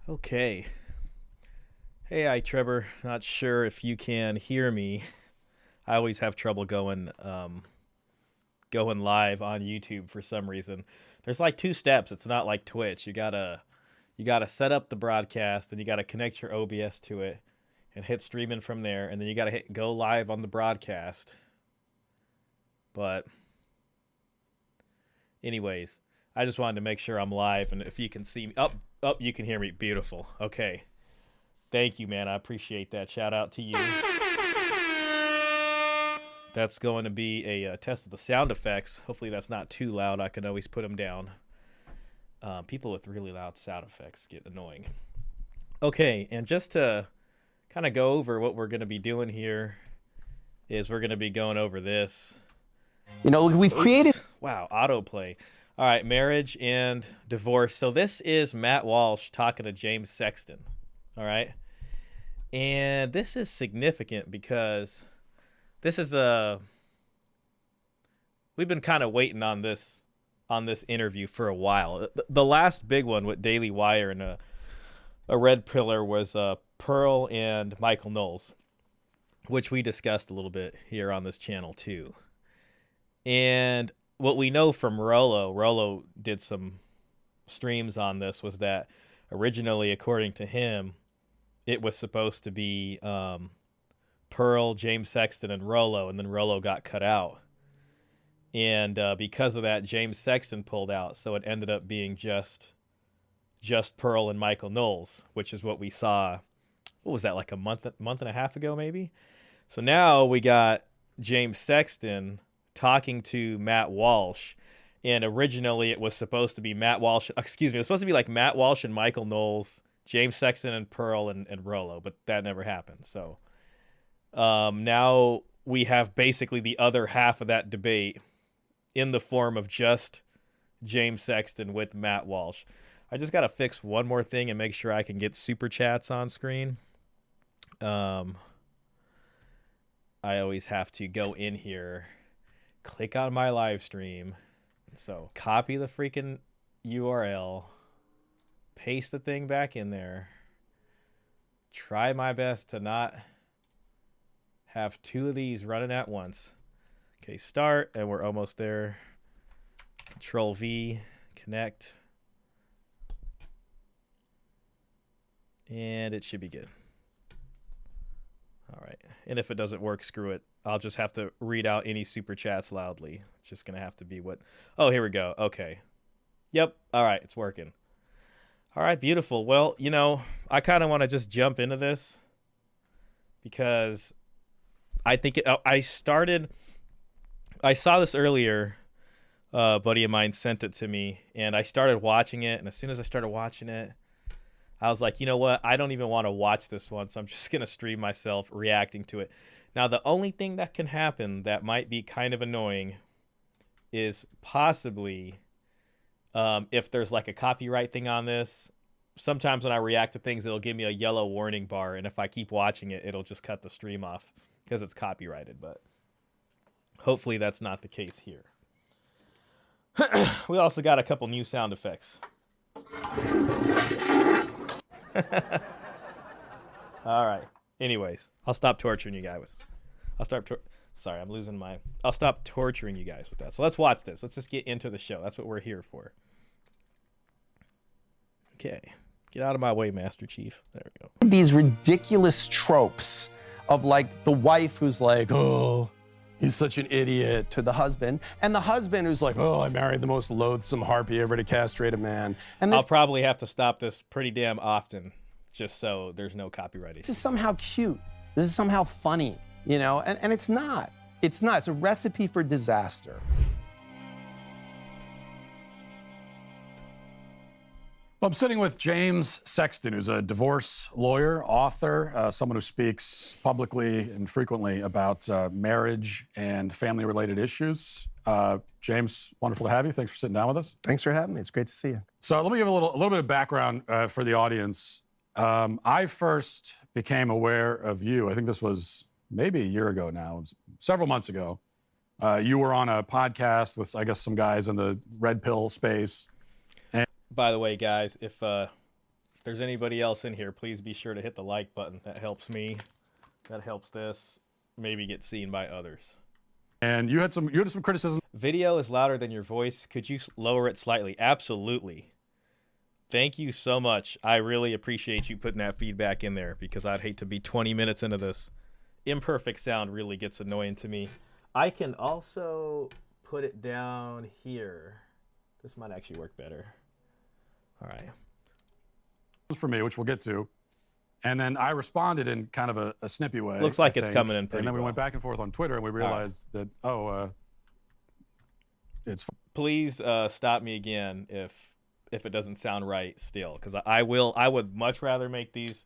Okay. Hey, Trevor. Not sure if you can hear me. I always have trouble going live on YouTube for some reason. There's like two steps. It's not like Twitch. You gotta set up the broadcast, and you gotta connect your OBS to it, and hit streaming from there, and then you gotta hit go live on the broadcast. But, anyways, I just wanted to make sure I'm live, and if you can see me, you can hear me. Beautiful. Okay. Thank you, man. I appreciate that. Shout out to you. That's going to be a test of the sound effects. Hopefully that's not too loud. I can always put them down. People with really loud sound effects get annoying. Okay, and just to kind of go over what we're going to be doing here is we're going to be going over this. You know, we've created... Wow, autoplay. All right, marriage and divorce. So this is Matt Walsh talking to James Sexton. All right. And this is significant because this is we've been kind of waiting on this interview for a while. The last big one with Daily Wire and a red pillar was Pearl and Michael Knowles, which we discussed a little bit here on this channel too. And what we know from Rollo did some streams on this, was that originally, according to him, it was supposed to be Pearl, James Sexton, and Rollo, and then Rollo got cut out. And because of that, James Sexton pulled out, so it ended up being just Pearl and Michael Knowles, which is what we saw. What was that, like a month and a half ago, maybe? So now we got James Sexton talking to Matt Walsh, and originally it was supposed to be Matt Walsh. Excuse me, it was supposed to be like Matt Walsh and Michael Knowles, James Sexton and Pearl and Rollo, but that never happened. So now we have basically the other half of that debate in the form of just James Sexton with Matt Walsh. I just got to fix one more thing and make sure I can get super chats on screen. I always have to go in here, click on my live stream. So copy the freaking URL, paste the thing back in there, try my best to not have two of these running at once. Okay, start, and we're almost there. Control V, connect. And it should be good. All right, and if it doesn't work, screw it. I'll just have to read out any super chats loudly. It's just going to have to be what... Oh, here we go. Okay. Yep. All right, it's working. All right, beautiful. Well, you know, I kind of want to just jump into this because I think I saw this earlier. A buddy of mine sent it to me, and I started watching it, and as soon as I started watching it, I was like, you know what? I don't even want to watch this one, so I'm just going to stream myself reacting to it. Now, the only thing that can happen that might be kind of annoying is possibly if there's like a copyright thing on this. Sometimes when I react to things, it'll give me a yellow warning bar, and if I keep watching it, it'll just cut the stream off because it's copyrighted. But hopefully that's not the case here. We also got a couple new sound effects. All right. Anyways, I'll stop torturing you guys. Sorry, I'm losing my... I'll stop torturing you guys with that. So let's watch this. Let's just get into the show. That's what we're here for. Okay. Get out of my way, Master Chief. There we go. These ridiculous tropes of like the wife who's like, oh, he's such an idiot, to the husband, and the husband who's like, oh, I married the most loathsome harpy ever to castrate a man. And this... I'll probably have to stop this pretty damn often just so there's no copyright. This is somehow cute. This is somehow funny, you know, and it's not. It's not. It's a recipe for disaster. Well, I'm sitting with James Sexton, who's a divorce lawyer, author, someone who speaks publicly and frequently about marriage and family-related issues. James, wonderful to have you. Thanks for sitting down with us. Thanks for having me. It's great to see you. So let me give a little bit of background for the audience. I first became aware of you, I think this was maybe a year ago now, several months ago. You were on a podcast with, I guess, some guys in the red pill space. By the way, guys, if there's anybody else in here, please be sure to hit the like button. That helps me. That helps this maybe get seen by others. And you had some criticism. Video is louder than your voice. Could you lower it slightly? Absolutely. Thank you so much. I really appreciate you putting that feedback in there, because I'd hate to be 20 minutes into this. Imperfect sound really gets annoying to me. I can also put it down here. This might actually work better. All right. For me, which we'll get to. And then I responded in kind of a snippy way. Looks like I it's think. coming in pretty And then we well. went back and forth on Twitter, and we realized that, it's... Please stop me again if it doesn't sound right still, because I would much rather make these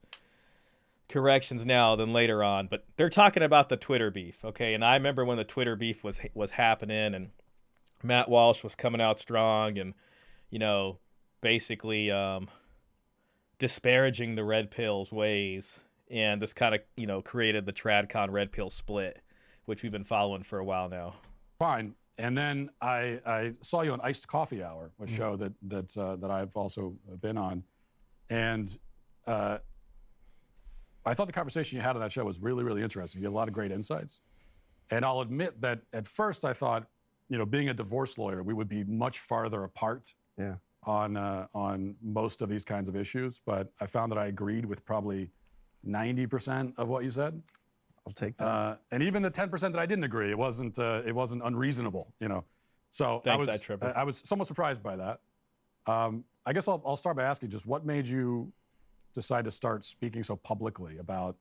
corrections now than later on. But they're talking about the Twitter beef, okay? And I remember when the Twitter beef was happening, and Matt Walsh was coming out strong, and basically disparaging the Red Pill's ways, and this kind of created the TradCon Red Pill split, which we've been following for a while now. Fine. And then I saw you on Iced Coffee Hour, a show that I've also been on, and I thought the conversation you had on that show was really, really interesting. You had a lot of great insights, and I'll admit that at first I thought, being a divorce lawyer, we would be much farther apart. Yeah. On most of these kinds of issues, but I found that I agreed with probably 90% of what you said. I'll take that. And even the 10% that I didn't agree, it wasn't unreasonable, So Thanks, I was somewhat surprised by that. I guess I'll start by asking, just what made you decide to start speaking so publicly about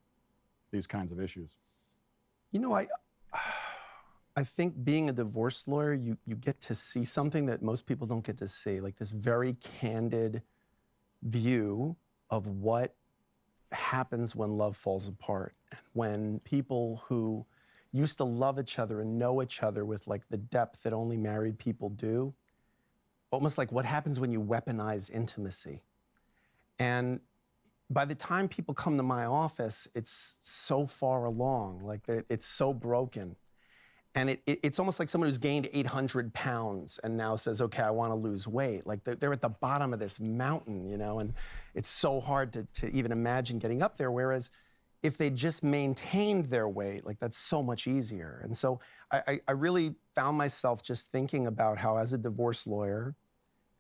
these kinds of issues? I think being a divorce lawyer, you get to see something that most people don't get to see, like this very candid view of what happens when love falls apart, and when people who used to love each other and know each other with like the depth that only married people do, almost like what happens when you weaponize intimacy. And by the time people come to my office, it's so far along, like it's so broken. And it's almost like someone who's gained 800 pounds and now says, okay, I want to lose weight. Like they're at the bottom of this mountain, and it's so hard to even imagine getting up there. Whereas if they just maintained their weight, like that's so much easier. And so I really found myself just thinking about how, as a divorce lawyer,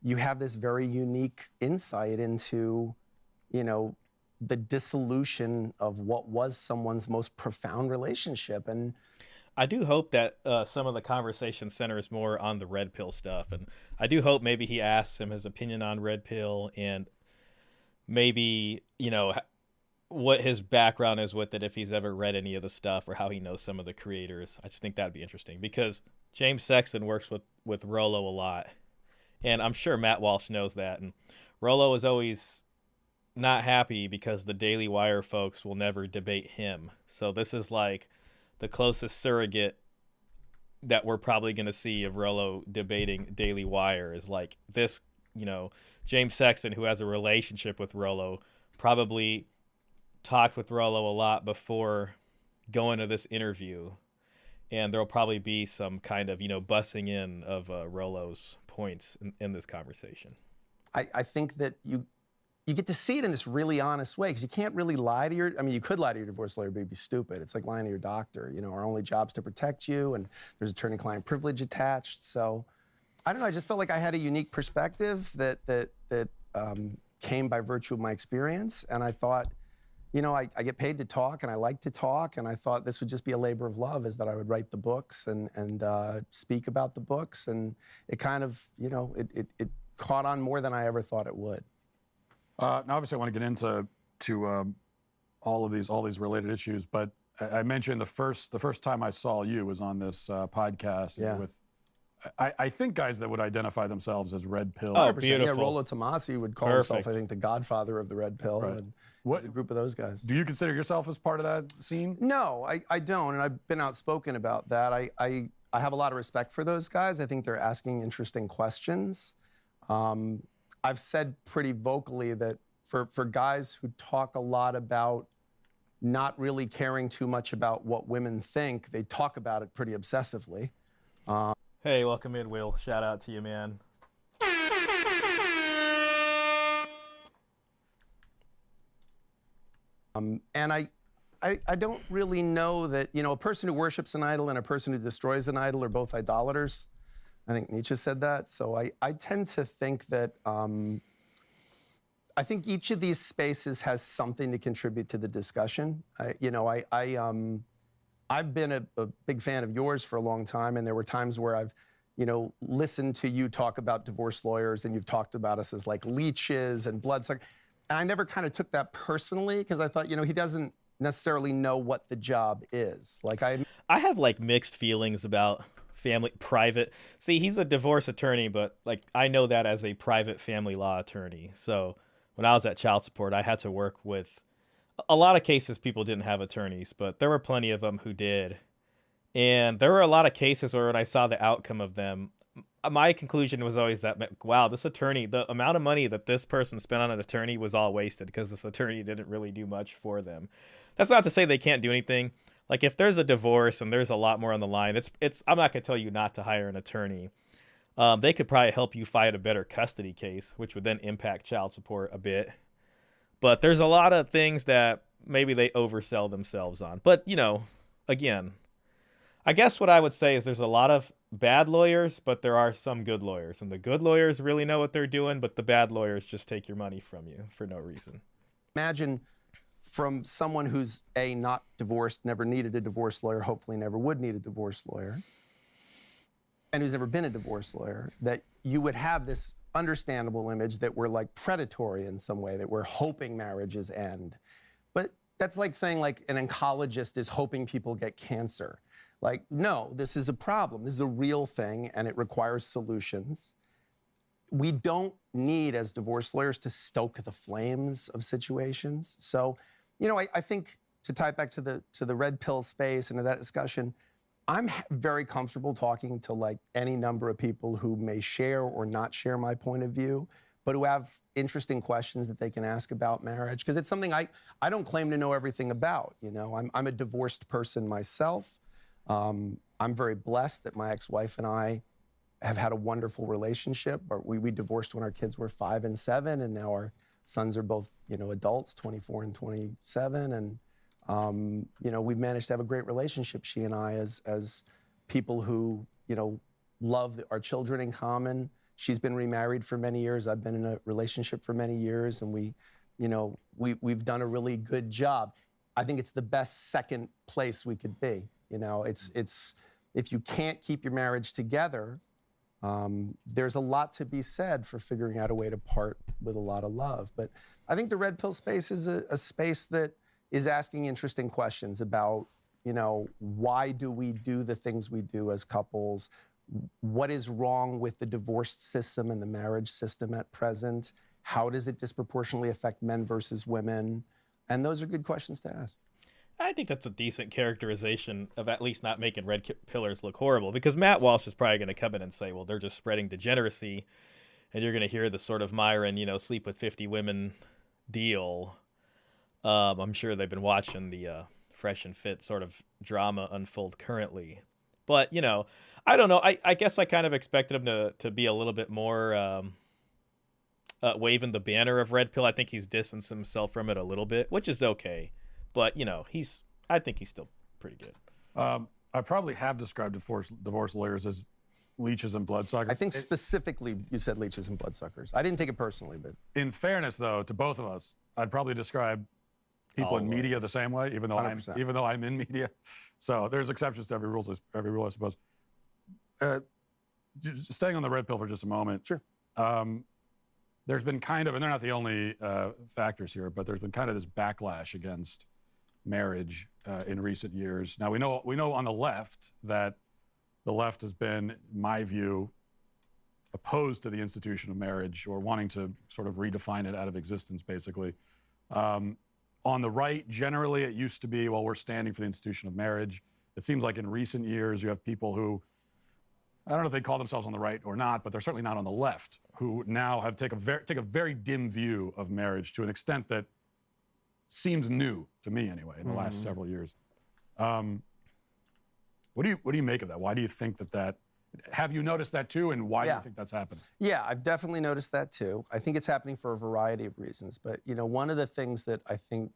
you have this very unique insight into, the dissolution of what was someone's most profound relationship. And I do hope that some of the conversation centers more on the Red Pill stuff. And I do hope maybe he asks him his opinion on Red Pill, and maybe, what his background is with it, if he's ever read any of the stuff, or how he knows some of the creators. I just think that'd be interesting, because James Sexton works with Rollo a lot. And I'm sure Matt Walsh knows that. And Rollo is always not happy because the Daily Wire folks will never debate him. So this is like the closest surrogate that we're probably going to see of Rollo debating Daily Wire, is like this, James Sexton, who has a relationship with Rollo, probably talked with Rollo a lot before going to this interview. And there'll probably be some kind of, bussing in of Rollo's points in this conversation. I think that you get to see it in this really honest way, because you can't really lie to you could lie to your divorce lawyer, but you'd be stupid. It's like lying to your doctor. Our only job's to protect you, and there's attorney-client privilege attached. So I don't know, I just felt like I had a unique perspective that came by virtue of my experience. And I thought, I get paid to talk, and I like to talk, and I thought this would just be a labor of love, is that I would write the books and speak about the books. And it kind of, it caught on more than I ever thought it would. Now, obviously, I want to get into all these related issues, but I mentioned the first time I saw you was on this podcast with, I think, guys that would identify themselves as Red Pill. Oh, 100%. beautiful. Yeah, Rollo Tomasi would call himself, I think, the godfather of the Red Pill. Right. And What a group of those guys. do you consider yourself as part of that scene? No, I don't, and I've been outspoken about that. I have a lot of respect for those guys. I think they're asking interesting questions. I've said pretty vocally that for guys who talk a lot about not really caring too much about what women think, they talk about it pretty obsessively. Hey, welcome in, Will. Shout out to you, man. And I don't really know that, a person who worships an idol and a person who destroys an idol are both idolaters. I think Nietzsche said that. So I tend to think that, I think each of these spaces has something to contribute to the discussion. I've been a big fan of yours for a long time, and there were times where I've, listened to you talk about divorce lawyers, and you've talked about us as like leeches and bloodsuckers. And I never kind of took that personally, because I thought, he doesn't necessarily know what the job is. Like I have like mixed feelings about private. See, he's a divorce attorney, but like I know that as a private family law attorney. So when I was at child support, I had to work with a lot of cases. People didn't have attorneys, but there were plenty of them who did. And there were a lot of cases where when I saw the outcome of them, my conclusion was always that, wow, this attorney, the amount of money that this person spent on an attorney was all wasted because this attorney didn't really do much for them. That's not to say they can't do anything. Like if there's a divorce and there's a lot more on the line, I'm not going to tell you not to hire an attorney. They could probably help you fight a better custody case, which would then impact child support a bit. But there's a lot of things that maybe they oversell themselves on. But, again, I guess what I would say is there's a lot of bad lawyers, but there are some good lawyers. And the good lawyers really know what they're doing, but the bad lawyers just take your money from you for no reason. Imagine from someone who's not divorced, never needed a divorce lawyer, hopefully never would need a divorce lawyer, and who's never been a divorce lawyer, that you would have this understandable image that we're like predatory in some way, that we're hoping marriages end. But that's like saying like an oncologist is hoping people get cancer. Like, no, this is a problem. This is a real thing, and it requires solutions. We don't need, as divorce lawyers, to stoke the flames of situations. So, I think to tie it back to the red pill space and to that discussion, I'm very comfortable talking to like any number of people who may share or not share my point of view, but who have interesting questions that they can ask about marriage. Because it's something I don't claim to know everything about. I'm a divorced person myself. I'm very blessed that my ex-wife and I have had a wonderful relationship. We divorced when our kids were 5 and 7, and now our sons are both, adults, 24 and 27. And, we've managed to have a great relationship, she and I, as people who, love our children in common. She's been remarried for many years. I've been in a relationship for many years, and we've done a really good job. I think it's the best second place we could be. It's if you can't keep your marriage together, there's a lot to be said for figuring out a way to part with a lot of love. But I think the red pill space is a space that is asking interesting questions about, why do we do the things we do as couples? What is wrong with the divorce system and the marriage system at present? How does it disproportionately affect men versus women? And those are good questions to ask. I think that's a decent characterization of at least not making red pillars look horrible, because Matt Walsh is probably going to come in and say, well, they're just spreading degeneracy, and you're going to hear the sort of Myron, sleep with 50 women deal. I'm sure they've been watching the Fresh and Fit sort of drama unfold currently. But, I don't know. I guess I kind of expected him to be a little bit more waving the banner of red pill. I think he's distanced himself from it a little bit, which is okay. But, I think he's still pretty good. I probably have described divorce lawyers as leeches and bloodsuckers. I think specifically you said leeches and bloodsuckers. I didn't take it personally, but... In fairness, though, to both of us, I'd probably describe people in media the same way, even though I'm in media. So there's exceptions to every rule, I suppose. Staying on the red pill for just a moment. Sure. There's been kind of, and they're not the only factors here, but there's been kind of this backlash against marriage in recent years. Now, we know on the left that the left has been, in my view, opposed to the institution of marriage, or wanting to sort of redefine it out of existence, basically. On the right, generally, it used to be, well, we're standing for the institution of marriage. It seems like in recent years, you have people who, I don't know if they call themselves on the right or not, but they're certainly not on the left, who now have take a very dim view of marriage to an extent that seems new to me, anyway, in the last several years. What do you make of that? Why do you think that? Have you noticed that too, and why do you think that's happening? Yeah, I've definitely noticed that too. I think it's happening for a variety of reasons. But one of the things that I think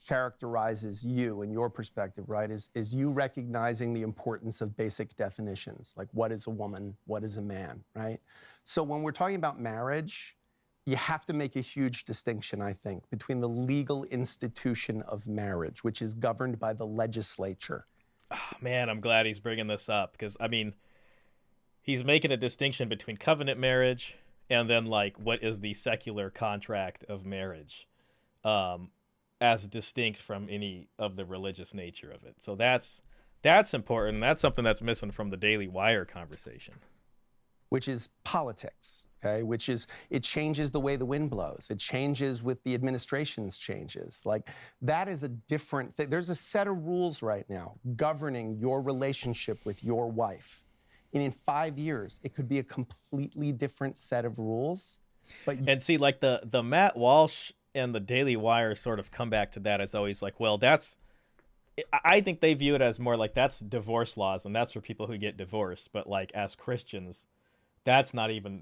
characterizes you and your perspective, right, is you recognizing the importance of basic definitions, like what is a woman, what is a man, right? So when we're talking about marriage, you have to make a huge distinction, I think, between the legal institution of marriage, which is governed by the legislature. Oh, man, I'm glad he's bringing this up because, I mean, he's making a distinction between covenant marriage and then, like, what is the secular contract of marriage, as distinct from any of the religious nature of it. So that's important. That's something that's missing from the Daily Wire conversation. Which is politics, okay? Which is, it changes the way the wind blows. It changes with the administration's changes. Like, that is a different thing. There's a set of rules right now governing your relationship with your wife. And in 5 years, it could be a completely different set of rules. But and see, like the Matt Walsh and the Daily Wire sort of come back to that as always like, well, I think they view it as more like that's divorce laws and that's for people who get divorced. But like as Christians, that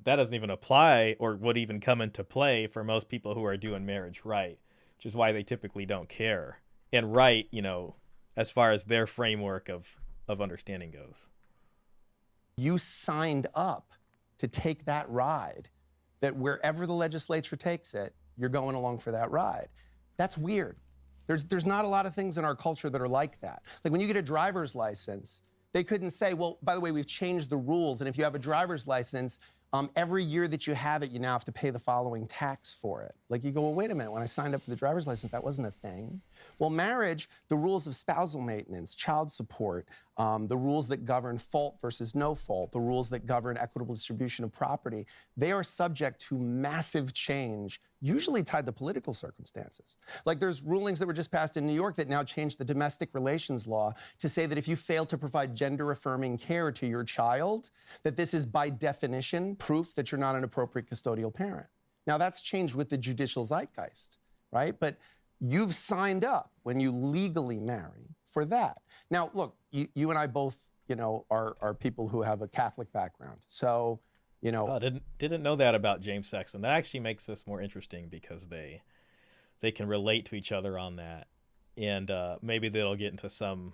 doesn't even apply or would even come into play for most people who are doing marriage right, which is why they typically don't care. And right, as far as their framework of understanding goes. you signed up to take that ride, that wherever the legislature takes it, you're going along for that ride. That's weird. There's not a lot of things in our culture that are like that. Like when you get a driver's license, they couldn't say, well, by the way, we've changed the rules, and if you have a driver's license, every year that you have it, you now have to pay the following tax for it. Like you go, well, wait a minute, when I signed up for the driver's license, that wasn't a thing. Well, marriage, the rules of spousal maintenance, child support, the rules that govern fault versus no fault, the rules that govern equitable distribution of property, they are subject to massive change, usually tied to political circumstances. Like there's rulings that were just passed in New York that now change the domestic relations law to say that if you fail to provide gender-affirming care to your child, that this is by definition proof that you're not an appropriate custodial parent. Now that's changed with the judicial zeitgeist, right? But you've signed up when you legally marry for that. Now, look, you and I both, are people who have a Catholic background. So, Oh, didn't know that about James Sexton. That actually makes this more interesting because they can relate to each other on that, and maybe they'll get into some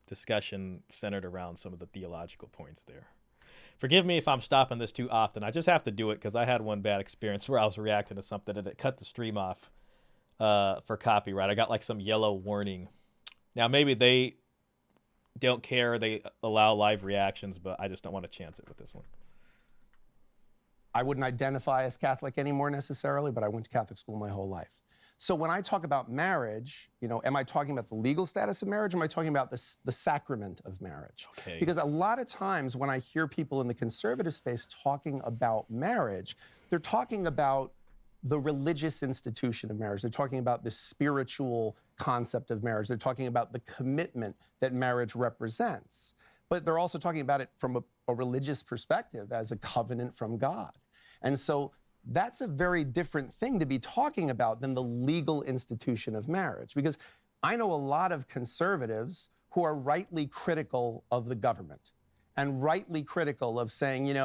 discussion centered around some of the theological points there. Forgive me if I'm stopping this too often. I just have to do it because I had one bad experience where I was reacting to something and it cut the stream off for copyright. I got like some yellow warning. Now maybe they don't care, they allow live reactions, but I just don't want to chance it with this one. I wouldn't identify as Catholic anymore necessarily, but I went to Catholic school my whole life. So when I talk about marriage, am I talking about the legal status of marriage, or am I talking about the sacrament of marriage? Okay. Because a lot of times when I hear people in the conservative space talking about marriage, they're talking about the religious institution of marriage. They're talking about the spiritual concept of marriage. They're talking about the commitment that marriage represents. But they're also talking about it from a religious perspective as a covenant from God. And so that's a very different thing to be talking about than the legal institution of marriage. Because I know a lot of conservatives who are rightly critical of the government and rightly critical of saying,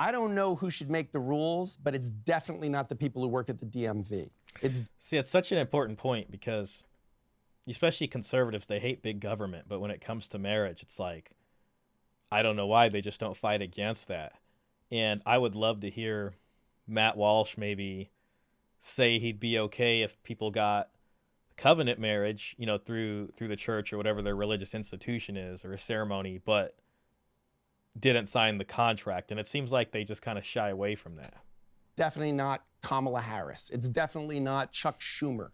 I don't know who should make the rules, but it's definitely not the people who work at the DMV. See, it's such an important point because especially conservatives, they hate big government. But when it comes to marriage, it's like, I don't know why they just don't fight against that. And I would love to hear Matt Walsh maybe say he'd be okay if people got covenant marriage, through the church or whatever their religious institution is or a ceremony, but didn't sign the contract. And it seems like they just kind of shy away from that. Definitely not Kamala Harris. It's definitely not Chuck Schumer,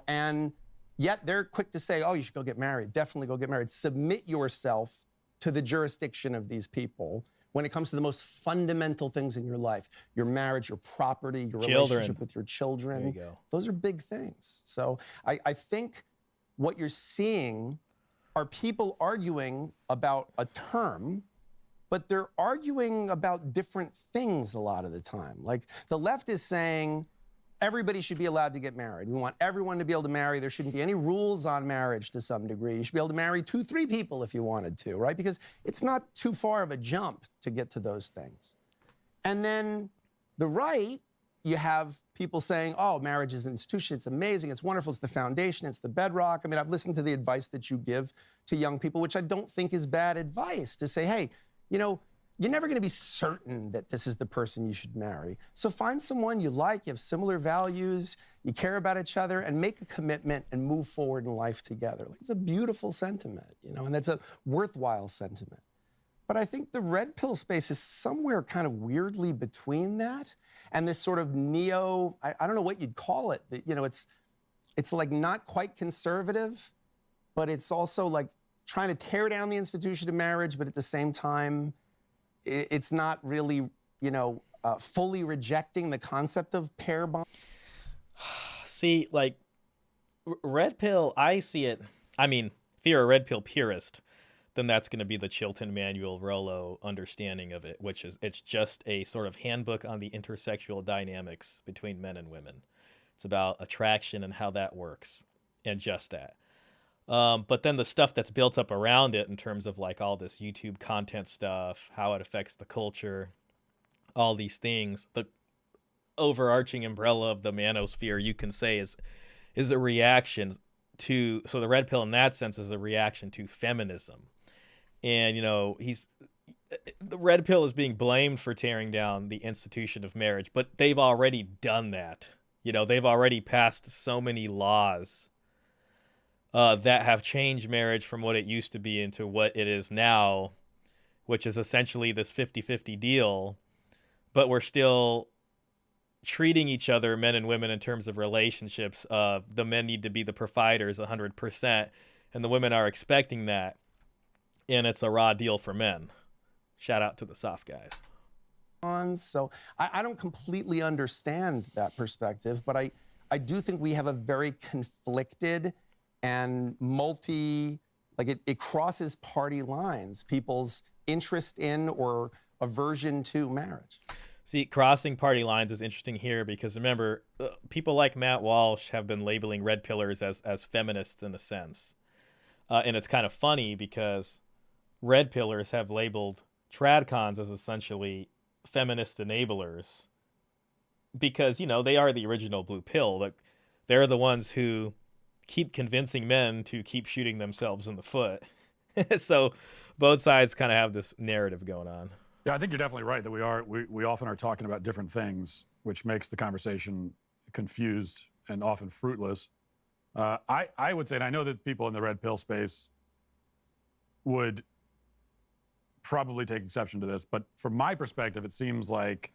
and yet they're quick to say, oh, you should go get married. Definitely go get married. Submit yourself to the jurisdiction of these people when it comes to the most fundamental things in your life, your marriage, your property, your relationship with your children. There you go. Those are big things. So I think what you're seeing are people arguing about a term, but they're arguing about different things a lot of the time. Like the left is saying, everybody should be allowed to get married. We want everyone to be able to marry. There shouldn't be any rules on marriage to some degree. You should be able to marry 2, 3 people if you wanted to, right? Because it's not too far of a jump to get to those things. And then the right, you have people saying, oh, marriage is an institution, it's amazing, it's wonderful, it's the foundation, it's the bedrock. I mean, I've listened to the advice that you give to young people, which I don't think is bad advice, to say, hey, you know, you're never gonna be certain that this is the person you should marry. So find someone you like, you have similar values, you care about each other, and make a commitment and move forward in life together. Like, it's a beautiful sentiment, you know, and that's a worthwhile sentiment. But I think the red pill space is somewhere kind of weirdly between that and this sort of neo, I don't know what you'd call it, but, you know, it's like not quite conservative, but it's also like trying to tear down the institution of marriage, but at the same time, it's not really, you know, fully rejecting the concept of pair bond. See, like, red pill, I see it. I mean, if you're a red pill purist, then that's going to be the Chilton Manuel Rollo understanding of it, which is it's just a sort of handbook on the intersexual dynamics between men and women. It's about attraction and how that works, and just that. But then the stuff that's built up around it in terms of like all this YouTube content stuff, how it affects the culture, all these things, the overarching umbrella of the manosphere, you can say is a reaction to, so the red pill in that sense is a reaction to feminism. And, you know, the red pill is being blamed for tearing down the institution of marriage, but they've already done that. You know, they've already passed so many laws that have changed marriage from what it used to be into what it is now, which is essentially this 50-50 deal, but we're still treating each other, men and women, in terms of relationships. The men need to be the providers 100%, and the women are expecting that. And it's a raw deal for men. Shout out to the soft guys. So I don't completely understand that perspective, but I do think we have a very conflicted and it crosses party lines, people's interest in or aversion to marriage. See, crossing party lines is interesting here because remember, people like Matt Walsh have been labeling red pillars as feminists in a sense. And it's kind of funny because red pillars have labeled tradcons as essentially feminist enablers because, you know, they are the original blue pill. Like, they're the ones who keep convincing men to keep shooting themselves in the foot. So both sides kind of have this narrative going on. Yeah, I think you're definitely right that we often are talking about different things, which makes the conversation confused and often fruitless. I would say, and I know that people in the red pill space would probably take exception to this, but from my perspective, it seems like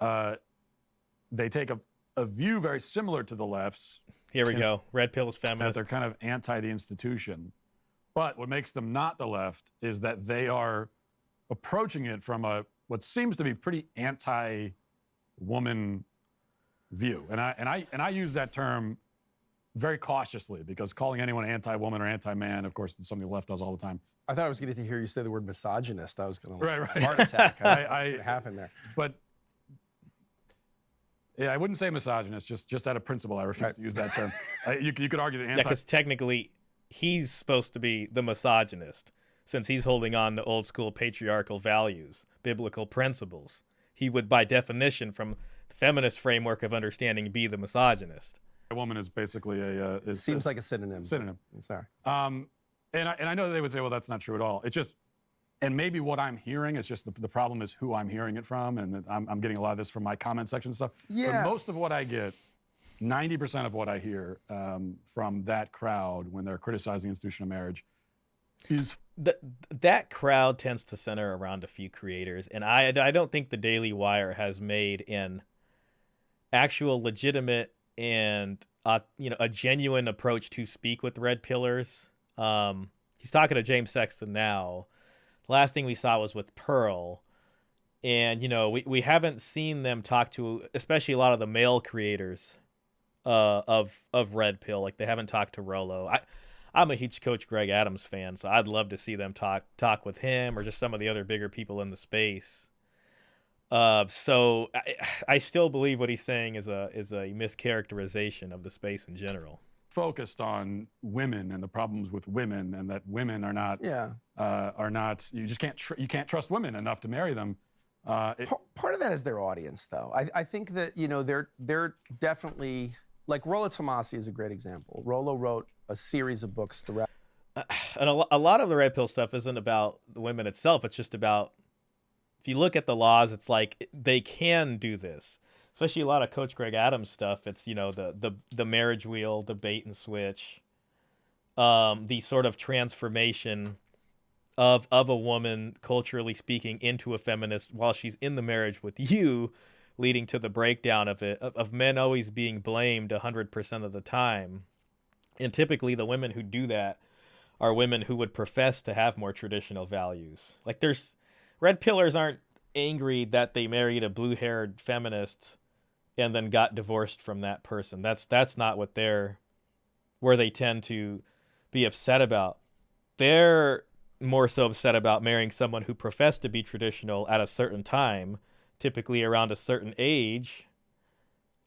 they take a view very similar to the left's. Here we go. Red pill is feminist. They're kind of anti the institution. But what makes them not the left is that they are approaching it from what seems to be pretty anti-woman view. And I use that term very cautiously because calling anyone anti-woman or anti-man, of course, is something the left does all the time. I thought I was going to hear you say the word misogynist. I was going to right. heart attack. What happened there? But yeah, I wouldn't say misogynist, just out of principle. I refuse to use that term. You could argue that Yeah, because technically he's supposed to be the misogynist since he's holding on to old school patriarchal values, biblical principles. He would, by definition, from the feminist framework of understanding, be the misogynist. A woman is basically it seems like a synonym. Synonym. Sorry. And I know that they would say, well, that's not true at all. It's just, and maybe what I'm hearing is just the problem is who I'm hearing it from, and I'm getting a lot of this from my comment section and stuff. Yeah. But most of what I get, 90% of what I hear from that crowd when they're criticizing the institution of marriage is that crowd tends to center around a few creators, and I don't think the Daily Wire has made an actual legitimate and a genuine approach to speak with red pillars. He's talking to James Sexton now. The last thing we saw was with Pearl, and we haven't seen them talk to, especially a lot of the male creators of red pill. Like, they haven't talked to Rollo. I'm a huge Coach Greg Adams fan, so I'd love to see them talk with him or just some of the other bigger people in the space. So I still believe what he's saying is a mischaracterization of the space in general. Focused on women and the problems with women, and that women are not you just can't trust women enough to marry them. Part of that is their audience, though. I think that, you know, they're definitely, like Rollo Tomassi is a great example. Rollo wrote a series of books throughout. And a lot of the red pill stuff isn't about the women itself. It's just about, if you look at the laws, it's like they can do this. Especially a lot of Coach Greg Adams stuff. It's, you know, the marriage wheel, the bait and switch, the sort of transformation of a woman, culturally speaking, into a feminist while she's in the marriage with you, leading to the breakdown of it, of men always being blamed 100% of the time. And typically the women who do that are women who would profess to have more traditional values. Like, there's red pillars aren't angry that they married a blue-haired feminist and then got divorced from that person. That's not what where they tend to be upset about. They're more so upset about marrying someone who professed to be traditional at a certain time, typically around a certain age.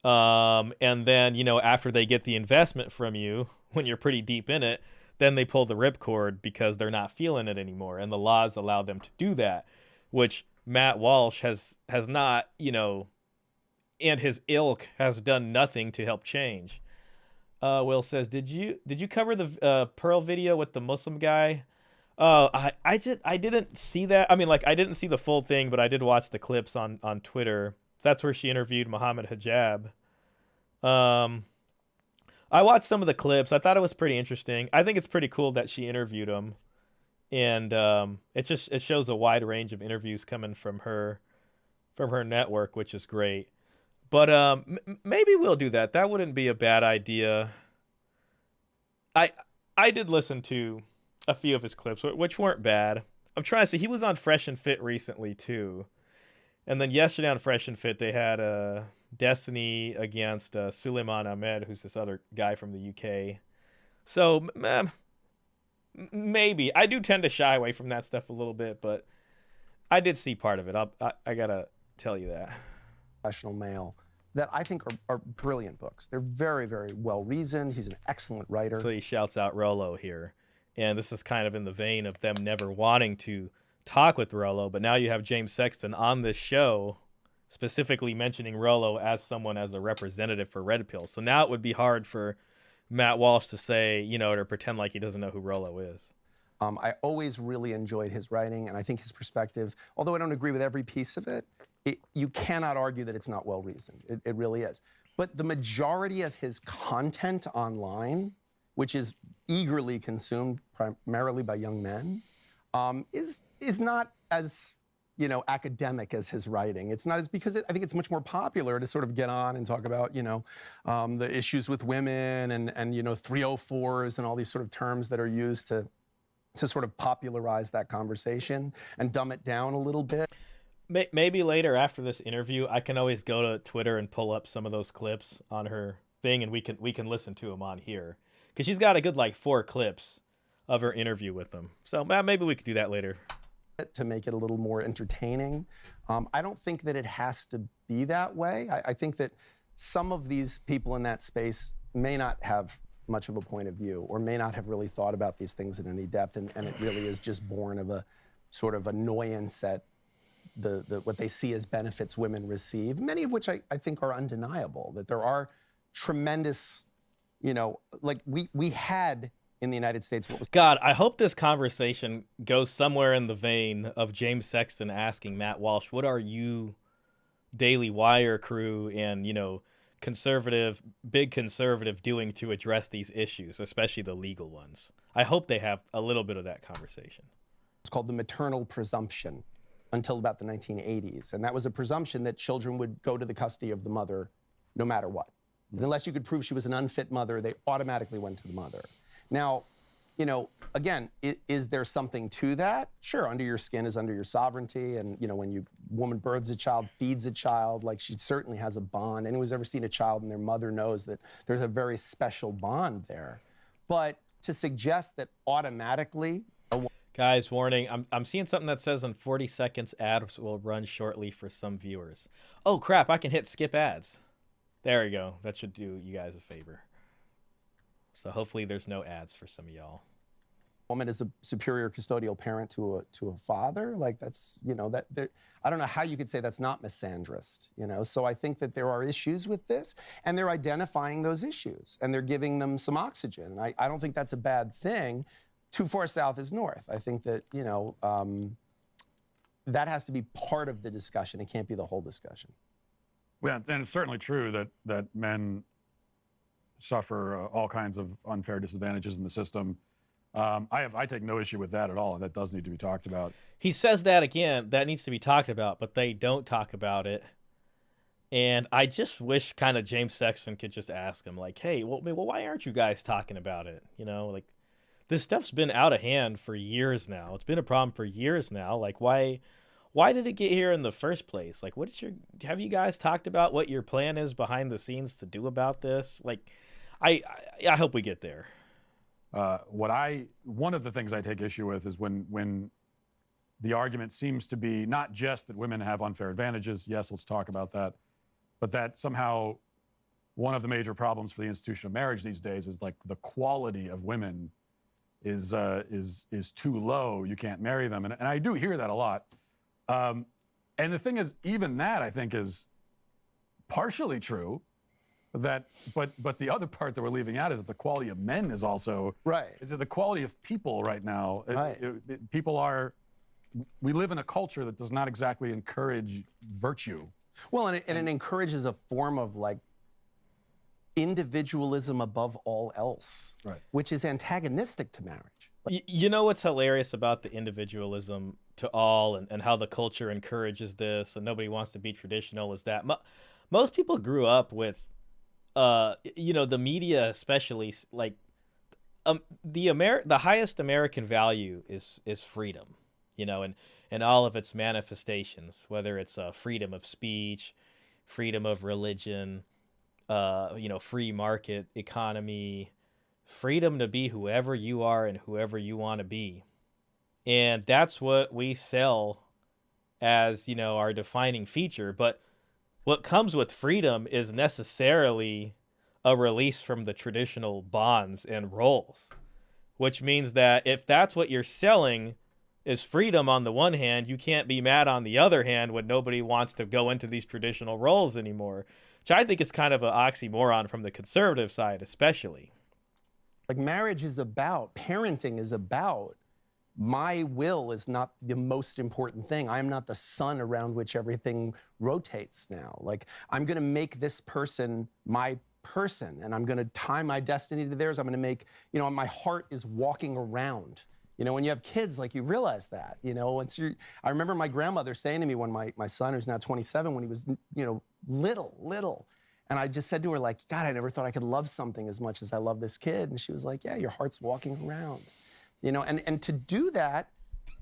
And then, you know, after they get the investment from you, when you're pretty deep in it, then they pull the ripcord because they're not feeling it anymore. And the laws allow them to do that, which Matt Walsh has not, you know, and his ilk has done nothing to help change. Will says, did you cover the Pearl video with the Muslim guy? I didn't see that. I mean, like, I didn't see the full thing, but I did watch the clips on Twitter. That's where she interviewed Muhammad Hijab. I watched some of the clips. I thought it was pretty interesting. I think it's pretty cool that she interviewed him, and it shows a wide range of interviews coming from her network, which is great. But maybe we'll do that. That wouldn't be a bad idea. I did listen to a few of his clips, which weren't bad. I'm trying to see. He was on Fresh and Fit recently too, and then yesterday on Fresh and Fit they had Destiny against Suleiman Ahmed, who's this other guy from the UK. So maybe. I do tend to shy away from that stuff a little bit, but I did see part of it. I gotta tell you that. Professional male that I think are brilliant books. They're very, very well reasoned. He's an excellent writer. So he shouts out Rollo here. And this is kind of in the vein of them never wanting to talk with Rollo, but now you have James Sexton on this show specifically mentioning Rollo as someone as a representative for Red Pill. So now it would be hard for Matt Walsh to say, you know, to pretend like he doesn't know who Rollo is. I always really enjoyed his writing, and I think his perspective, although I don't agree with every piece of it, you cannot argue that it's not well reasoned. It really is. But the majority of his content online, which is eagerly consumed primarily by young men, is not as, you know, academic as his writing. It's not as, because I think it's much more popular to sort of get on and talk about, you know, the issues with women and you know, 304s and all these sort of terms that are used to sort of popularize that conversation and dumb it down a little bit. Maybe later after this interview, I can always go to Twitter and pull up some of those clips on her thing, and we can listen to them on here. Because she's got a good, like, 4 clips of her interview with them. So maybe we could do that later. To make it a little more entertaining. I don't think that it has to be that way. I think that some of these people in that space may not have much of a point of view or may not have really thought about these things in any depth, and it really is just born of a sort of annoyance at what they see as benefits women receive, many of which I think are undeniable, that there are tremendous, you know, like we had in the United States what was... God, I hope this conversation goes somewhere in the vein of James Sexton asking Matt Walsh, what are you, Daily Wire crew and, you know, big conservative doing to address these issues, especially the legal ones? I hope they have a little bit of that conversation. It's called the maternal presumption until about the 1980s. And that was a presumption that children would go to the custody of the mother no matter what. And unless you could prove she was an unfit mother, they automatically went to the mother. Now, you know, again, is there something to that? Sure, under your skin is under your sovereignty. And, you know, when a woman births a child, feeds a child, like, she certainly has a bond. Anyone who's ever seen a child and their mother knows that there's a very special bond there. But to suggest that automatically... Guys, warning, I'm seeing something that says in 40 seconds ads will run shortly for some viewers. Oh, crap, I can hit skip ads. There we go. That should do you guys a favor. So hopefully there's no ads for some of y'all. woman is a superior custodial parent to a father. Like that's, I don't know how you could say that's not misandrist, So I think that there are issues with this, and they're identifying those issues, and they're giving them some oxygen. And I don't think that's a bad thing. Too far south is north. I think that, that has to be part of the discussion. It can't be the whole discussion. Yeah, and it's certainly true that men suffer all kinds of unfair disadvantages in the system. I take no issue with that at all, and that does need to be talked about. He says that again, that needs to be talked about, but they don't talk about it. And I just wish kind of James Sexton could just ask him, like, hey, well, why aren't you guys talking about it? Like, this stuff's been out of hand for years now. It's been a problem for years now. Like, why did it get here in the first place? Like, have you guys talked about what your plan is behind the scenes to do about this? Like, I hope we get there. One of the things I take issue with is when the argument seems to be not just that women have unfair advantages. Yes, let's talk about that. But that somehow one of the major problems for the institution of marriage these days is like the quality of women is too low. You can't marry them. And I do hear that a lot. And the thing is, even that I think is partially true. But the other part that we're leaving out is that the quality of men is also right. Is that the quality of people right now? Right. We live in a culture that does not exactly encourage virtue. Well, and it encourages a form of like individualism above all else, right, which is antagonistic to marriage. You know what's hilarious about the individualism to all and how the culture encourages this and nobody wants to be traditional is that most people grew up with the media, especially like the highest American value is freedom, and all of its manifestations, whether it's freedom of speech, freedom of religion, free market economy, freedom to be whoever you are and whoever you want to be. And that's what we sell as, our defining feature. But what comes with freedom is necessarily a release from the traditional bonds and roles, which means that if that's what you're selling is freedom on the one hand, you can't be mad on the other hand when nobody wants to go into these traditional roles anymore, which I think is kind of an oxymoron from the conservative side, especially. Like marriage is about, parenting is about, my will is not the most important thing. I am not the sun around which everything rotates now. Like, I'm going to make this person my person, and I'm going to tie my destiny to theirs. I'm going to make, my heart is walking around. When you have kids, like, you realize that, I remember my grandmother saying to me when my son, who's now 27, when he was, little, and I just said to her, like, God, I never thought I could love something as much as I love this kid. And she was like, yeah, your heart's walking around. And to do that,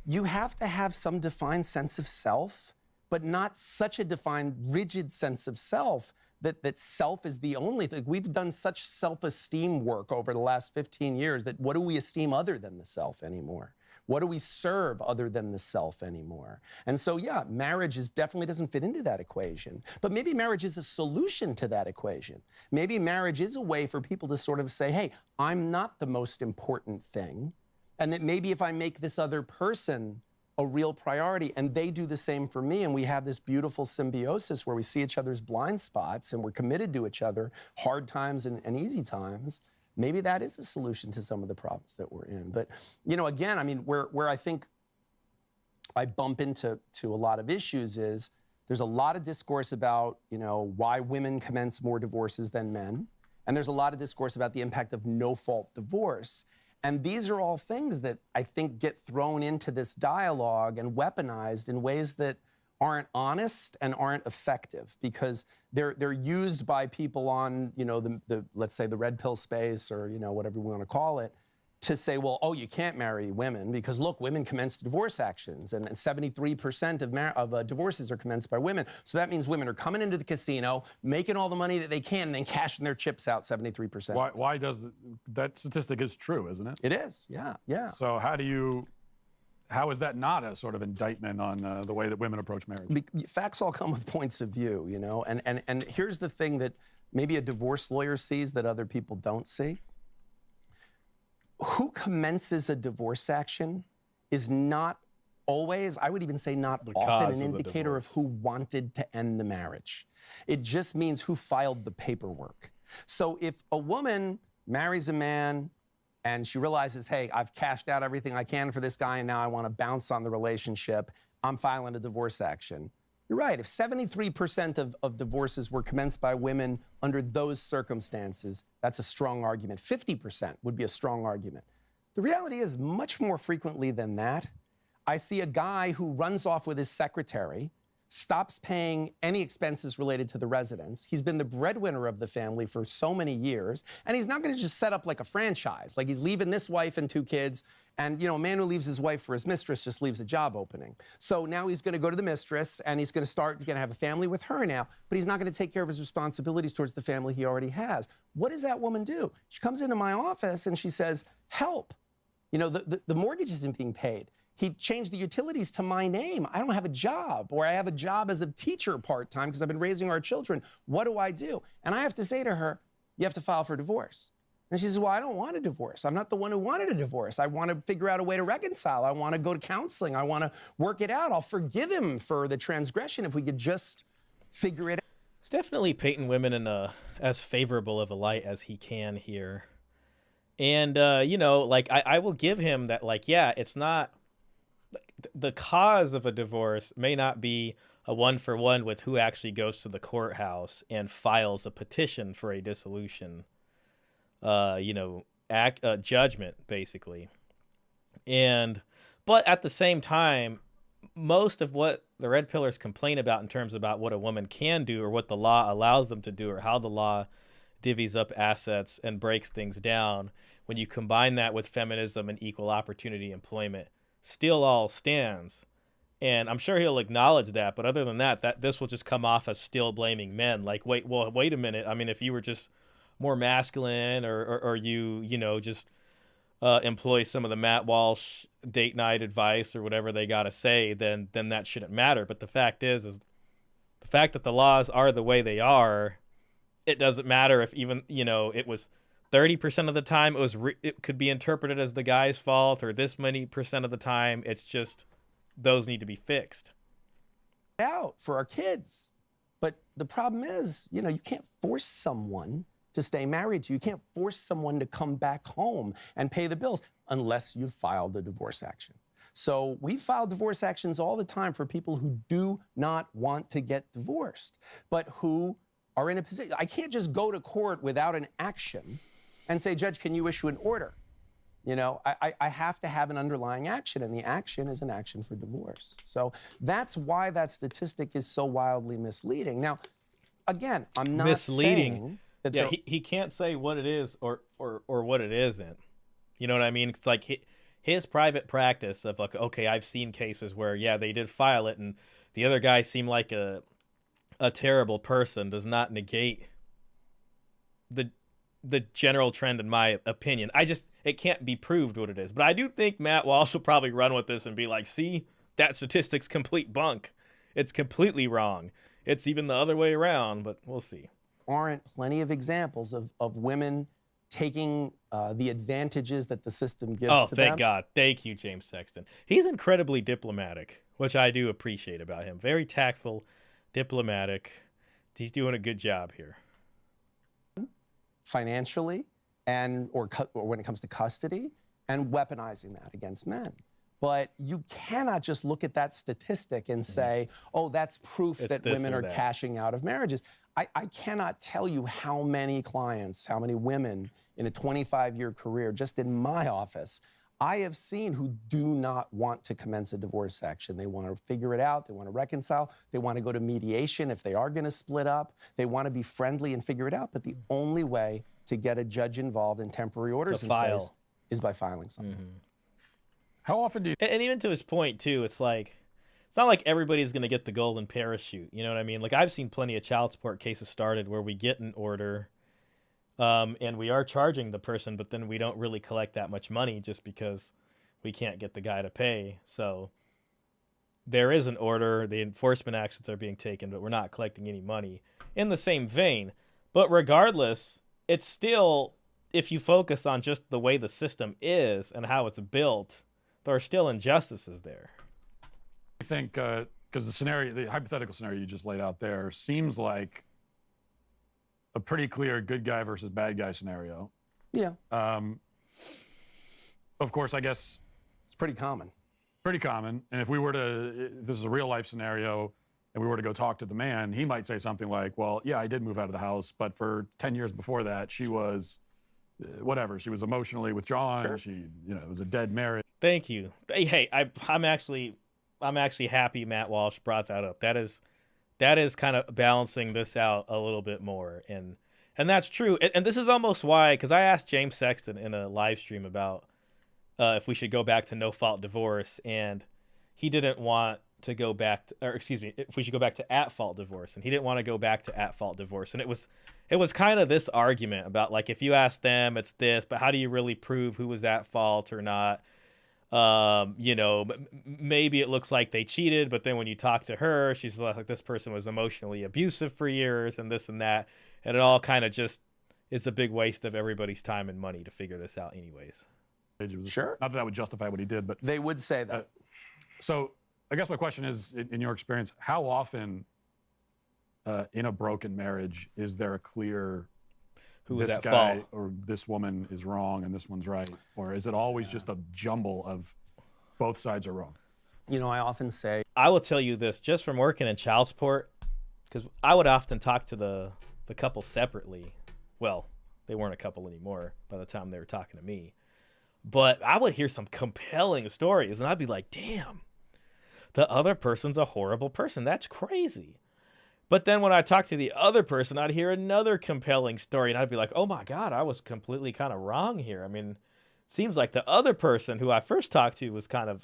you have to have some defined sense of self, but not such a defined, rigid sense of self that self is the only thing. We've done such self-esteem work over the last 15 years that what do we esteem other than the self anymore? What do we serve other than the self anymore? And so, yeah, marriage definitely doesn't fit into that equation. But maybe marriage is a solution to that equation. Maybe marriage is a way for people to sort of say, hey, I'm not the most important thing. And that maybe if I make this other person a real priority and they do the same for me, and we have this beautiful symbiosis where we see each other's blind spots and we're committed to each other, hard times and easy times, maybe that is a solution to some of the problems that we're in. But, again, I mean, where I think I bump into a lot of issues is there's a lot of discourse about, why women commence more divorces than men. And there's a lot of discourse about the impact of no-fault divorce. And these are all things that I think get thrown into this dialogue and weaponized in ways that aren't honest and aren't effective because they're used by people on, the let's say the red pill space or, whatever we want to call it, to say, well, oh, you can't marry women because, look, women commence divorce actions and 73% of divorces are commenced by women. So that means women are coming into the casino, making all the money that they can, and then cashing their chips out 73%. Why does that statistic is true, isn't it? It is, yeah. So how is that not a sort of indictment on the way that women approach marriage? Facts all come with points of view, and here's the thing that maybe a divorce lawyer sees that other people don't see. who commences a divorce action is not always, I would even say not The often, cause an of the indicator of divorce. who wanted to end the marriage. It just means who filed the paperwork. So if a woman marries a man and she realizes, hey, I've cashed out everything I can for this guy and now I want to bounce on the relationship, I'm filing a divorce action. You're right. If 73% of divorces were commenced by women under those circumstances, that's a strong argument. 50% would be a strong argument. The reality is, much more frequently than that, I see a guy who runs off with his secretary, stops paying any expenses related to the residence. He's been the breadwinner of the family for so many years, and he's not going to just set up like a franchise. Like he's leaving this wife and 2 kids, and a man who leaves his wife for his mistress just leaves a job opening. So now he's going to go to the mistress, and he's going to have a family with her now, but he's not going to take care of his responsibilities towards the family he already has. What does that woman do? She comes into my office and she says, help. The mortgage isn't being paid. He changed the utilities to my name. I don't have a job, or I have a job as a teacher part-time because I've been raising our children. What do I do? And I have to say to her, you have to file for divorce. And she says, well, I don't want a divorce. I'm not the one who wanted a divorce. I want to figure out a way to reconcile. I want to go to counseling. I want to work it out. I'll forgive him for the transgression if we could just figure it out. It's definitely painting women in as favorable of a light as he can here. And, I will give him that, it's not, the cause of a divorce may not be a one-for-one with who actually goes to the courthouse and files a petition for a dissolution, judgment, basically. But at the same time, most of what the red pillars complain about in terms about what a woman can do or what the law allows them to do or how the law divvies up assets and breaks things down, when you combine that with feminism and equal opportunity employment, still all stands. And I'm sure he'll acknowledge that, but other than that this will just come off as still blaming men. Like, wait a minute. I mean, if you were just more masculine or you just employ some of the Matt Walsh date night advice or whatever they got to say, then that shouldn't matter. But the fact is the fact that the laws are the way they are, it doesn't matter if even, it was 30% of the time it could be interpreted as the guy's fault, or this many percent of the time it's just those need to be fixed. Out for our kids. But the problem is, you can't force someone to stay married to you. You can't force someone to come back home and pay the bills unless you've filed a divorce action. So we file divorce actions all the time for people who do not want to get divorced, but who are in a position. I can't just go to court without an action and say, Judge, can you issue an order? I have to have an underlying action, and the action is an action for divorce. So that's why that statistic is so wildly misleading. Now, again, I'm not saying that he can't say what it is or what it isn't. You know what I mean? It's like his private practice of like, okay, I've seen cases where, they did file it and the other guy seemed like a terrible person, does not negate the general trend, in my opinion. It can't be proved what it is. But I do think Matt Walsh will probably run with this and be like, see, that statistic's complete bunk. It's completely wrong. It's even the other way around, but we'll see. Aren't plenty of examples of women taking the advantages that the system gives to them. Oh, thank God. Thank you, James Sexton. He's incredibly diplomatic, which I do appreciate about him. Very tactful, diplomatic. He's doing a good job here. Financially, or when it comes to custody, and weaponizing that against men. But you cannot just look at that statistic and say, oh, that's proof that women are cashing out of marriages. I cannot tell you how many clients, how many women in a 25-year career, just in my office, I have seen who do not want to commence a divorce action. They want to figure it out. They want to reconcile. They want to go to mediation if they are going to split up. They want to be friendly and figure it out. But the only way to get a judge involved in temporary orders in place is by filing something. Mm-hmm. How often do you... And even to his point, too, it's like, it's not like everybody's going to get the golden parachute. You know what I mean? Like, I've seen plenty of child support cases started where we get an order and we are charging the person, but then we don't really collect that much money just because we can't get the guy to pay. So there is an order, the enforcement actions are being taken, but we're not collecting any money in the same vein. But regardless, it's still if you focus on just the way the system is and how it's built, there are still injustices there. I think because the hypothetical scenario you just laid out there seems like a pretty clear good guy versus bad guy scenario. Yeah. Of course, I guess It's pretty common. pretty common. And if this is a real life scenario, and we were to go talk to the man, he might say something like, well, yeah, I did move out of the house, but for 10 years before that, she was whatever. She was emotionally withdrawn. Sure. She, it was a dead marriage. Thank you. Hey, I'm actually happy Matt Walsh brought that up. That is kind of balancing this out a little bit more, and that's true. And this is almost why, because I asked James Sexton in a live stream about if we should go back to no fault divorce, and he didn't want to go back to, or excuse me, if we should go back to at fault divorce, and he didn't want to go back to at fault divorce, and it was kind of this argument about, like, if you ask them, it's this, but how do you really prove who was at fault or not? Maybe it looks like they cheated, but then when you talk to her, she's like, this person was emotionally abusive for years and this and that. And it all kind of just is a big waste of everybody's time and money to figure this out anyways. Sure. Not that would justify what he did, but They would say that. so I guess my question is, in your experience, how often in a broken marriage is there a clear Who was this at guy fault? or this woman is wrong and this one's right? Or is it always just a jumble of both sides are wrong? I often say, I will tell you this, just from working in child support, because I would often talk to the couple separately. Well, they weren't a couple anymore by the time they were talking to me. But I would hear some compelling stories, and I'd be like, damn, the other person's a horrible person. That's crazy. But then when I talk to the other person, I'd hear another compelling story, and I'd be like, oh my God, I was completely kind of wrong here. I mean, it seems like the other person who I first talked to was kind of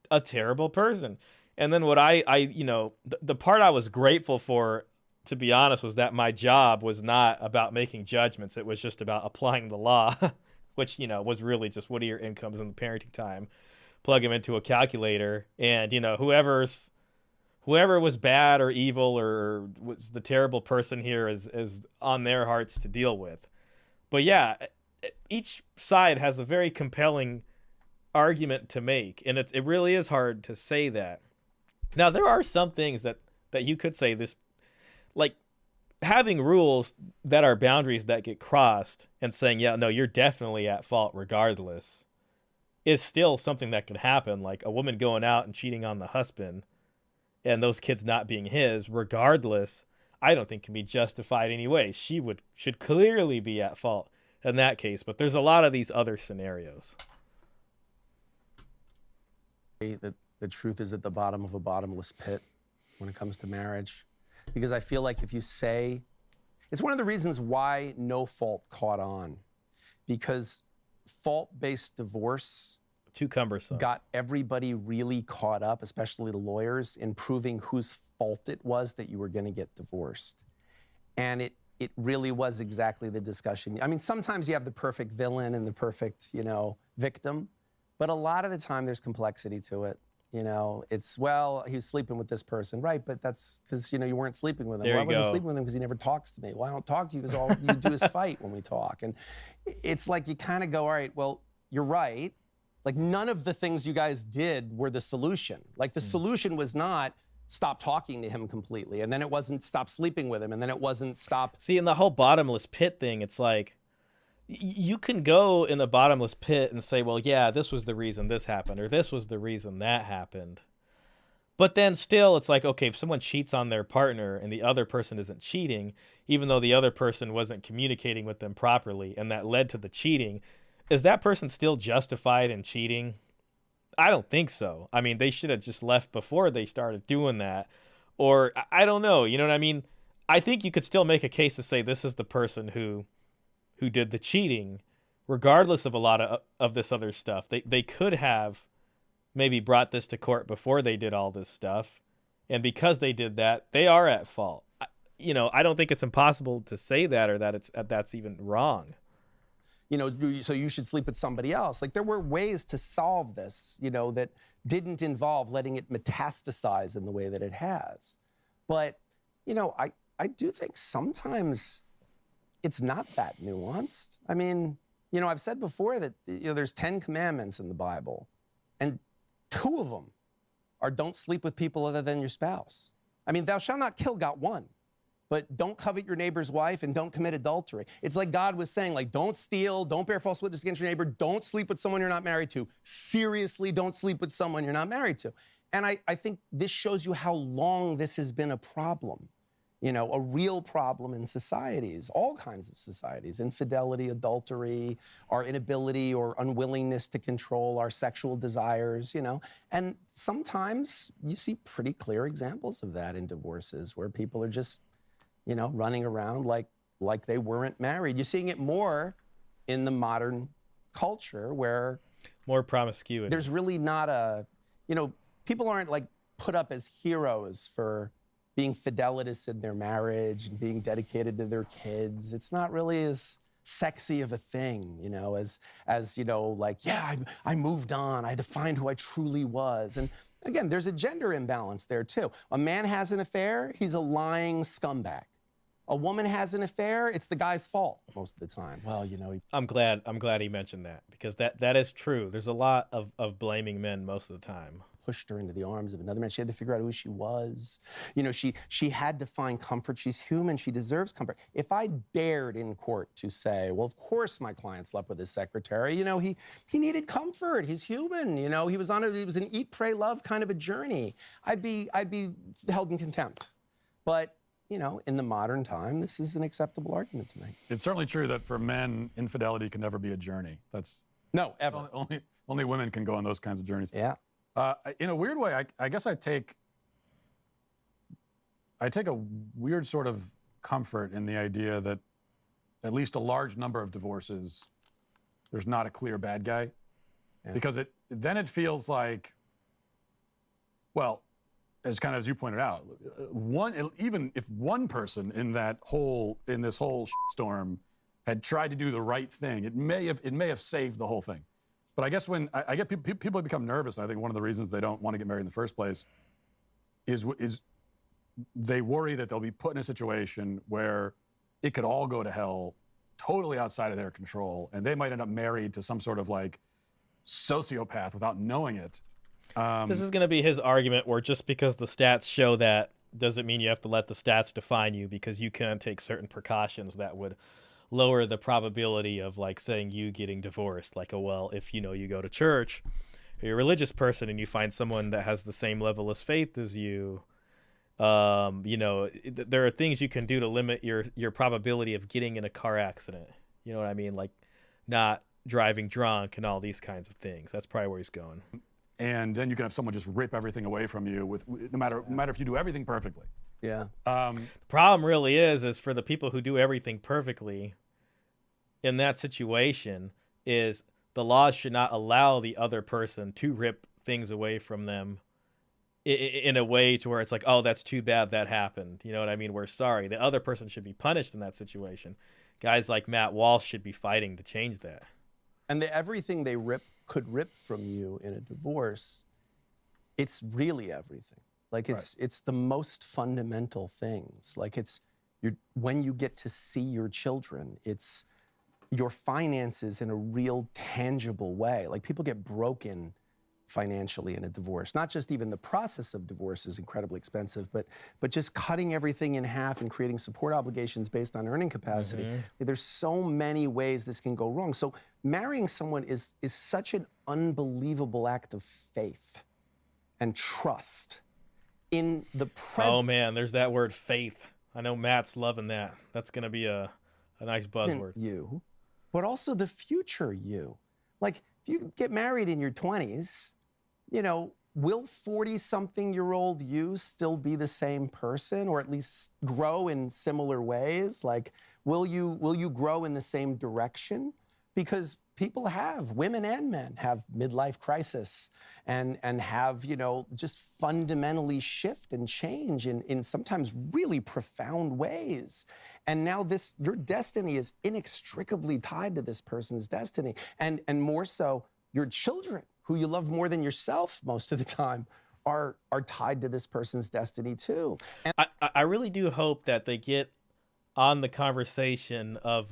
a terrible person. And then what the part I was grateful for, to be honest, was that my job was not about making judgments. It was just about applying the law, which, was really just what are your incomes and the parenting time, plug them into a calculator, and, whoever was bad or evil or was the terrible person here is on their hearts to deal with. But yeah, each side has a very compelling argument to make, and it really is hard to say that. Now, there are some things that you could say this, like having rules that are boundaries that get crossed and saying, yeah, no, you're definitely at fault regardless, is still something that can happen. Like a woman going out and cheating on the husband and those kids not being his, regardless, I don't think can be justified anyway. She should clearly be at fault in that case, but there's a lot of these other scenarios. that the truth is at the bottom of a bottomless pit when it comes to marriage. Because I feel like if you say, it's one of the reasons why no fault caught on. Because fault-based divorce Too cumbersome. got everybody really caught up, especially the lawyers, in proving whose fault it was that you were going to get divorced. And it really was exactly the discussion. I mean, sometimes you have the perfect villain and the perfect, victim, but a lot of the time there's complexity to it. It's, well, he was sleeping with this person, right? But that's because, you weren't sleeping with him. There Well, I you wasn't go. sleeping with him because he never talks to me. Well, I don't talk to you because all you do is fight when we talk. And it's like you kind of go, all right, well, you're right. Like none of the things you guys did were the solution. Like the solution was not stop talking to him completely. And then it wasn't stop sleeping with him. And then it wasn't stop. See, in the whole bottomless pit thing, it's like you can go in the bottomless pit and say, well, yeah, this was the reason this happened, or this was the reason that happened. But then still, it's like, okay, if someone cheats on their partner and the other person isn't cheating, even though the other person wasn't communicating with them properly, and that led to the cheating, is that person still justified in cheating? I don't think so. I mean, they should have just left before they started doing that. Or, I don't know, you know what I mean? I think you could still make a case to say this is the person who did the cheating, regardless of a lot of this other stuff. They could have maybe brought this to court before they did all this stuff. And because they did that, they are at fault. I don't think it's impossible to say that, or that that's even wrong. So you should sleep with somebody else. Like there were ways to solve this, that didn't involve letting it metastasize in the way that it has. But, I do think sometimes it's not that nuanced. I mean, you know, I've said before that, you know, there's 10 commandments in the Bible, and 2 of them are don't sleep with people other than your spouse. I mean, thou shalt not kill got 1, but don't covet your neighbor's wife and don't commit adultery. It's like God was saying, like, don't steal, don't bear false witness against your neighbor, don't sleep with someone you're not married to. Seriously, don't sleep with someone you're not married to. And I think this shows you how long this has been a problem. You know, a real problem in societies, all kinds of societies: infidelity, adultery, our inability or unwillingness to control our sexual desires, you know. And sometimes you see pretty clear examples of that in divorces where people are just, you know, running around like they weren't married. You're seeing it more in the modern culture where More promiscuity. there's really not a, you know, people aren't like put up as heroes for being fidelitous in their marriage and being dedicated to their kids. It's not really as sexy of a thing, you know, as you know, like, yeah, I moved on. I defined who I truly was. And again, there's a gender imbalance there too. A man has an affair, he's a lying scumbag. A woman has an affair, it's the guy's fault most of the time. Well, you know, I'm glad he mentioned that, because that is true. There's a lot of blaming men most of the time. pushed her into the arms of another man. She had to figure out who she was. You know, she had to find comfort. She's human. She deserves comfort. If I dared in court to say, well, of course my client slept with his secretary, you know, he needed comfort. He's human. You know, he was an eat, pray, love kind of a journey. I'd be held in contempt. But, you know, in the modern time, this is an acceptable argument to make. It's certainly true that for men, infidelity can never be a journey. That's No, ever. only women can go on those kinds of journeys. Yeah. In a weird way, I guess I take a weird sort of comfort in the idea that at least a large number of divorces, there's not a clear bad guy, because then it feels like, well, as you pointed out, even if one person in this whole storm had tried to do the right thing, it may have saved the whole thing. But I guess when I get people become nervous, and I think one of the reasons they don't want to get married in the first place is they worry that they'll be put in a situation where it could all go to hell, totally outside of their control, and they might end up married to some sort of like sociopath without knowing it. This is going to be his argument, where just because the stats show that doesn't mean you have to let the stats define you, because you can take certain precautions that would lower the probability of, like, saying you getting divorced. Like, well, if, you know, you go to church, or you're a religious person and you find someone that has the same level of faith as you, you know, there are things you can do to limit your probability of getting in a car accident. You know what I mean? Like, not driving drunk and all these kinds of things. That's probably where he's going. And then you can have someone just rip everything away from you no matter if you do everything perfectly. Yeah. The problem really is for the people who do everything perfectly in that situation, is the laws should not allow the other person to rip things away from them in a way to where it's like, oh, that's too bad that happened. You know what I mean? We're sorry. The other person should be punished in that situation. Guys like Matt Walsh should be fighting to change that. And everything they could rip from you in a divorce, it's really everything. Like it's the most fundamental things. Like when you get to see your children, it's your finances in a real tangible way. Like, people get broken financially in a divorce. Not just even the process of divorce is incredibly expensive, but just cutting everything in half and creating support obligations based on earning capacity. Mm-hmm. There's so many ways this can go wrong. So marrying someone is such an unbelievable act of faith and trust in the present. Oh man, there's that word, faith. I know Matt's loving that. That's going to be a nice buzzword. You, but also the future you. Like, if you get married in your 20s, you know, will 40-something-year-old you still be the same person, or at least grow in similar ways? Like, will you grow in the same direction? Because women and men have midlife crisis and have, you know, just fundamentally shift and change in sometimes really profound ways. And now your destiny is inextricably tied to this person's destiny. And more so, your children, who you love more than yourself most of the time, are tied to this person's destiny too. And I really do hope that they get on the conversation of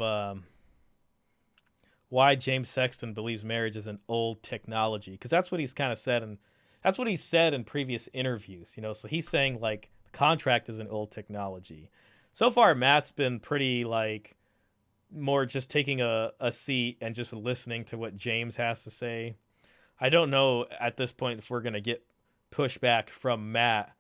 why James Sexton believes marriage is an old technology, because that's what he's kind of said, and that's what he said in previous interviews. So he's saying like the contract is an old technology. So far, Matt's been pretty like more just taking a seat and just listening to what James has to say. I don't know at this point if we're gonna get pushback from Matt,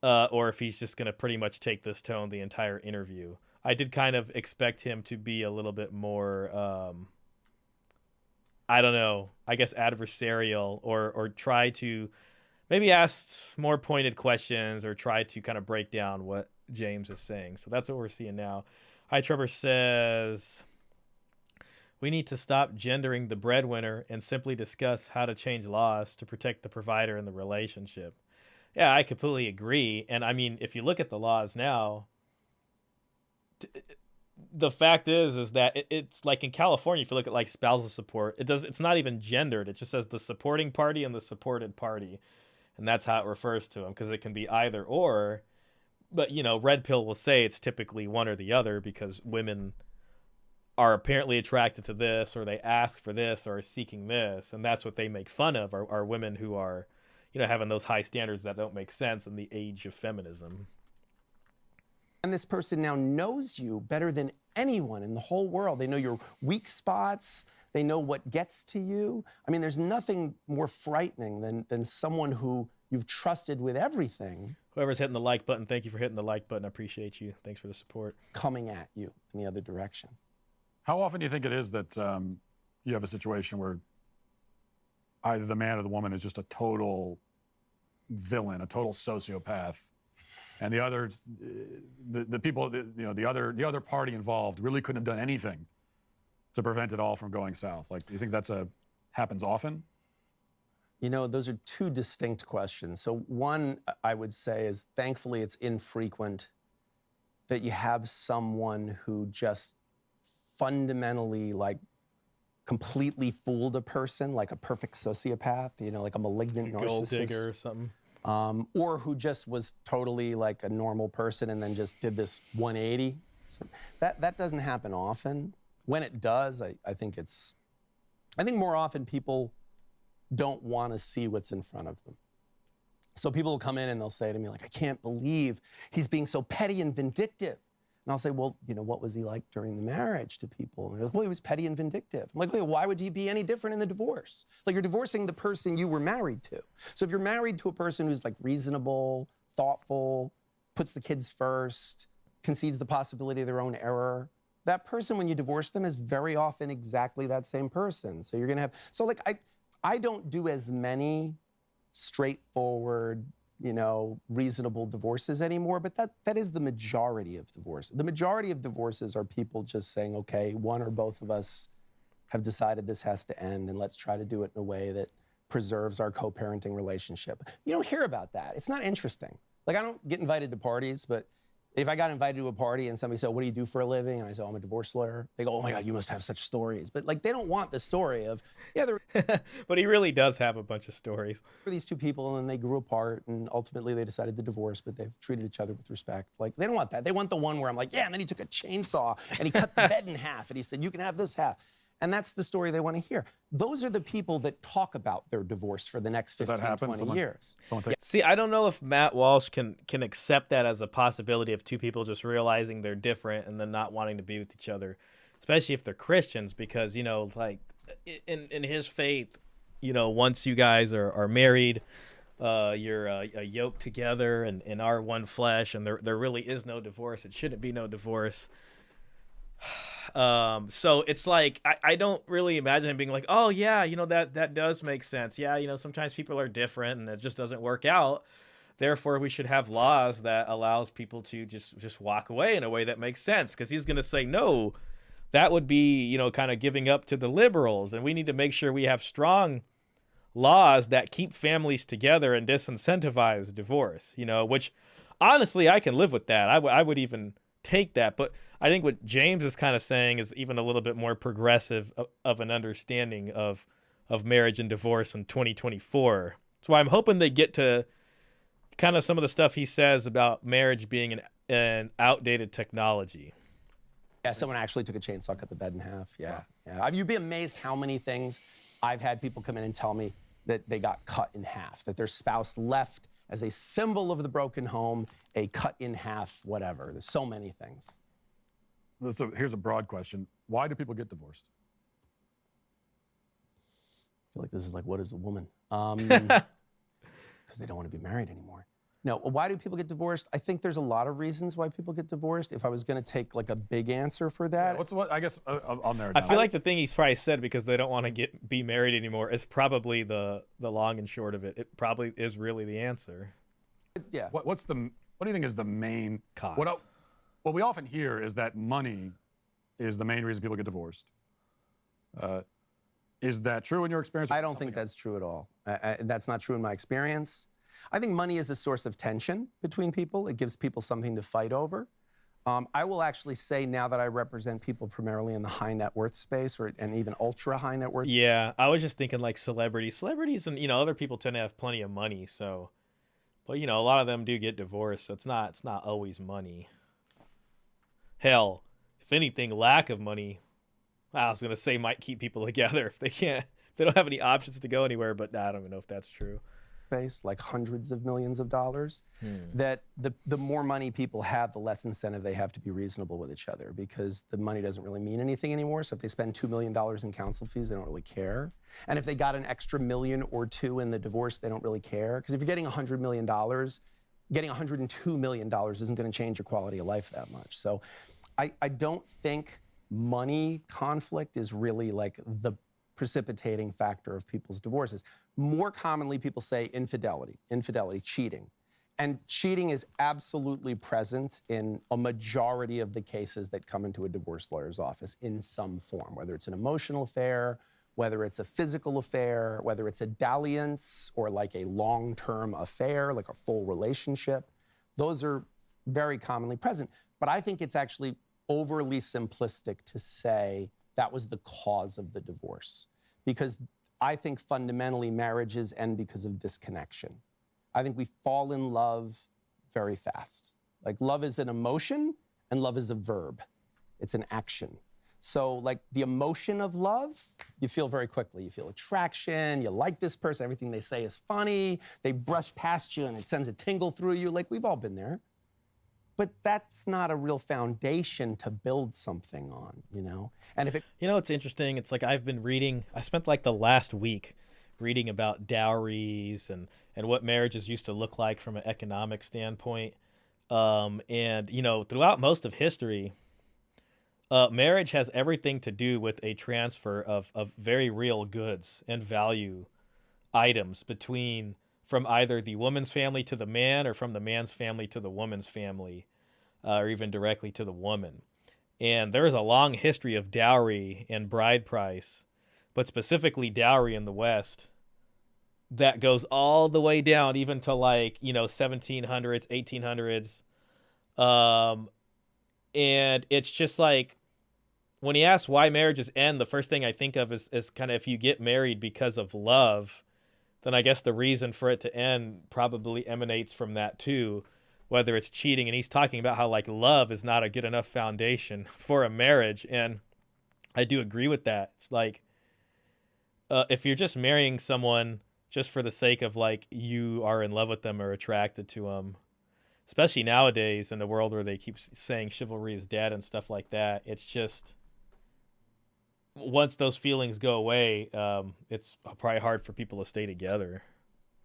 or if he's just gonna pretty much take this tone the entire interview. I did kind of expect him to be a little bit more, I don't know, I guess adversarial, or try to maybe ask more pointed questions, or try to kind of break down what James is saying. So that's what we're seeing now. Hi Trevor says, we need to stop gendering the breadwinner and simply discuss how to change laws to protect the provider in the relationship. Yeah, I completely agree. And I mean, if you look at the laws now, the fact is that it's like in California, if you look at like spousal support, it's not even gendered. It just says the supporting party and the supported party. And that's how it refers to them, because it can be either or. But, Red Pill will say it's typically one or the other, because women are apparently attracted to this, or they ask for this, or are seeking this. And that's what they make fun of, are women who are, having those high standards that don't make sense in the age of feminism. And this person now knows you better than anyone in the whole world. They know your weak spots. They know what gets to you. I mean, there's nothing more frightening than someone who you've trusted with everything. Whoever's hitting the like button, thank you for hitting the like button. I appreciate you. Thanks for the support. Coming at you in the other direction. How often do you think it is that you have a situation where either the man or the woman is just a total villain, a total sociopath, and the other, the people, the other party involved really couldn't have done anything to prevent it all from going south? Like, do you think that's happens often? Those are two distinct questions. So one, I would say, is thankfully it's infrequent that you have someone who just fundamentally, like, completely fooled a person, like a perfect sociopath, like a malignant narcissist. Gold digger or something. Or who just was totally like a normal person and then just did this 180. So that doesn't happen often. When it does, I think more often people don't want to see what's in front of them. So people will come in and they'll say to me, like, I can't believe he's being so petty and vindictive. And I'll say, well, what was he like during the marriage to people? And they're like, well, he was petty and vindictive. I'm like, well, why would he be any different in the divorce? Like, you're divorcing the person you were married to. So if you're married to a person who's like reasonable, thoughtful, puts the kids first, concedes the possibility of their own error, that person, when you divorce them, is very often exactly that same person. So you're gonna have, so like, I don't do as many straightforward, reasonable divorces anymore, but that is the majority of divorces. The majority of divorces are people just saying, okay, one or both of us have decided this has to end, and let's try to do it in a way that preserves our co-parenting relationship. You don't hear about that. It's not interesting. Like, I don't get invited to parties, but if I got invited to a party and somebody said, what do you do for a living? And I said, oh, I'm a divorce lawyer. They go, oh my God, you must have such stories. But like, they don't want the story of, yeah, there But he really does have a bunch of stories. were these two people and they grew apart and ultimately they decided to divorce, but they've treated each other with respect. Like, they don't want that. They want the one where I'm like, yeah, and then he took a chainsaw and he cut the bed in half and he said, you can have this half. And that's the story they want to hear. Those are the people that talk about their divorce for the next 15, 20 years. See, I don't know if Matt Walsh can accept that as a possibility of two people just realizing they're different and then not wanting to be with each other, especially if they're Christians, because, like in his faith, once you guys are married, you're yoked together and are one flesh, and there really is no divorce. It shouldn't be no divorce. So it's like, I don't really imagine him being like, oh yeah, that does make sense. Yeah, sometimes people are different and it just doesn't work out. Therefore, we should have laws that allows people to just walk away in a way that makes sense. Because he's going to say, no, that would be, kind of giving up to the liberals. And we need to make sure we have strong laws that keep families together and disincentivize divorce, which honestly, I can live with that. I would even take that. But I think what James is kind of saying is even a little bit more progressive of an understanding of marriage and divorce in 2024. So I'm hoping they get to kind of some of the stuff he says about marriage being and outdated technology. Yeah, someone actually took a chainsaw, cut the bed in half. Yeah. You'd be amazed how many things I've had people come in and tell me that they got cut in half, that their spouse left as a symbol of the broken home, a cut in half, whatever. There's so many things. So here's a broad question. Why do people get divorced? I feel like this is like, what is a woman? Because they don't want to be married anymore. No, why do people get divorced? I think there's a lot of reasons why people get divorced. If I was going to take like a big answer for that. I guess I'll narrow it I down. feel like the thing he's probably said because they don't want to be married anymore is probably the long and short of it. It probably is really the answer. Yeah. What do you think is the main cause? What we often hear is that money is the main reason people get divorced. Is that true in your experience? I don't think that's true at all. That's not true in my experience. I think money is a source of tension between people. It gives people something to fight over. I will actually say now that I represent people primarily in the high net worth space and even ultra high net worth. Yeah, I was just thinking like celebrities and other people tend to have plenty of money. So, but a lot of them do get divorced. So it's not always money. Hell, if anything, lack of money, I was gonna say might keep people together if they don't have any options to go anywhere. But I don't even know if that's true. Space, like hundreds of millions of dollars, that the more money people have, the less incentive they have to be reasonable with each other because the money doesn't really mean anything anymore. So if they spend $2 million in counsel fees, they don't really care. And if they got an extra million or two in the divorce, they don't really care. Because if you're getting $100 million, getting $102 million isn't going to change your quality of life that much. So I don't think money conflict is really like the precipitating factor of people's divorces. More commonly, people say infidelity, cheating. And cheating is absolutely present in a majority of the cases that come into a divorce lawyer's office in some form, whether it's an emotional affair, whether it's a physical affair, whether it's a dalliance or like a long-term affair, like a full relationship. Those are very commonly present. But I think it's actually overly simplistic to say that was the cause of the divorce. Because I think fundamentally marriages end because of disconnection. I think we fall in love very fast. Like love is an emotion and love is a verb. It's an action. So like the emotion of love, you feel very quickly. You feel attraction, you like this person, everything they say is funny, they brush past you and it sends a tingle through you. Like we've all been there. But that's not a real foundation to build something on, And if it... it's interesting. It's like I spent like the last week reading about dowries and what marriages used to look like from an economic standpoint. And throughout most of history, marriage has everything to do with a transfer of very real goods and value items from either the woman's family to the man or from the man's family to the woman's family, or even directly to the woman. And there is a long history of dowry and brideprice, but specifically dowry in the West, that goes all the way down even to 1700s, 1800s. And it's just like, when he asks why marriages end, the first thing I think of is kind of if you get married because of love, then I guess the reason for it to end probably emanates from that too, whether it's cheating. And he's talking about how love is not a good enough foundation for a marriage. And I do agree with that. It's like, if you're just marrying someone just for the sake of you are in love with them or attracted to them, especially nowadays in the world where they keep saying chivalry is dead and stuff like that, it's just, once those feelings go away, it's probably hard for people to stay together.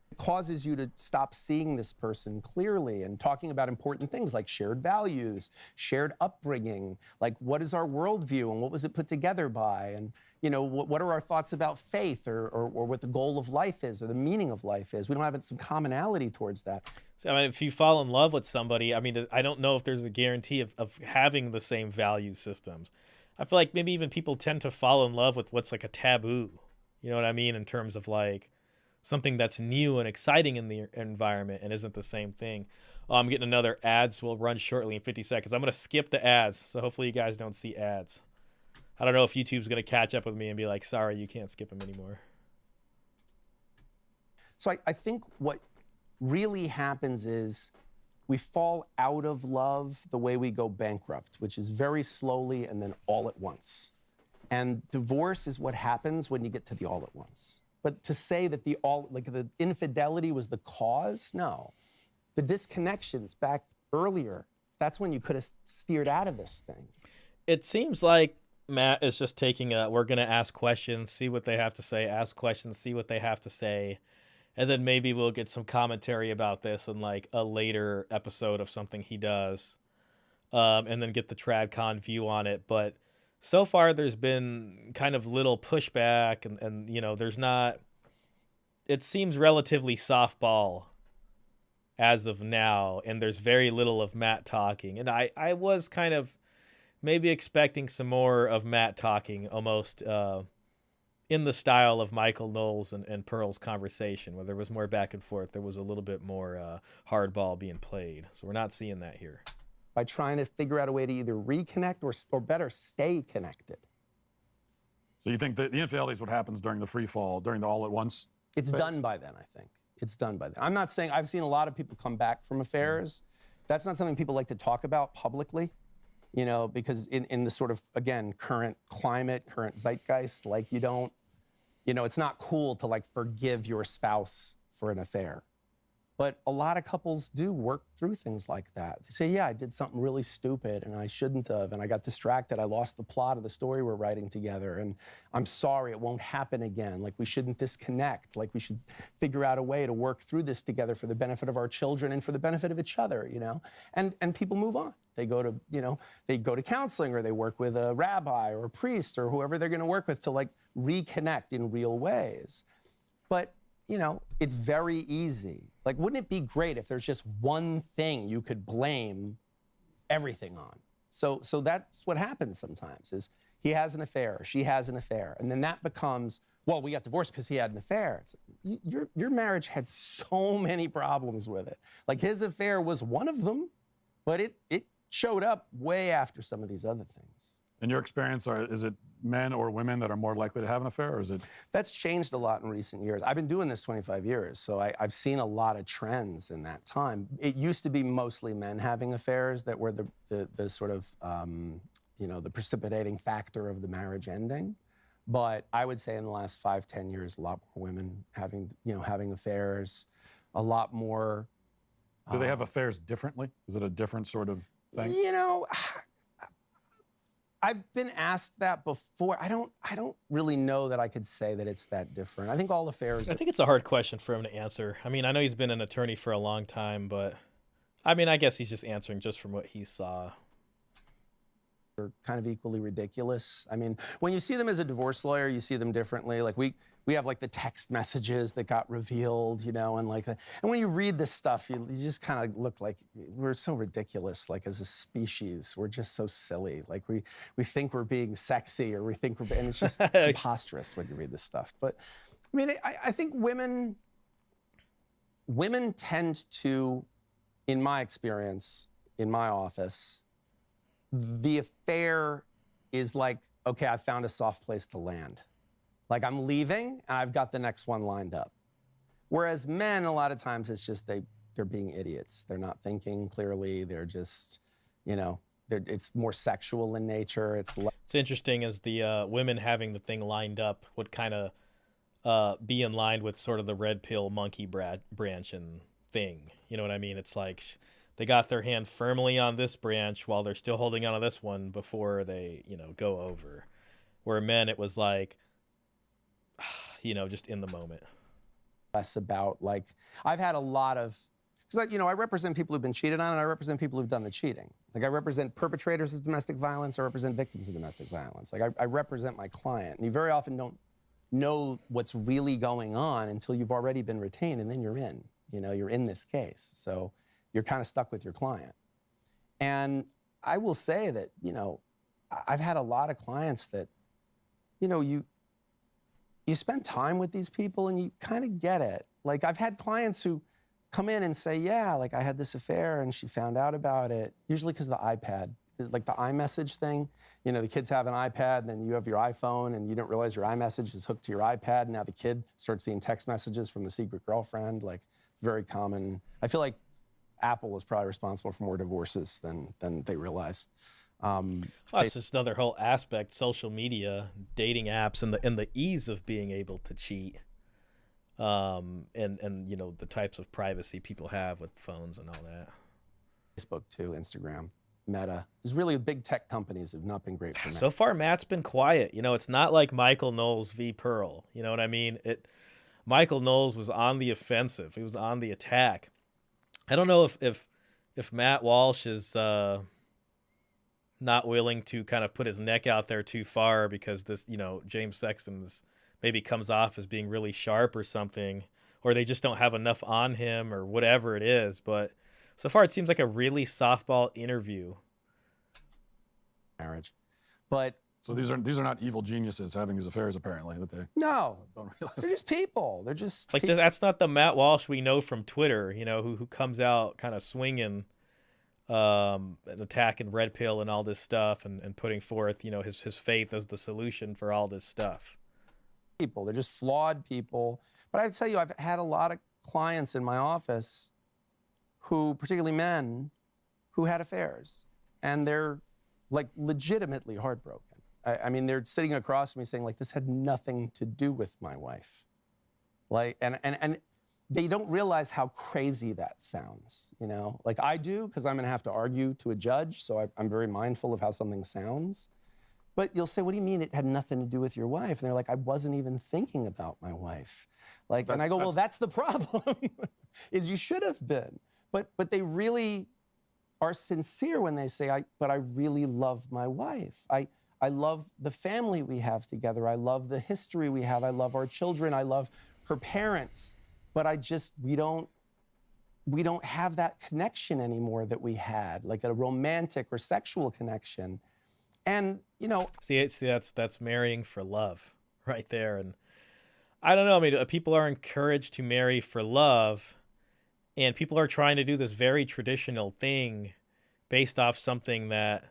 It causes you to stop seeing this person clearly and talking about important things like shared values, shared upbringing, like what is our worldview and what was it put together by, and what are our thoughts about faith or what the goal of life is or the meaning of life is. We don't have some commonality towards that. So, if you fall in love with somebody, I don't know if there's a guarantee of having the same value systems. I feel like maybe even people tend to fall in love with what's a taboo, you know what I mean, in terms of something that's new and exciting in the environment and isn't the same thing. I'm getting another ads. Will run shortly in 50 seconds. I'm going to skip the ads, so hopefully you guys don't see ads. I don't know if YouTube's going to catch up with me and be like, sorry, you can't skip them anymore. So I think what really happens is we fall out of love the way we go bankrupt, which is very slowly and then all at once. And divorce is what happens when you get to the all at once. But to say that the infidelity was the cause, no. The disconnections back earlier, that's when you could have steered out of this thing. It seems like Matt is just taking we're going to ask questions, see what they have to say, ask questions, see what they have to say. And then maybe we'll get some commentary about this in like a later episode of something he does. And then get the TradCon view on it. But so far there's been kind of little pushback and you know, there's not, it seems relatively softball as of now. And there's very little of Matt talking. And I was kind of maybe expecting some more of Matt talking almost in the style of Michael Knowles and Pearl's conversation, where there was more back and forth. There was a little bit more hardball being played. So we're not seeing that here. By trying to figure out a way to either reconnect or better stay connected. So you think that the infidelity is what happens during the free fall, during the all at once? It's done by then, I think. It's done by then. I'm not saying, I've seen a lot of people come back from affairs. That's not something people like to talk about publicly, you know, because in the sort of, again, current climate, current zeitgeist, like you don't, you know, it's not cool to like forgive your spouse for an affair. But a lot of couples do work through things like that. They say, yeah, I did something really stupid and I shouldn't have, and I got distracted. I lost the plot of the story we're writing together, and I'm sorry, it won't happen again. Like, we shouldn't disconnect. Like, we should figure out a way to work through this together for the benefit of our children and for the benefit of each other, you know? And people move on. They go to, you know, they go to counseling, or they work with a rabbi or a priest or whoever they're gonna work with to like reconnect in real ways. But you know, it's very easy. Like, wouldn't it be great if there's just one thing you could blame everything on? So that's what happens sometimes, is he has an affair, or she has an affair, and then that becomes, well, we got divorced because he had an affair. It's, your marriage had so many problems with it. Like, his affair was one of them, but it showed up way after some of these other things. In your experience, is it men or women that are more likely to have an affair, or is it? That's changed a lot in recent years. I've been doing this 25 years, so I've seen a lot of trends in that time. It used to be mostly men having affairs that were the sort of, you know, the precipitating factor of the marriage ending. But I would say in the last 5-10 years, a lot more women having affairs, a lot more. Do they have affairs differently? Is it a different sort of thing? You know, I've been asked that before. I don't really know that I could say that it's that different. I think all affairs. I think it's a hard question for him to answer. I mean, I know he's been an attorney for a long time, but I mean, I guess he's just answering just from what he saw. Are kind of equally ridiculous. I mean, when you see them as a divorce lawyer, you see them differently. Like we have like the text messages that got revealed, you know, and like, and when you read this stuff, you just kind of look like we're so ridiculous. Like, as a species, we're just so silly. Like we think we're being sexy, or we think we're, and it's just preposterous when you read this stuff. But I mean, I think women tend to, in my experience, in my office, the affair is like, okay, I found a soft place to land. Like, I'm leaving, and I've got the next one lined up. Whereas men, a lot of times, it's just they're being idiots. They're not thinking clearly. They're just, you know, it's more sexual in nature. It's interesting as the women having the thing lined up would kind of be in line with sort of the red pill monkey branch and thing. You know what I mean? It's like they got their hand firmly on this branch while they're still holding on to this one before they, you know, go over. Where men, it was like, you know, just in the moment. Less about, like, I've had a lot of, because, like, you know, I represent people who've been cheated on, and I represent people who've done the cheating. Like, I represent perpetrators of domestic violence, I represent victims of domestic violence. Like, I represent my client, and you very often don't know what's really going on until you've already been retained, and then you're in. You know, you're in this case. So you're kind of stuck with your client. And I will say that, you know, I've had a lot of clients that, you know, you spend time with these people and you kind of get it. Like, I've had clients who come in and say, yeah, like, I had this affair and she found out about it, usually because of the iPad, like the iMessage thing. You know, the kids have an iPad, and then you have your iPhone, and you don't realize your iMessage is hooked to your iPad, and now the kid starts seeing text messages from the secret girlfriend. Like, very common. I feel like Apple is probably responsible for more divorces than they realize. Well, that's just another whole aspect: social media, dating apps, and the ease of being able to cheat, and the types of privacy people have with phones and all that. Facebook too, Instagram, Meta. There's really big tech companies have not been great for men. So far, Matt's been quiet. It's not like Michael Knowles v. Pearl. You know what I mean? Michael Knowles was on the offensive. He was on the attack. I don't know if Matt Walsh is not willing to kind of put his neck out there too far because this, James Sexton maybe comes off as being really sharp or something, or they just don't have enough on him or whatever it is. But so far, it seems like a really softball interview. Marriage, but so these are not evil geniuses having these affairs apparently that they no, don't realize. they're just people. They're just like that's not the Matt Walsh we know from Twitter. Who comes out kind of swinging. And attacking Red Pill and all this stuff and putting forth, his faith as the solution for all this stuff. People, they're just flawed people. But I tell you, I've had a lot of clients in my office who, particularly men, who had affairs. And they're like legitimately heartbroken. I mean, they're sitting across from me saying like, this had nothing to do with my wife. Like, and they don't realize how crazy that sounds, Like I do, because I'm going to have to argue to a judge, so I'm very mindful of how something sounds. But you'll say, what do you mean it had nothing to do with your wife? And they're like, I wasn't even thinking about my wife. And I go, well, that's the problem, is you should have been. But they really are sincere when they say, but I really love my wife. I love the family we have together. I love the history we have. I love our children. I love her parents. But we don't have that connection anymore that we had, like a romantic or sexual connection. And, See, that's marrying for love right there. And I don't know. I mean, people are encouraged to marry for love, and people are trying to do this very traditional thing based off something that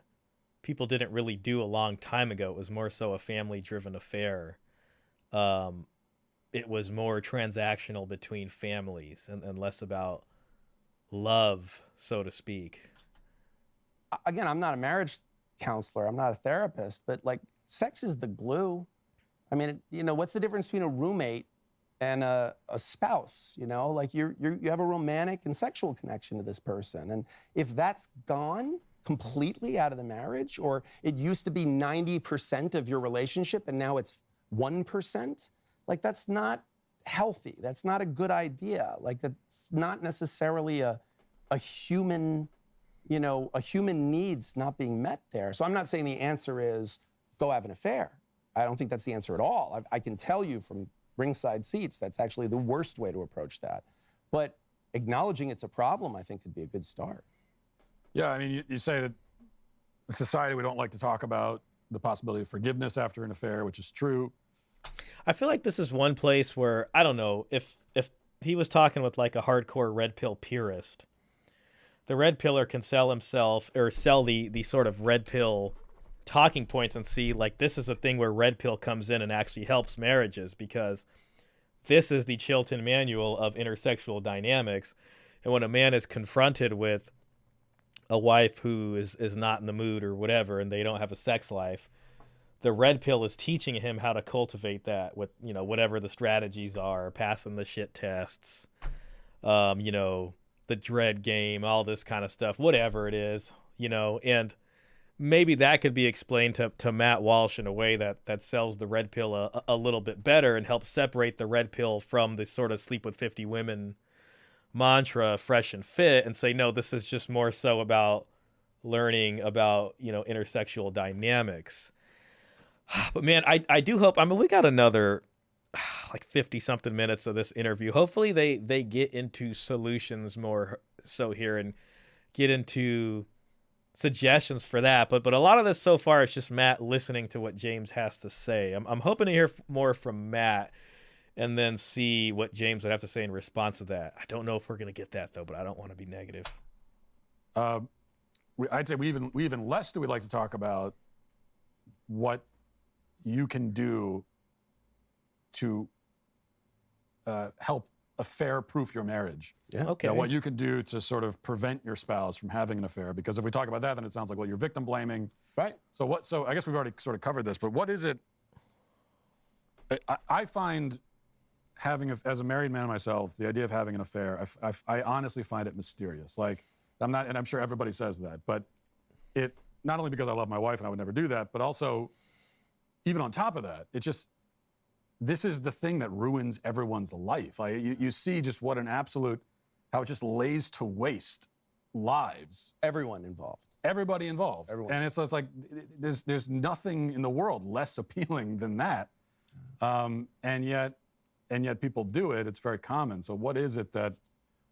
people didn't really do a long time ago. It was more so a family-driven affair. It was more transactional between families and less about love, so to speak. Again, I'm not a marriage counselor. I'm not a therapist, but like sex is the glue. I mean, what's the difference between a roommate and a spouse? Like you have a romantic and sexual connection to this person. And if that's gone completely out of the marriage, or it used to be 90% of your relationship and now it's 1%, like that's not healthy. That's not a good idea. Like that's not necessarily a human, a human needs not being met there. So I'm not saying the answer is go have an affair. I don't think that's the answer at all. I can tell you from ringside seats, that's actually the worst way to approach that. But acknowledging it's a problem, I think, could be a good start. Yeah, I mean, you say that in society we don't like to talk about the possibility of forgiveness after an affair, which is true. I feel like this is one place where, I don't know, if he was talking with like a hardcore red pill purist, the red pillar can sell himself or sell the sort of red pill talking points and see like this is a thing where red pill comes in and actually helps marriages, because this is the Chilton manual of intersexual dynamics. And when a man is confronted with a wife who is not in the mood or whatever, and they don't have a sex life, the red pill is teaching him how to cultivate that with, whatever the strategies are, passing the shit tests, the dread game, all this kind of stuff, whatever it is, and maybe that could be explained to Matt Walsh in a way that sells the red pill a little bit better and helps separate the red pill from this sort of sleep with 50 women mantra, fresh and fit, and say, no, this is just more so about learning about, intersexual dynamics. But man, I do hope, I mean, we got another like 50 something minutes of this interview. Hopefully they get into solutions more so here and get into suggestions for that. But a lot of this so far is just Matt listening to what James has to say. I'm hoping to hear more from Matt and then see what James would have to say in response to that. I don't know if we're going to get that though, but I don't want to be negative. I'd say we even less do we like to talk about what you can do to help affair-proof your marriage. Yeah. Okay. What you can do to sort of prevent your spouse from having an affair. Because if we talk about that, then it sounds like, well, you're victim blaming. Right. So I guess we've already sort of covered this, but what is it? I find as a married man myself, the idea of having an affair, I honestly find it mysterious. Like, and I'm sure everybody says that, but it, not only because I love my wife and I would never do that, but also, even on top of that, this is the thing that ruins everyone's life. You see just what an absolute, how it just lays to waste lives. Everyone involved. Everybody involved. Everyone. And it's like, there's nothing in the world less appealing than that. And yet people do it. It's very common. So what is it that?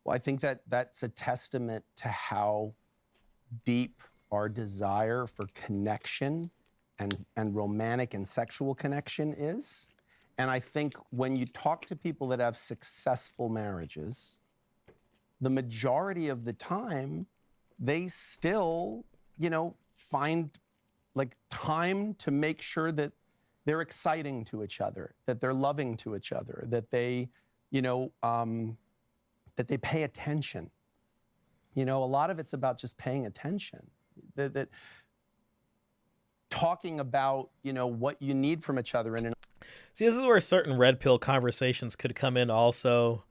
Well, I think that's a testament to how deep our desire for connection and romantic and sexual connection is. And I think when you talk to people that have successful marriages, the majority of the time, they still, find like time to make sure that they're exciting to each other, that they're loving to each other, that they, that they pay attention. A lot of it's about just paying attention. That talking about, what you need from each other. See, this is where certain red pill conversations could come in also.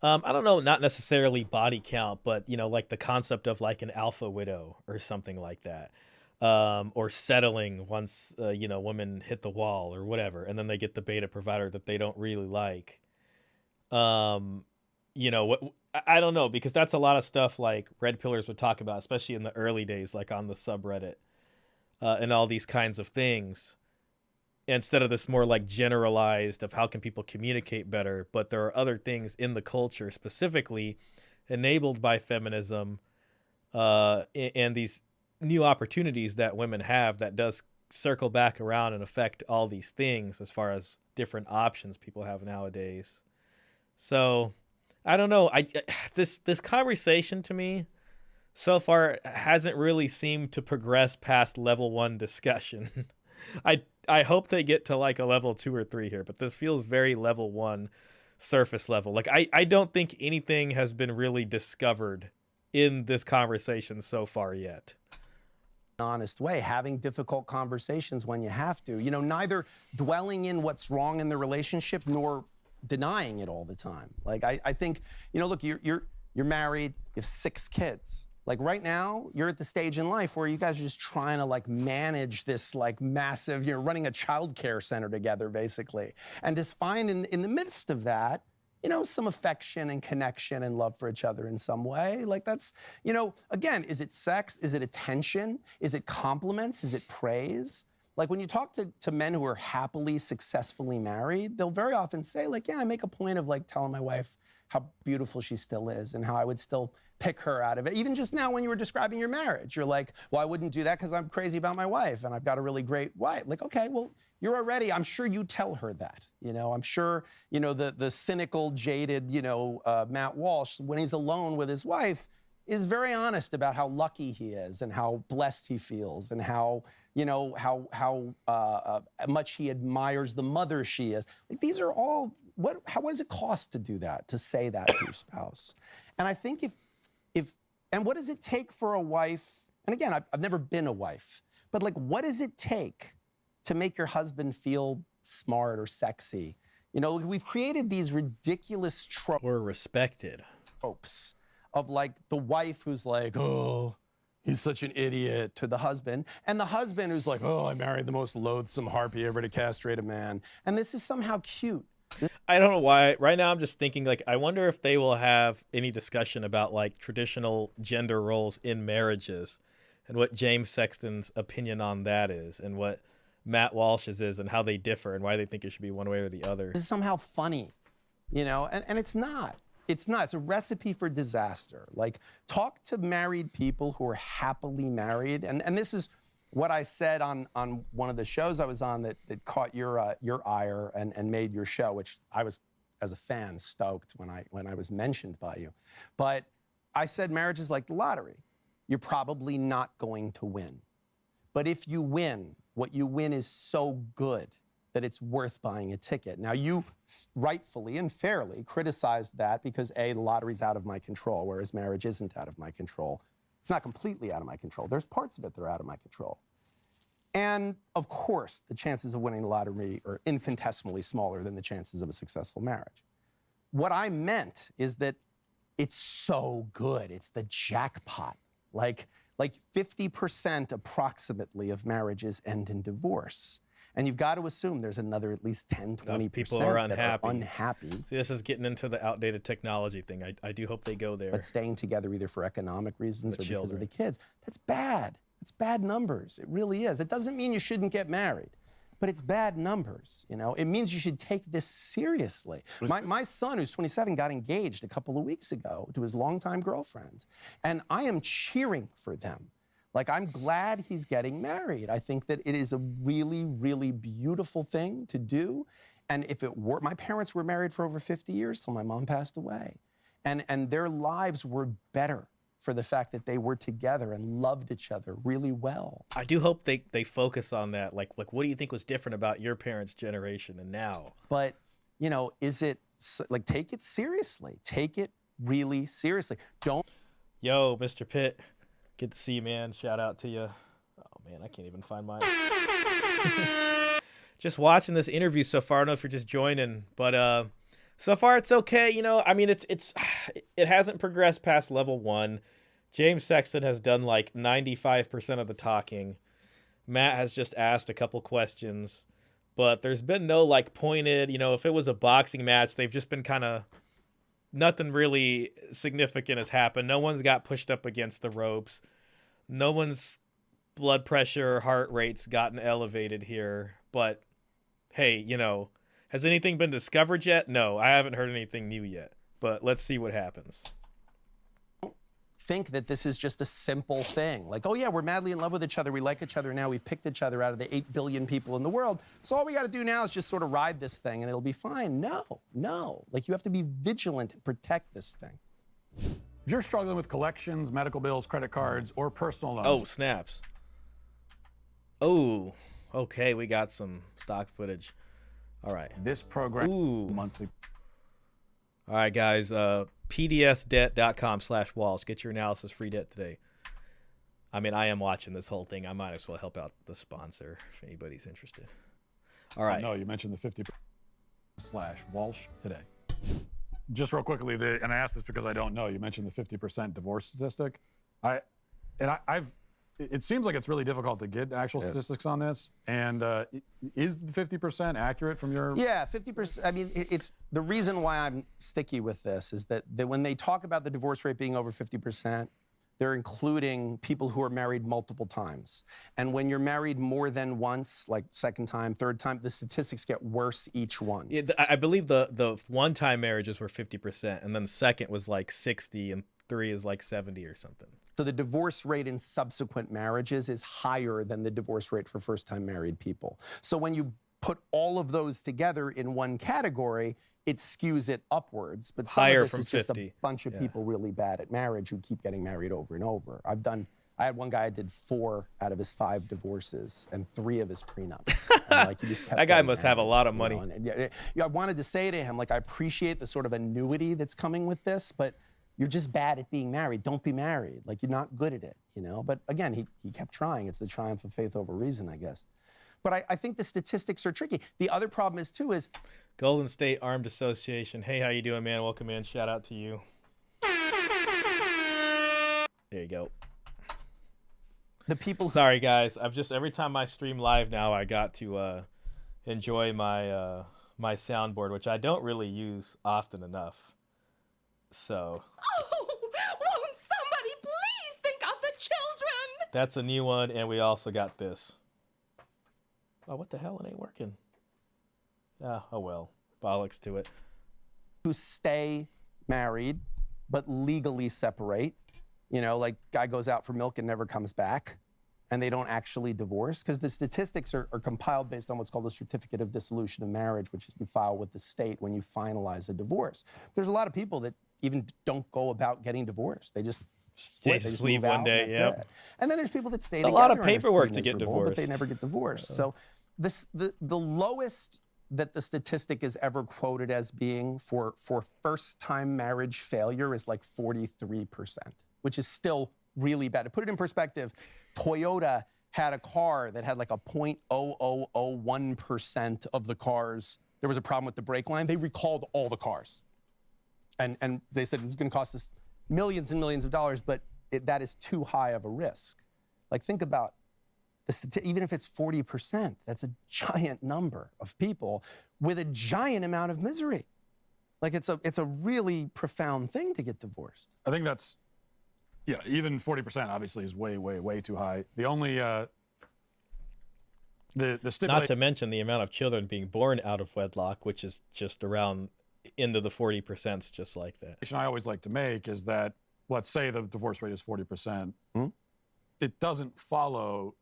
I don't know, not necessarily body count, but, like the concept of like an alpha widow or something like that. Or settling once, women hit the wall or whatever, and then they get the beta provider that they don't really like. I don't know, because that's a lot of stuff like red pillars would talk about, especially in the early days, like on the subreddit, and all these kinds of things. Instead of this more like generalized of how can people communicate better, but there are other things in the culture specifically enabled by feminism, and these new opportunities that women have that does circle back around and affect all these things as far as different options people have nowadays. So I don't know. This conversation to me so far hasn't really seemed to progress past level 1 discussion. I hope they get to like a level 2 or 3 here, but this feels very level 1, surface level. Like I don't think anything has been really discovered in this conversation so far yet. Honest way, having difficult conversations when you have to, neither dwelling in what's wrong in the relationship nor denying it all the time. Like I think, look, you're married, you have 6 kids. Like right now, you're at the stage in life where you guys are just trying to like manage this like massive, you're running a child care center together basically. And just find in the midst of that, some affection and connection and love for each other in some way. Like that's, again, is it sex? Is it attention? Is it compliments? Is it praise? Like when you talk to men who are happily, successfully married, they'll very often say like, yeah, I make a point of like telling my wife how beautiful she still is and how I would still pick her out of it. Even just now when you were describing your marriage, you're like, well, I wouldn't do that because I'm crazy about my wife and I've got a really great wife. Like, okay, well, you're already, I'm sure you tell her that, I'm sure, the cynical, jaded, Matt Walsh, when he's alone with his wife, is very honest about how lucky he is and how blessed he feels and how, how much he admires the mother she is. Like these are all, what does it cost to do that, to say that to your spouse? And I think and what does it take for a wife, and again, I've never been a wife, but like, what does it take to make your husband feel smart or sexy? We've created these ridiculous or respected tropes of like the wife who's like, oh, he's such an idiot, to the husband, and the husband who's like, oh, I married the most loathsome harpy ever to castrate a man. And this is somehow cute. I don't know why. Right now I'm just thinking like, I wonder if they will have any discussion about like traditional gender roles in marriages and what James Sexton's opinion on that is and what Matt Walsh's is and how they differ and why they think it should be one way or the other. This is somehow funny, and it's not. It's not. It's a recipe for disaster. Like, talk to married people who are happily married. And this is what I said on one of the shows I was on that caught your ire and made your show, which I was, as a fan, stoked when I was mentioned by you. But I said marriage is like the lottery. You're probably not going to win. But if you win, what you win is so good that it's worth buying a ticket. Now, you rightfully and fairly criticized that because A, the lottery's out of my control, whereas marriage isn't out of my control. It's not completely out of my control. There's parts of it that are out of my control. And of course, the chances of winning the lottery are infinitesimally smaller than the chances of a successful marriage. What I meant is that it's so good. It's the jackpot. Like 50% approximately of marriages end in divorce. And you've got to assume there's another at least 10, 20% people are that are unhappy. See, this is getting into the outdated technology thing. I do hope they go there. But staying together either for economic reasons or because of children. the kids. That's bad. It's bad numbers. It really is. It doesn't mean you shouldn't get married, but it's bad numbers. You know, it means you should take this seriously. My son, who's 27, got engaged a couple of weeks ago to his longtime girlfriend, and I am cheering for them. Like, I'm glad he's getting married. I think that it is a really, really beautiful thing to do. And if it were, my parents were married for over 50 years till my mom passed away. And their lives were better for the fact that they were together and loved each other really well. I do hope they focus on that. Like, what do you think was different about your parents' generation and now? But, you know, is it, like, take it seriously. Take it really seriously. Don't. Yo, Mr. Pitt. Good to see you, man. Shout out to you. Oh, man, I can't even find mine. Just watching this interview so far. I don't know if you're just joining, but so far it's okay. You know, I mean, it hasn't progressed past level 1. James Sexton has done like 95% of the talking. Matt has just asked a couple questions, but there's been no like pointed, you know, if it was a boxing match, they've just been kind of, nothing really significant has happened. No one's got pushed up against the ropes. No one's blood pressure or heart rate's gotten elevated here. But, hey, you know, has anything been discovered yet? No, I haven't heard anything new yet. But let's see what happens. Think that this is just a simple thing. Like, oh yeah, we're madly in love with each other. We like each other now. We've picked each other out of the 8 billion people in the world. So all we got to do now is just sort of ride this thing and it'll be fine. No. Like, you have to be vigilant and protect this thing. If you're struggling with collections, medical bills, credit cards, or personal loans. Oh, snaps. Oh, okay. We got some stock footage. All right. This program, Ooh. monthly. All right, guys. PDSdebt.com/Walsh. Get your analysis free debt today. I mean, I am watching this whole thing. I might as well help out the sponsor if anybody's interested. All right. No, you mentioned the 50/Walsh today. Just real quickly, and I asked this because I don't know. You mentioned the 50% divorce statistic. It seems like it's really difficult to get actual statistics on this. And is the 50% accurate from your? Yeah, 50%. I mean, it's the reason why I'm sticky with this is that when they talk about the divorce rate being over 50%, they're including people who are married multiple times. And when you're married more than once, like second time, third time, the statistics get worse each one. Yeah, I believe the one-time marriages were 50%, and then the second was like 60, and 3 is like 70 or something. So the divorce rate in subsequent marriages is higher than the divorce rate for first-time married people. So when you put all of those together in one category, it skews it upwards. But some Higher of this from is just 50. a bunch of people really bad at marriage who keep getting married over and over. I had one guy who did 4 out of his 5 divorces and 3 of his prenups. And, like, he just kept That guy getting must have a married, lot of you money. know, and I wanted to say to him, like, I appreciate the sort of annuity that's coming with this, but you're just bad at being married. Don't be married. Like, you're not good at it, you know? But again, he kept trying. It's the triumph of faith over reason, I guess. But I think the statistics are tricky. The other problem is, too, is Golden State Armed Association. Hey, how you doing, man? Welcome in. Shout out to you. There you go. the people. Sorry, guys. Every time I stream live now, I got to enjoy my my soundboard, which I don't really use often enough. So. Oh, won't somebody please think of the children? That's a new one, and we also got this. Oh, what the hell? It ain't working. Oh well. Bollocks to it. Who stay married, but legally separate. You know, like guy goes out for milk and never comes back, and they don't actually divorce, because the statistics are compiled based on what's called a certificate of dissolution of marriage, which is you file with the state when you finalize a divorce. There's a lot of people that even don't go about getting divorced. They just split. They just leave move one out, day, and that's yep. it. And then there's people that stay It's a together. lot of and are paperwork pretty to get miserable, but they divorced. never get divorced. So the lowest that the statistic is ever quoted as being for first-time marriage failure is like 43%, which is still really bad. To put it in perspective, Toyota had a car that had like a 0.0001% of the cars. There was a problem with the brake line. They recalled all the cars. And they said it's going to cost us millions and millions of dollars, but that is too high of a risk. Like, think about even if it's 40%, that's a giant number of people with a giant amount of misery. Like, it's a really profound thing to get divorced. I think that's, yeah, even 40% obviously is way, way, way too high. The only, the stipulation. Not to mention the amount of children being born out of wedlock, which is just around into the 40%, just like that. I always like to make is that, let's say the divorce rate is 40%. It doesn't follow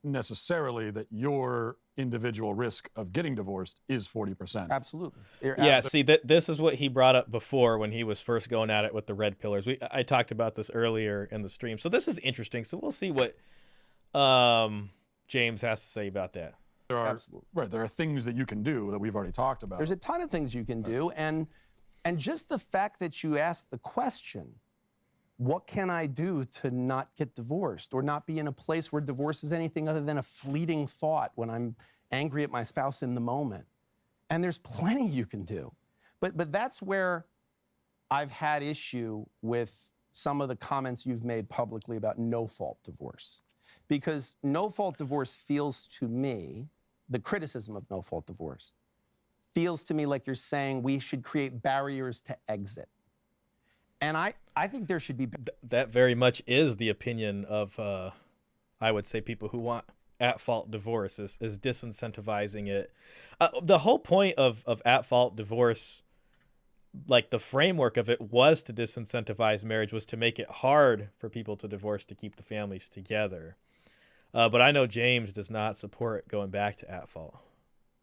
necessarily that your individual risk of getting divorced is 40%. Absolutely. Yeah, see, this is what he brought up before when he was first going at it with the red pillars. I talked about this earlier in the stream. So this is interesting. So we'll see what James has to say about that. There are, Absolutely. Right, there are things that you can do that we've already talked about. There's a ton of things you can do. And just the fact that you asked the question, what can I do to not get divorced or not be in a place where divorce is anything other than a fleeting thought when I'm angry at my spouse in the moment? And there's plenty you can do. But that's where I've had issue with some of the comments you've made publicly about no-fault divorce. Because no-fault divorce feels to me, the criticism of no-fault divorce, feels to me like you're saying we should create barriers to exit. And I think there should be... That very much is the opinion of, I would say, people who want at-fault divorce is disincentivizing it. The whole point of at-fault divorce, like the framework of it was to disincentivize marriage, was to make it hard for people to divorce to keep the families together. But I know James does not support going back to at-fault.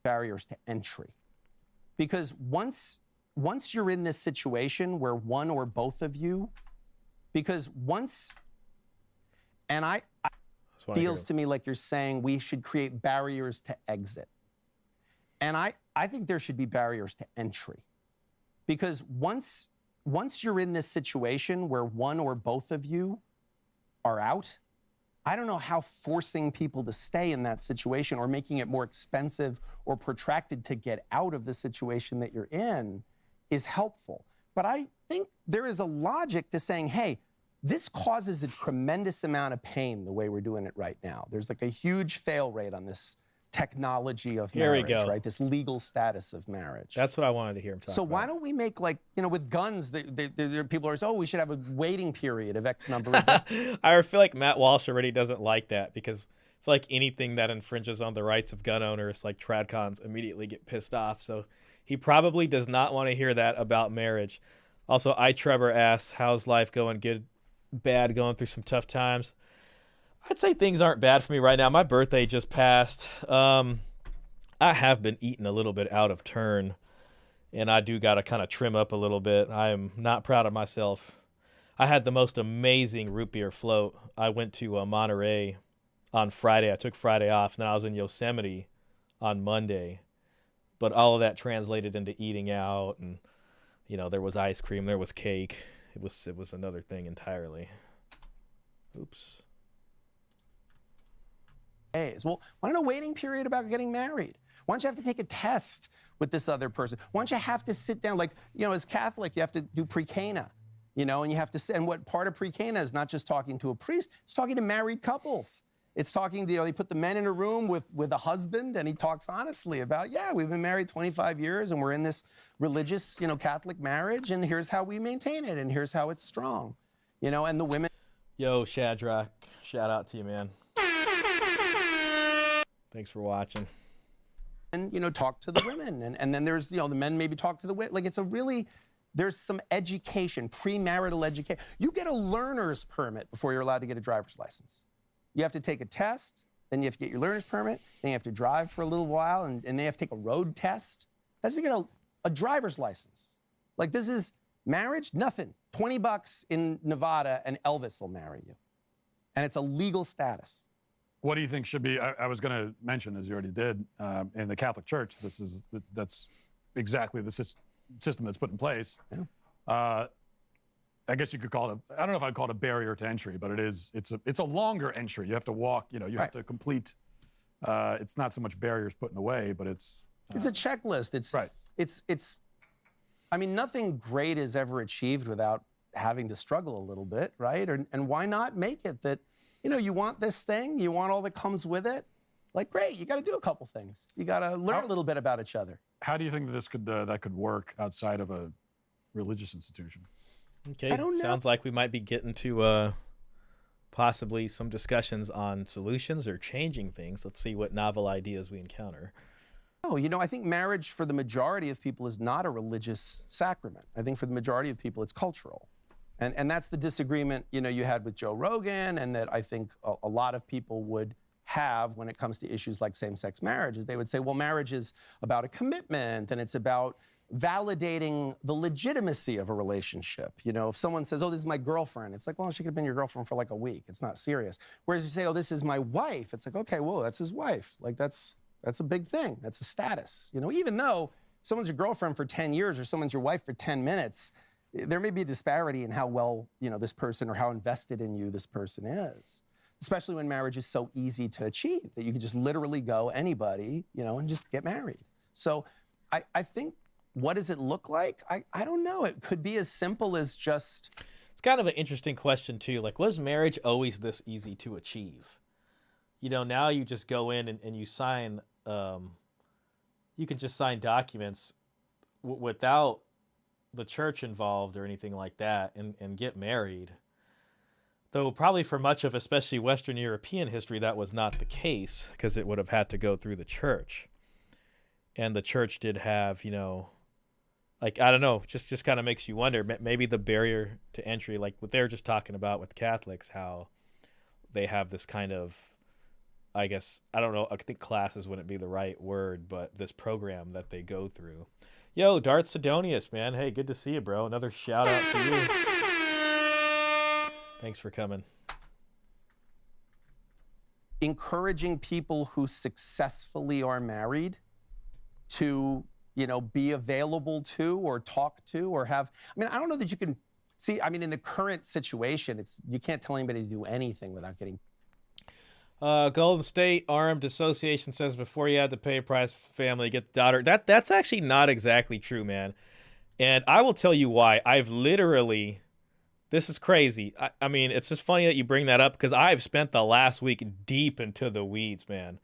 Barriers to entry. Because once you're in this situation where one or both of you, feels to me like you're saying we should create barriers to exit. And I think there should be barriers to entry. Because once you're in this situation where one or both of you are out, I don't know how forcing people to stay in that situation or making it more expensive or protracted to get out of the situation that you're in is helpful. But I think there is a logic to saying, hey, this causes a tremendous amount of pain the way we're doing it right now. There's like a huge fail rate on this technology of marriage, right? This legal status of marriage. That's what I wanted to hear him talk about. So why don't we make, like, with guns, people are saying, oh, we should have a waiting period of X number of days. I feel like Matt Walsh already doesn't like that, because I feel like anything that infringes on the rights of gun owners, like TradCons, immediately get pissed off. So he probably does not want to hear that about marriage. Also, Trevor asks, how's life going? Good, bad, going through some tough times? I'd say things aren't bad for me right now. My birthday just passed. I have been eating a little bit out of turn, and I do got to kind of trim up a little bit. I am not proud of myself. I had the most amazing root beer float. I went to Monterey on Friday. I took Friday off, and then I was in Yosemite on Monday. But all of that translated into eating out, and there was ice cream, there was cake. It was another thing entirely. Oops. Well, why don't a waiting period about getting married? Why don't you have to take a test with this other person? Why don't you have to sit down, like, as Catholic, you have to do pre-Cana, and you have to, and what part of pre-Cana is not just talking to a priest, it's talking to married couples. It's talking to, they put the men in a room with a husband, and he talks honestly about, yeah, we've been married 25 years, and we're in this religious, Catholic marriage, and here's how we maintain it, and here's how it's strong, and the women. Yo, Shadrach, shout out to you, man. Thanks for watching. And, talk to the women. And then there's, the men maybe talk to the women. Like, there's some education, premarital education. You get a learner's permit before you're allowed to get a driver's license. You have to take a test, then you have to get your learner's permit, then you have to drive for a little while, and they have to take a road test. That's to get a driver's license. Like, this is marriage, nothing. $20 in Nevada, and Elvis will marry you. And it's a legal status. What do you think should be? I was going to mention, as you already did, in the Catholic Church, that's exactly the system that's put in place. Yeah. I guess you could call it. I don't know if I'd call it a barrier to entry, but it's a longer entry. You have to walk. You have to complete. It's not so much barriers put in the way, but it's a checklist. It's right. It's. I mean, nothing great is ever achieved without having to struggle a little bit, right? And why not make it that, you want this thing, you want all that comes with it? Like, great, you got to do a couple things. You got to learn a little bit about each other. How do you think that could work outside of a religious institution? Okay, I don't know. Sounds like we might be getting to possibly some discussions on solutions or changing things. Let's see what novel ideas we encounter. Oh, I think marriage for the majority of people is not a religious sacrament. I think for the majority of people, it's cultural. And that's the disagreement, you had with Joe Rogan, and that I think a lot of people would have when it comes to issues like same-sex marriage, is they would say, well, marriage is about a commitment, and it's about validating the legitimacy of a relationship. If someone says, oh, this is my girlfriend, it's like, well, she could have been your girlfriend for like a week. It's not serious. Whereas you say, oh, this is my wife, it's like, okay, whoa, that's his wife. Like, that's a big thing. That's a status. Even though someone's your girlfriend for 10 years or someone's your wife for 10 minutes, there may be a disparity in how well, this person or how invested in you this person is. Especially when marriage is so easy to achieve that you can just literally go anybody, and just get married. So I think, what does it look like? I don't know. It could be as simple as just... It's kind of an interesting question, too. Like, was marriage always this easy to achieve? Now you just go in and you sign... you can just sign documents without the church involved or anything like that and get married. Though probably for much of especially Western European history, that was not the case, because it would have had to go through the church. And the church did have, like, I don't know, just kind of makes you wonder, maybe the barrier to entry, like what they were just talking about with Catholics, how they have this kind of, I guess, I don't know, I think classes wouldn't be the right word, but this program that they go through. Yo, Dart Sidonius, man. Hey, good to see you, bro. Another shout out to you. Thanks for coming. Encouraging people who successfully are married to, be available to or talk to or have, I don't know that you can see, in the current situation, you can't tell anybody to do anything without getting... Golden State Armed Association says before you had to pay a price for family to get the daughter. That's actually not exactly true, man. And I will tell you why. I've literally, this is crazy. I mean, it's just funny that you bring that up, because I've spent the last week deep into the weeds, man.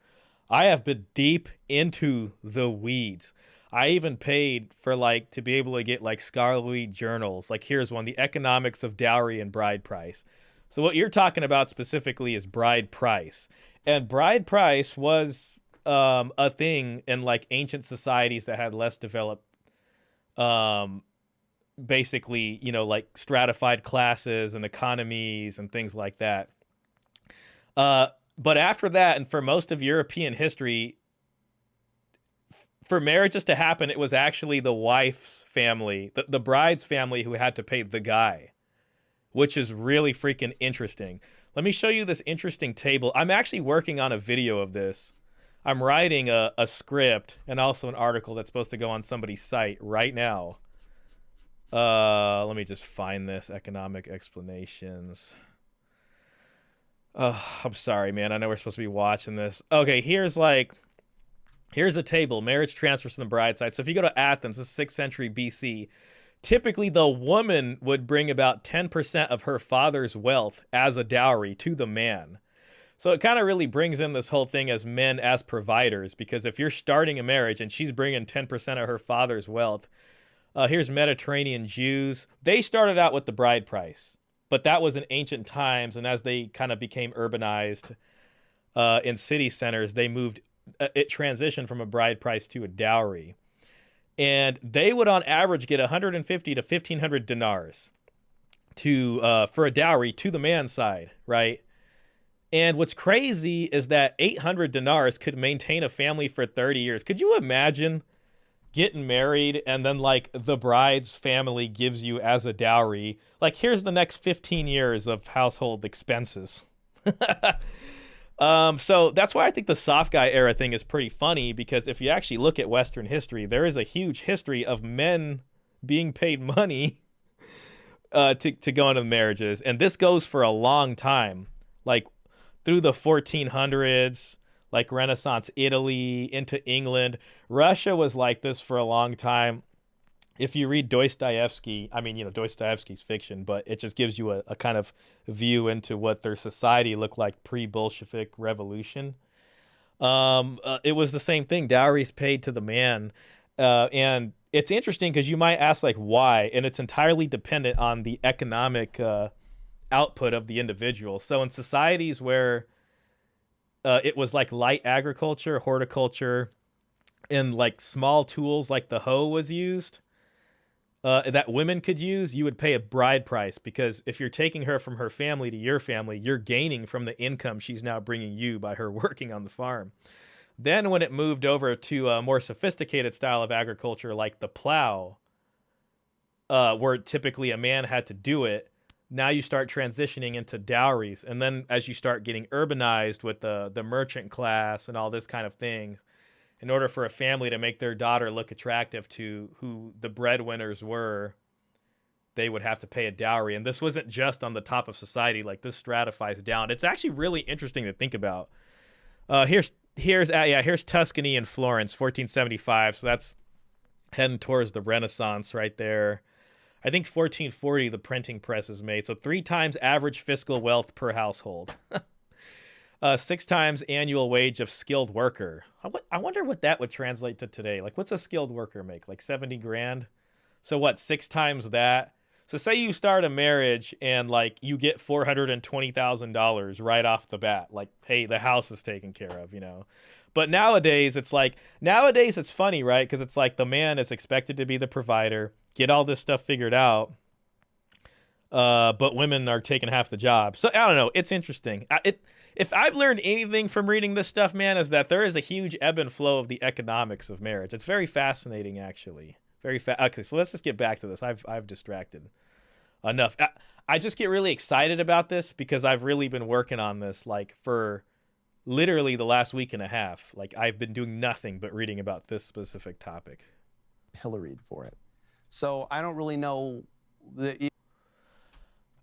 I have been deep into the weeds. I even paid for to be able to get scholarly journals. Like, here's one, The Economics of Dowry and Brideprice. So what you're talking about specifically is Brideprice. And Brideprice was a thing in ancient societies that had less developed, basically, stratified classes and economies and things like that. But after that, and for most of European history, for marriages to happen, it was actually the wife's family, the bride's family, who had to pay the guy, which is really freaking interesting. Let me show you this interesting table. I'm actually working on a video of this. I'm writing a script and also an article that's supposed to go on somebody's site right now. Let me just find this. Economic explanations. I'm sorry, man. I know we're supposed to be watching this. Okay, here's a table. Marriage transfers from the bride side. So if you go to Athens, this is 6th century BC. Typically, the woman would bring about 10% of her father's wealth as a dowry to the man. So it kind of really brings in this whole thing as men as providers, because if you're starting a marriage and she's bringing 10% of her father's wealth, here's Mediterranean Jews. They started out with the bride price, but that was in ancient times, and as they kind of became urbanized in city centers, it transitioned from a bride price to a dowry. And they would, on average, get 150 to 1,500 dinars for a dowry to the man's side, right? And what's crazy is that 800 dinars could maintain a family for 30 years. Could you imagine getting married and then the bride's family gives you as a dowry, here's the next 15 years of household expenses? So that's why I think the soft guy era thing is pretty funny, because if you actually look at Western history, there is a huge history of men being paid money to go into marriages. And this goes for a long time, like through the 1400s, like Renaissance Italy, into England. Russia was like this for a long time. If you read Dostoevsky, I mean, Dostoevsky's fiction, but it just gives you a kind of view into what their society looked like pre-Bolshevik revolution. It was the same thing. Dowries paid to the man. And it's interesting because you might ask, like, why? And it's entirely dependent on the economic output of the individual. So in societies where it was like light agriculture, horticulture, and like small tools like the hoe was used, that women could use, you would pay a bride price, because if you're taking her from her family to your family, you're gaining from the income she's now bringing you by her working on the farm. Then when it moved over to a more sophisticated style of agriculture like the plow, where typically a man had to do it, now you start transitioning into dowries. And then as you start getting urbanized with the merchant class and all this kind of things, in order for a family to make their daughter look attractive to who the breadwinners were, they would have to pay a dowry. And this wasn't just on the top of society, like this stratifies down. It's actually really interesting to think about. Here's Tuscany and Florence, 1475. So that's heading towards the Renaissance right there. I think 1440, the printing press is made. So 3 times average fiscal wealth per household. 6 times annual wage of skilled worker. I wonder what that would translate to today. Like, what's a skilled worker make? Like 70 grand? So what, 6 times that? So say you start a marriage and like you get $420,000 right off the bat. Like, hey, the house is taken care of, But nowadays it's funny, right? Because it's like the man is expected to be the provider, get all this stuff figured out. But women are taking half the job. So I don't know. It's interesting. If I've learned anything from reading this stuff, man, is that there is a huge ebb and flow of the economics of marriage. It's very fascinating, actually. Okay, so let's just get back to this. I've distracted enough. I just get really excited about this because I've really been working on this like for literally the last week and a half. Like I've been doing nothing but reading about this specific topic. Pilloried for it. So I don't really know the.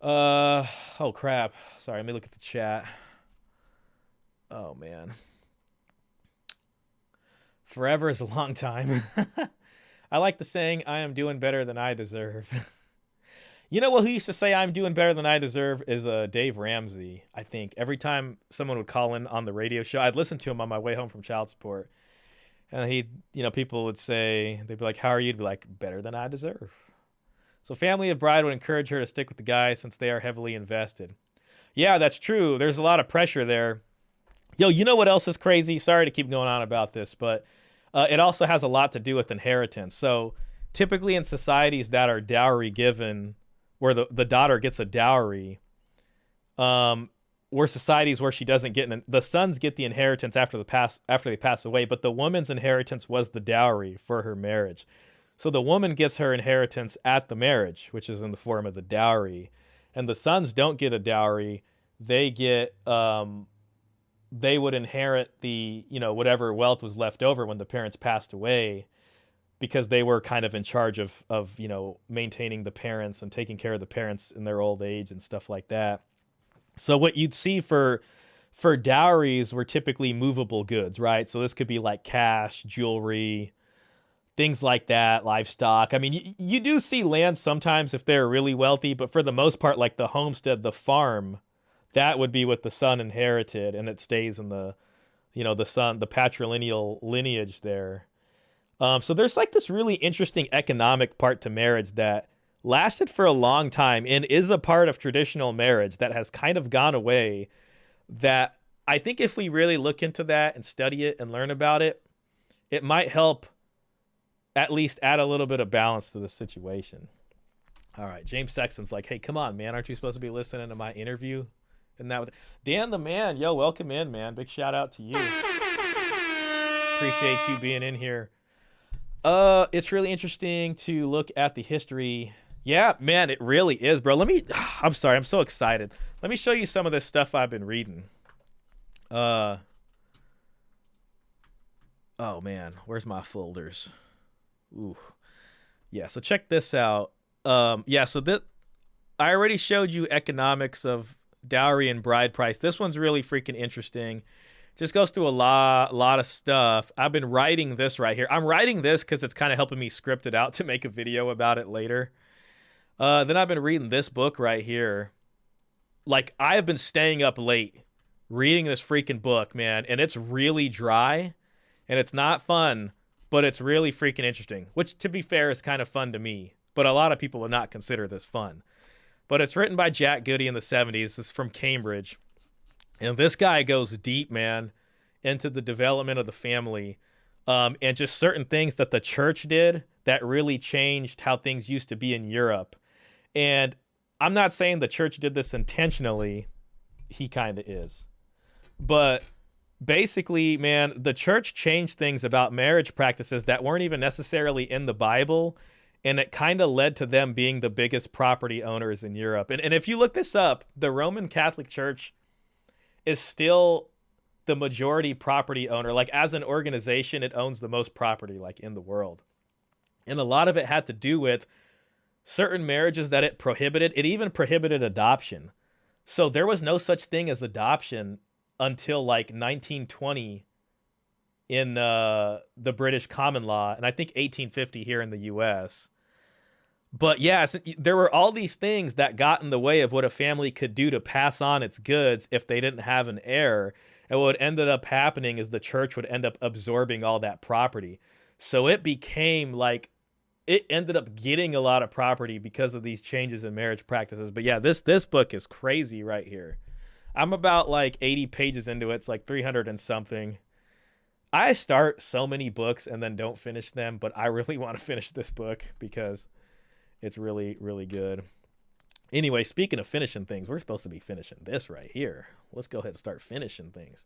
Oh crap. Sorry, let me look at the chat. Oh man. Forever is a long time. I like the saying, I am doing better than I deserve. You know what, who used to say I'm doing better than I deserve is Dave Ramsey, I think. Every time someone would call in on the radio show, I'd listen to him on my way home from child support. And people would say, they'd be like, how are you? He'd be like, better than I deserve. So family of bride would encourage her to stick with the guy since they are heavily invested. Yeah, that's true. There's a lot of pressure there. Yo, you know what else is crazy? Sorry to keep going on about this, but it also has a lot to do with inheritance. So typically in societies that are dowry given, where the daughter gets a dowry, were societies where she doesn't get the sons get the inheritance after they pass away, but the woman's inheritance was the dowry for her marriage. So the woman gets her inheritance at the marriage, which is in the form of the dowry, and the sons don't get a dowry. They get they would inherit the whatever wealth was left over when the parents passed away, because they were kind of in charge of maintaining the parents and taking care of the parents in their old age and stuff like that. So what you'd see for dowries were typically movable goods, right? So this could be like cash, jewelry, things like that, livestock. I mean, you do see land sometimes if they're really wealthy, but for the most part, like the homestead, the farm, that would be what the son inherited, and it stays in the son, the patrilineal lineage there. So there's like this really interesting economic part to marriage that lasted for a long time and is a part of traditional marriage that has kind of gone away, that I think if we really look into that and study it and learn about it, it might help at least add a little bit of balance to the situation. All right, James Sexton's like, hey, come on, man. Aren't you supposed to be listening to my interview? And that Dan the man, yo, welcome in, man. Big shout out to you. Appreciate you being in here. It's really interesting to look at the history. Yeah, man, it really is, bro. I'm sorry, I'm so excited. Let me show you some of this stuff I've been reading. Uh oh man, where's my folders? Ooh. Yeah, so check this out. Yeah, so this I already showed you economics of dowry and bride price. This one's really freaking interesting. Just goes through a lot of stuff. I've been writing this right here. I'm writing this because it's kind of helping me script it out to make a video about it later. Then I've been reading this book right here. Like, I have been staying up late reading this freaking book, man, and it's really dry, and it's not fun, but it's really freaking interesting, which, to be fair, is kind of fun to me, but a lot of people would not consider this fun. But it's written by Jack Goody in the 70s. It's from Cambridge. And this guy goes deep, man, into the development of the family, and just certain things that the church did that really changed how things used to be in Europe. And I'm not saying the church did this intentionally. He kind of is. But basically, man, the church changed things about marriage practices that weren't even necessarily in the Bible. And it kind of led to them being the biggest property owners in Europe. And if you look this up, the Roman Catholic Church is still the majority property owner. Like, as an organization, it owns the most property, like, in the world. And a lot of it had to do with certain marriages that it prohibited. It even prohibited adoption. So there was no such thing as adoption until like 1920 in the British common law, and I think 1850 here in the US. But yes, there were all these things that got in the way of what a family could do to pass on its goods if they didn't have an heir. And what ended up happening is the church would end up absorbing all that property. So it became like, it ended up getting a lot of property because of these changes in marriage practices. But yeah, this book is crazy right here. I'm about like 80 pages into it. It's like 300 and something. I start so many books and then don't finish them, but I really want to finish this book because it's really, really good. Anyway, speaking of finishing things, we're supposed to be finishing this right here. Let's go ahead and start finishing things.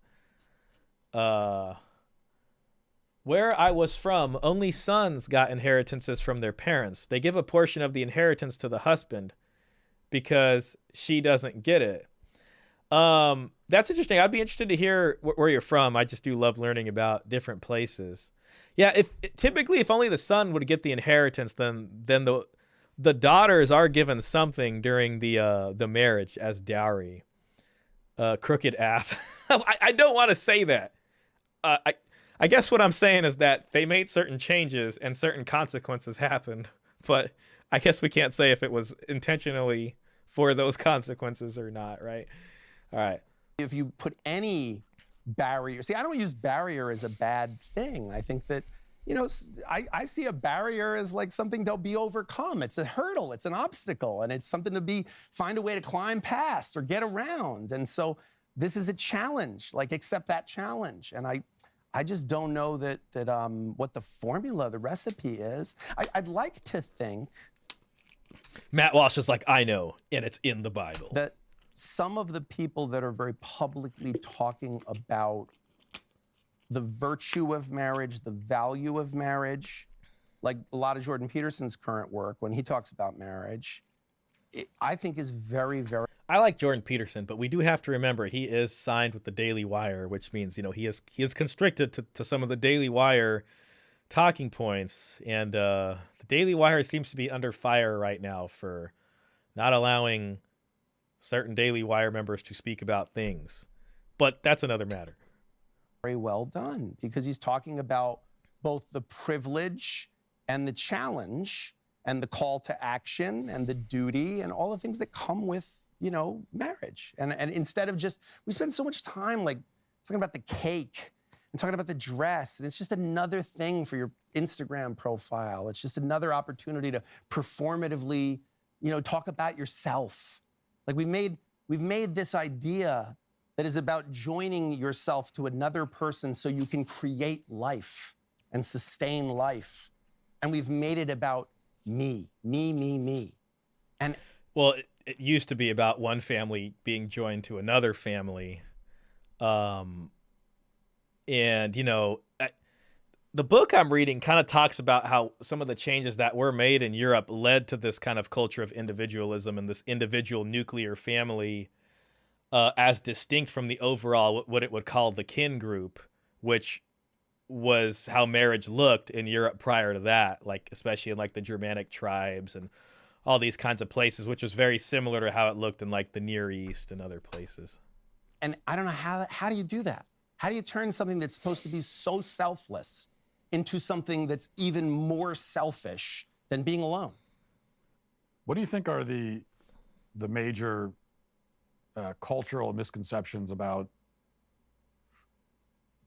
Where I was from, only sons got inheritances from their parents. They give a portion of the inheritance to the husband because she doesn't get it. That's interesting. I'd be interested to hear where you're from. I just do love learning about different places. Yeah, typically if only the son would get the inheritance, then the daughters are given something during the marriage as dowry. Crooked F. I don't want to say that. I guess what I'm saying is that they made certain changes and certain consequences happened, but I guess we can't say if it was intentionally for those consequences or not, right? All right. If you put any barrier, see, I don't use barrier as a bad thing. I think that, you know, I see a barrier as like something to be overcome. It's a hurdle, it's an obstacle, and it's something to find a way to climb past or get around. And so this is a challenge, like accept that challenge. And I just don't know that what the formula, the recipe is. I'd like to think Matt Walsh is like, I know, and it's in the Bible. That some of the people that are very publicly talking about the virtue of marriage, the value of marriage, like a lot of Jordan Peterson's current work, when he talks about marriage, I think is very, very... I like Jordan Peterson, but we do have to remember he is signed with the Daily Wire, which means, you know, he is constricted to some of the Daily Wire talking points. And the Daily Wire seems to be under fire right now for not allowing certain Daily Wire members to speak about things. But that's another matter. Very well done, because he's talking about both the privilege and the challenge and the call to action and the duty and all the things that come with, you know, marriage. And instead of just, we spend so much time like talking about the cake and talking about the dress, and it's just another thing for your Instagram profile. It's just another opportunity to performatively, you know, talk about yourself. Like we've made this idea that is about joining yourself to another person so you can create life and sustain life. And we've made it about me. And well, it used to be about one family being joined to another family. And, you know, the book I'm reading kind of talks about how some of the changes that were made in Europe led to this kind of culture of individualism and this individual nuclear family as distinct from the overall what it would call the kin group, which was how marriage looked in Europe prior to that, like especially in like the Germanic tribes and all these kinds of places, which was very similar to how it looked in like the Near East and other places. And I don't know how do you do that? How do you turn something that's supposed to be so selfless into something that's even more selfish than being alone? What do you think are the major cultural misconceptions about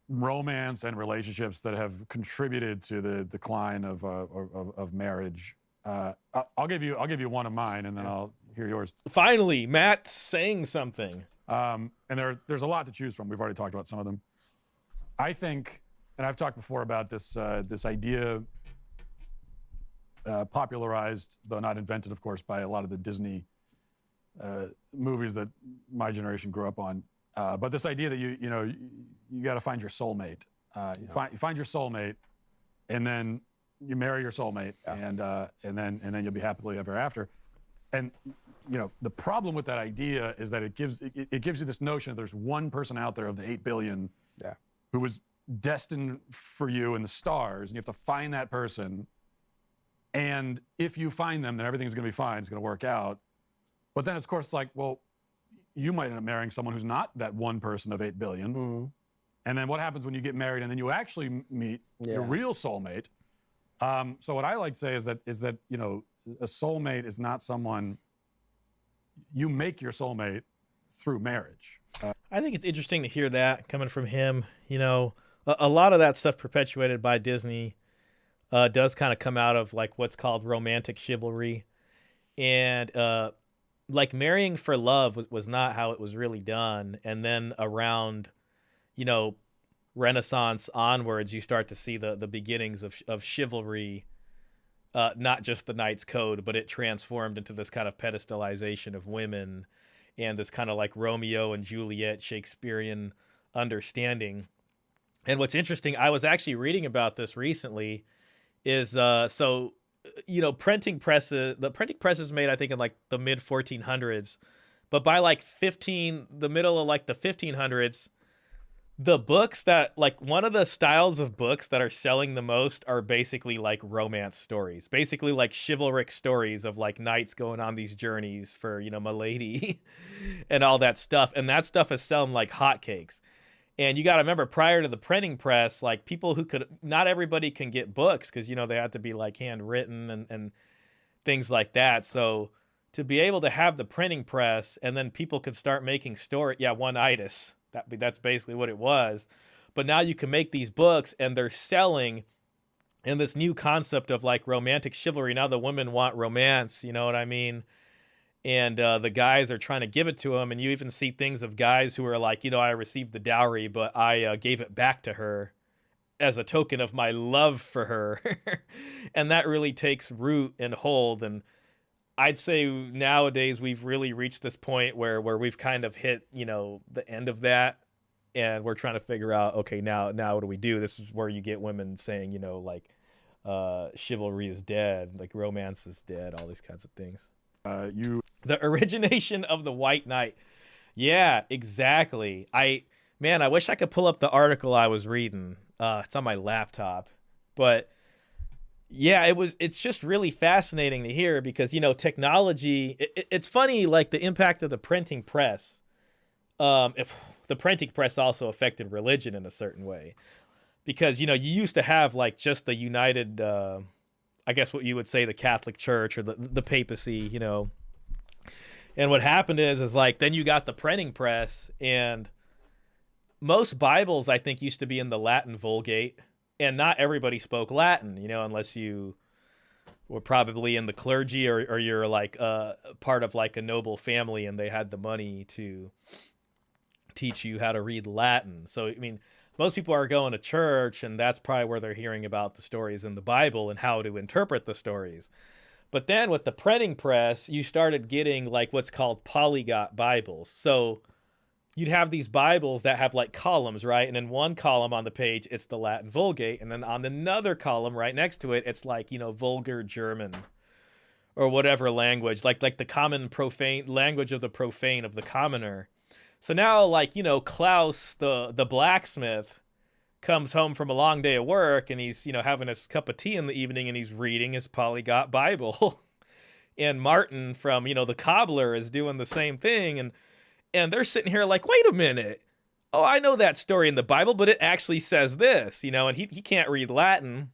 romance and relationships that have contributed to the decline of marriage? I'll give you one of mine, and then I'll hear yours. Finally, Matt saying something. And there's a lot to choose from. We've already talked about some of them. I think, and I've talked before about this idea, popularized, though not invented, of course, by a lot of the Disney movies that my generation grew up on. But this idea that you got to find your soulmate. You find your soulmate, and then you marry your soulmate, and then you'll be happily ever after. And the problem with that idea is that it gives you this notion that there's one person out there of the 8 billion who was destined for you in the stars, and you have to find that person. And if you find them, then everything's going to be fine. It's going to work out. But then, of course, like, well, you might end up marrying someone who's not that one person of 8 billion. Mm-hmm. And then what happens when you get married and then you actually meet your real soulmate? So what I like to say is that a soulmate is not someone you make your soulmate through marriage. I think it's interesting to hear that coming from him. A lot of that stuff perpetuated by Disney does kind of come out of like what's called romantic chivalry, and like marrying for love was not how it was really done. And then around, Renaissance onwards, you start to see the beginnings of chivalry, not just the Knight's Code, but it transformed into this kind of pedestalization of women and this kind of like Romeo and Juliet Shakespearean understanding. And what's interesting, I was actually reading about this recently, is the printing presses made, I think, in like the mid 1400s, but by like the middle of like the 1500s, the books that like one of the styles of books that are selling the most are basically like romance stories, basically like chivalric stories of like knights going on these journeys for, my lady and all that stuff. And that stuff is selling like hotcakes. And you got to remember, prior to the printing press, like people not everybody can get books because, they have to be like handwritten and things like that. So to be able to have the printing press and then people could start making one-itis. That's basically what it was. But now you can make these books and they're selling in this new concept of like romantic chivalry. Now the women want romance, you know what I mean? And the guys are trying to give it to them. And you even see things of guys who are like, I received the dowry, but I gave it back to her as a token of my love for her. And that really takes root and hold. And I'd say nowadays we've really reached this point where we've kind of hit, the end of that. And we're trying to figure out, okay, now what do we do? This is where you get women saying, chivalry is dead, like romance is dead, all these kinds of things. The origination of the White Knight. Yeah, exactly. I wish I could pull up the article I was reading. It's on my laptop. But yeah, it's just really fascinating to hear because, technology, it's funny, like the impact of the printing press. If the printing press also affected religion in a certain way, because, you used to have like just the united, I guess what you would say the Catholic Church or the papacy, And what happened is like, then you got the printing press, and most Bibles, I think, used to be in the Latin Vulgate, and not everybody spoke Latin, unless you were probably in the clergy or you're like part of like a noble family and they had the money to teach you how to read Latin. So, I mean, most people are going to church, and that's probably where they're hearing about the stories in the Bible and how to interpret the stories. But then with the printing press, you started getting like what's called polyglot Bibles. So you'd have these Bibles that have like columns, right? And in one column on the page, it's the Latin Vulgate. And then on another column right next to it, it's like, vulgar German or whatever language, like the common profane language of the profane of the commoner. So now, like, Klaus, the blacksmith, comes home from a long day of work, and he's, having his cup of tea in the evening, and he's reading his polyglot Bible. And Martin from, the cobbler is doing the same thing. And they're sitting here like, wait a minute. Oh, I know that story in the Bible, but it actually says this, and he can't read Latin.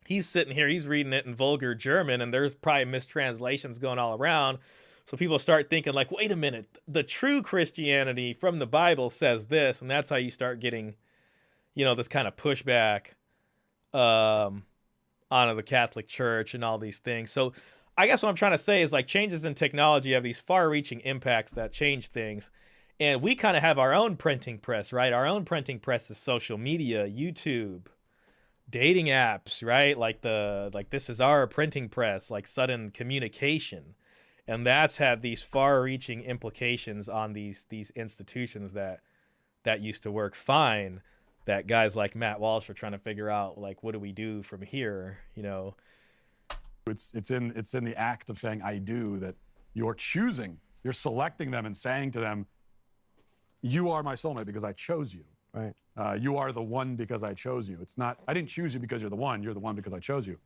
He's sitting here, he's reading it in vulgar German, and there's probably mistranslations going all around. So people start thinking like, wait a minute, the true Christianity from the Bible says this, and that's how you start getting, this kind of pushback onto the Catholic Church and all these things. So I guess what I'm trying to say is like changes in technology have these far-reaching impacts that change things. And we kind of have our own printing press, right? Our own printing press is social media, YouTube, dating apps, right? Like this is our printing press, like sudden communication. And that's had these far-reaching implications on these institutions that used to work fine, that guys like Matt Walsh are trying to figure out, like, what do we do from here, It's in the act of saying I do that you're choosing, you're selecting them and saying to them, you are my soulmate because I chose you. Right. You are the one because I chose you. It's not, I didn't choose you because you're the one because I chose you.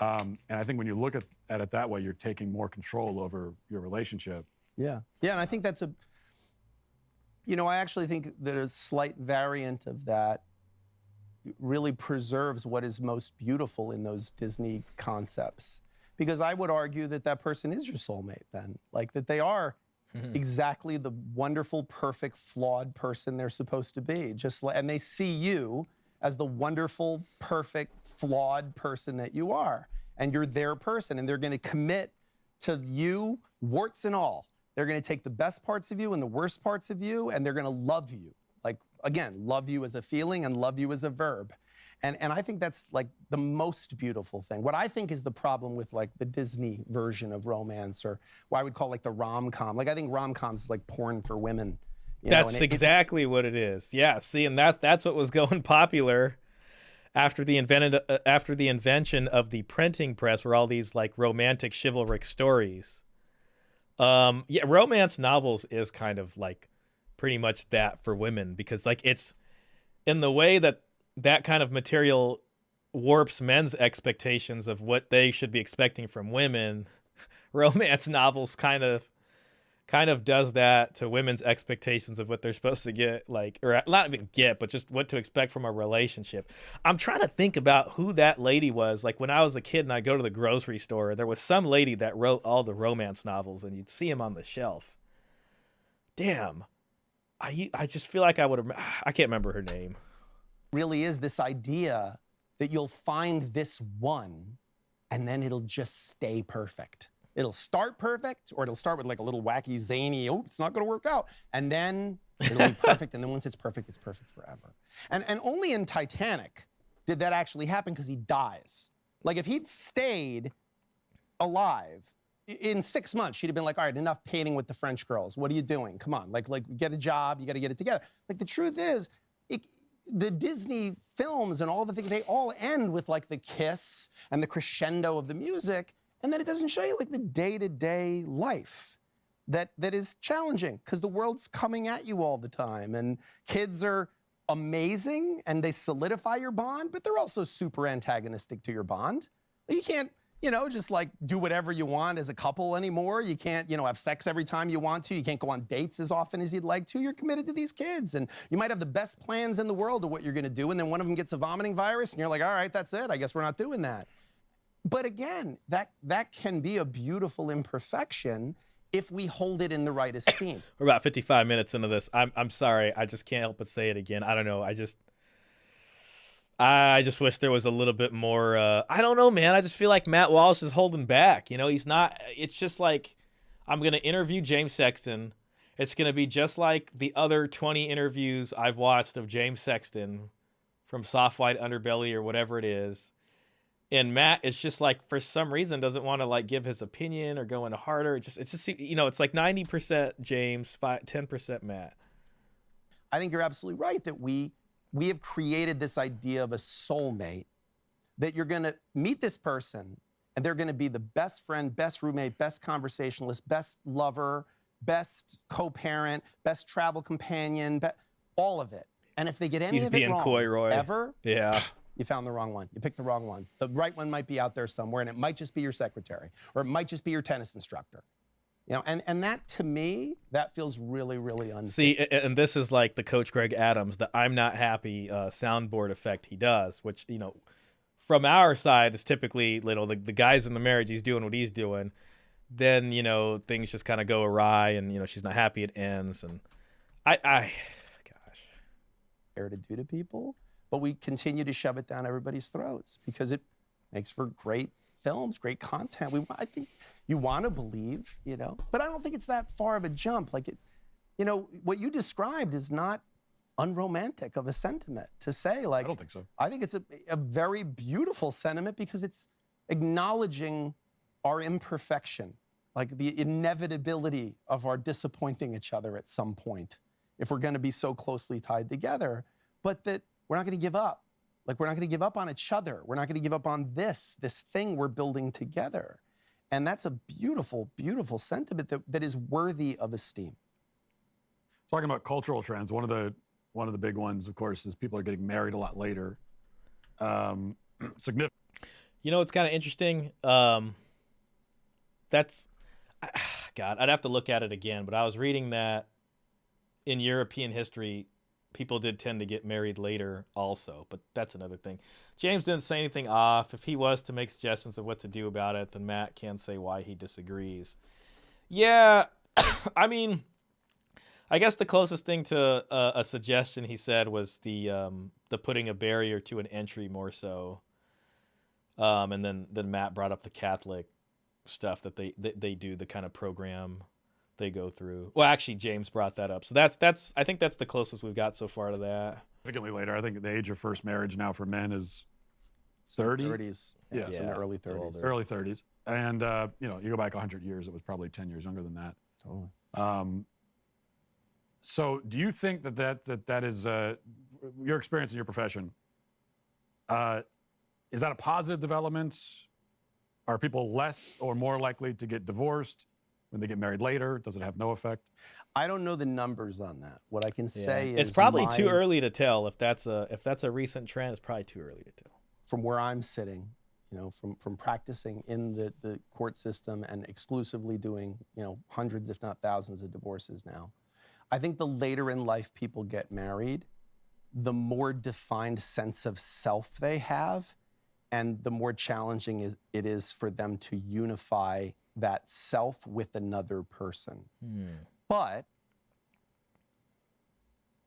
And I think when you look at it that way, you're taking more control over your relationship. Yeah. Yeah, and I think that's I actually think that a slight variant of that really preserves what is most beautiful in those Disney concepts. Because I would argue that that person is your soulmate then. Like that they are exactly the wonderful, perfect, flawed person they're supposed to be. And they see you as the wonderful, perfect, flawed person that you are. And you're their person, and they're going to commit to you, warts and all. They're going to take the best parts of you and the worst parts of you, and they're going to love you. Like, again, love you as a feeling and love you as a verb. And I think that's like the most beautiful thing. What I think is the problem with like the Disney version of romance, or what I would call like the rom-com. Like I think rom-coms is like porn for women. That's exactly what it is. Yeah, see, and that's what was going popular after the invention of the printing press, were all these like romantic chivalric stories. Romance novels is kind of like pretty much that for women, because like it's in the way that kind of material warps men's expectations of what they should be expecting from women. Romance novels kind of does that to women's expectations of what they're supposed to get, like, or not even get, but just what to expect from a relationship. I'm trying to think about who that lady was. Like when I was a kid and I'd go to the grocery store, there was some lady that wrote all the romance novels, and you'd see them on the shelf. Damn. I just feel like I can't remember her name. Really is this idea that you'll find this one and then it'll just stay perfect. It'll start perfect, or it'll start with like a little wacky, zany, oh, it's not gonna work out. And then it'll be perfect, and then once it's perfect forever. And only in Titanic did that actually happen, because he dies. Like if he'd stayed alive, in 6 months, she'd have been like, all right, enough painting with the French girls. What are you doing? Come on, like get a job, you gotta get it together. Like the truth is, the Disney films and all the things, they all end with like the kiss and the crescendo of the music, and then it doesn't show you like the day-to-day life that is challenging, because the world's coming at you all the time, and kids are amazing and they solidify your bond, but they're also super antagonistic to your bond. You can't, just like do whatever you want as a couple anymore. You can't, have sex every time you want to. You can't go on dates as often as you'd like to. You're committed to these kids, and you might have the best plans in the world of what you're gonna do, and then one of them gets a vomiting virus, and you're like, all right, that's it. I guess we're not doing that. But again, that can be a beautiful imperfection if we hold it in the right esteem. We're about 55 minutes into this. I'm sorry. I just can't help but say it again. I don't know. I just wish there was a little bit more. I don't know, man. I just feel like Matt Walsh is holding back. He's not. It's just like, I'm going to interview James Sexton. It's going to be just like the other 20 interviews I've watched of James Sexton from Soft White Underbelly or whatever it is. And Matt is just like, for some reason, doesn't want to like give his opinion or go into harder. It's just it's like 90% James, 10% Matt. I think you're absolutely right that we have created this idea of a soulmate, that you're going to meet this person and they're going to be the best friend, best roommate, best conversationalist, best lover, best co-parent, best travel companion, all of it. And if they get any He's of it being wrong, coy, Roy. ever, Yeah. you found the wrong one. You picked the wrong one. The right one might be out there somewhere, and it might just be your secretary, or it might just be your tennis instructor. You know, and that, to me, that feels really, really unfair. See, and this is like the Coach Greg Adams, the I'm not happy soundboard effect he does, which, you know, from our side is typically, you know, the guy's in the marriage, he's doing what he's doing. Then, you know, things just kind of go awry, and, you know, she's not happy, it ends. And gosh. Fair to do to people, but we continue to shove it down everybody's throats because it makes for great films, great content. I think you want to believe, you know, but I don't think it's that far of a jump. Like, you know, what you described is not unromantic of a sentiment to say. Like, I don't think so. I think it's a very beautiful sentiment because it's acknowledging our imperfection, like the inevitability of our disappointing each other at some point if we're going to be so closely tied together, but that we're not going to give up. Like, we're not going to give up on each other. We're not going to give up on this thing we're building together. And that's a beautiful, beautiful sentiment that is worthy of esteem. Talking about cultural trends, one of the big ones, of course, is people are getting married a lot later. Significant. You know, it's kind of interesting. That's, God, I'd have to look at it again, but I was reading that in European history, people did tend to get married later also, but that's another thing. James didn't say anything off. If he was to make suggestions of what to do about it, then Matt can say why he disagrees. Yeah, I mean, I guess the closest thing to a suggestion he said was the putting a barrier to an entry more so. And then Matt brought up the Catholic stuff that they do, the kind of program they go through. Well, actually, James brought that up. So that's I think that's the closest we've got so far to that. Significantly later. I think the age of first marriage now for men is 30. 30s. Yeah, it's in the early 30s. Early 30s. And, you know, you go back 100 years, it was probably 10 years younger than that. Totally. So do you think that is your experience in your profession, is that a positive development? Are people less or more likely to get divorced when they get married later? Does it have no effect? I don't know the numbers on that. What I can say is it's probably too early to tell. If that's a recent trend, it's probably too early to tell. From where I'm sitting, you know, from practicing in the court system and exclusively doing, you know, hundreds if not thousands of divorces now, I think the later in life people get married, the more defined sense of self they have, and the more challenging it is for them to unify that self with another person. But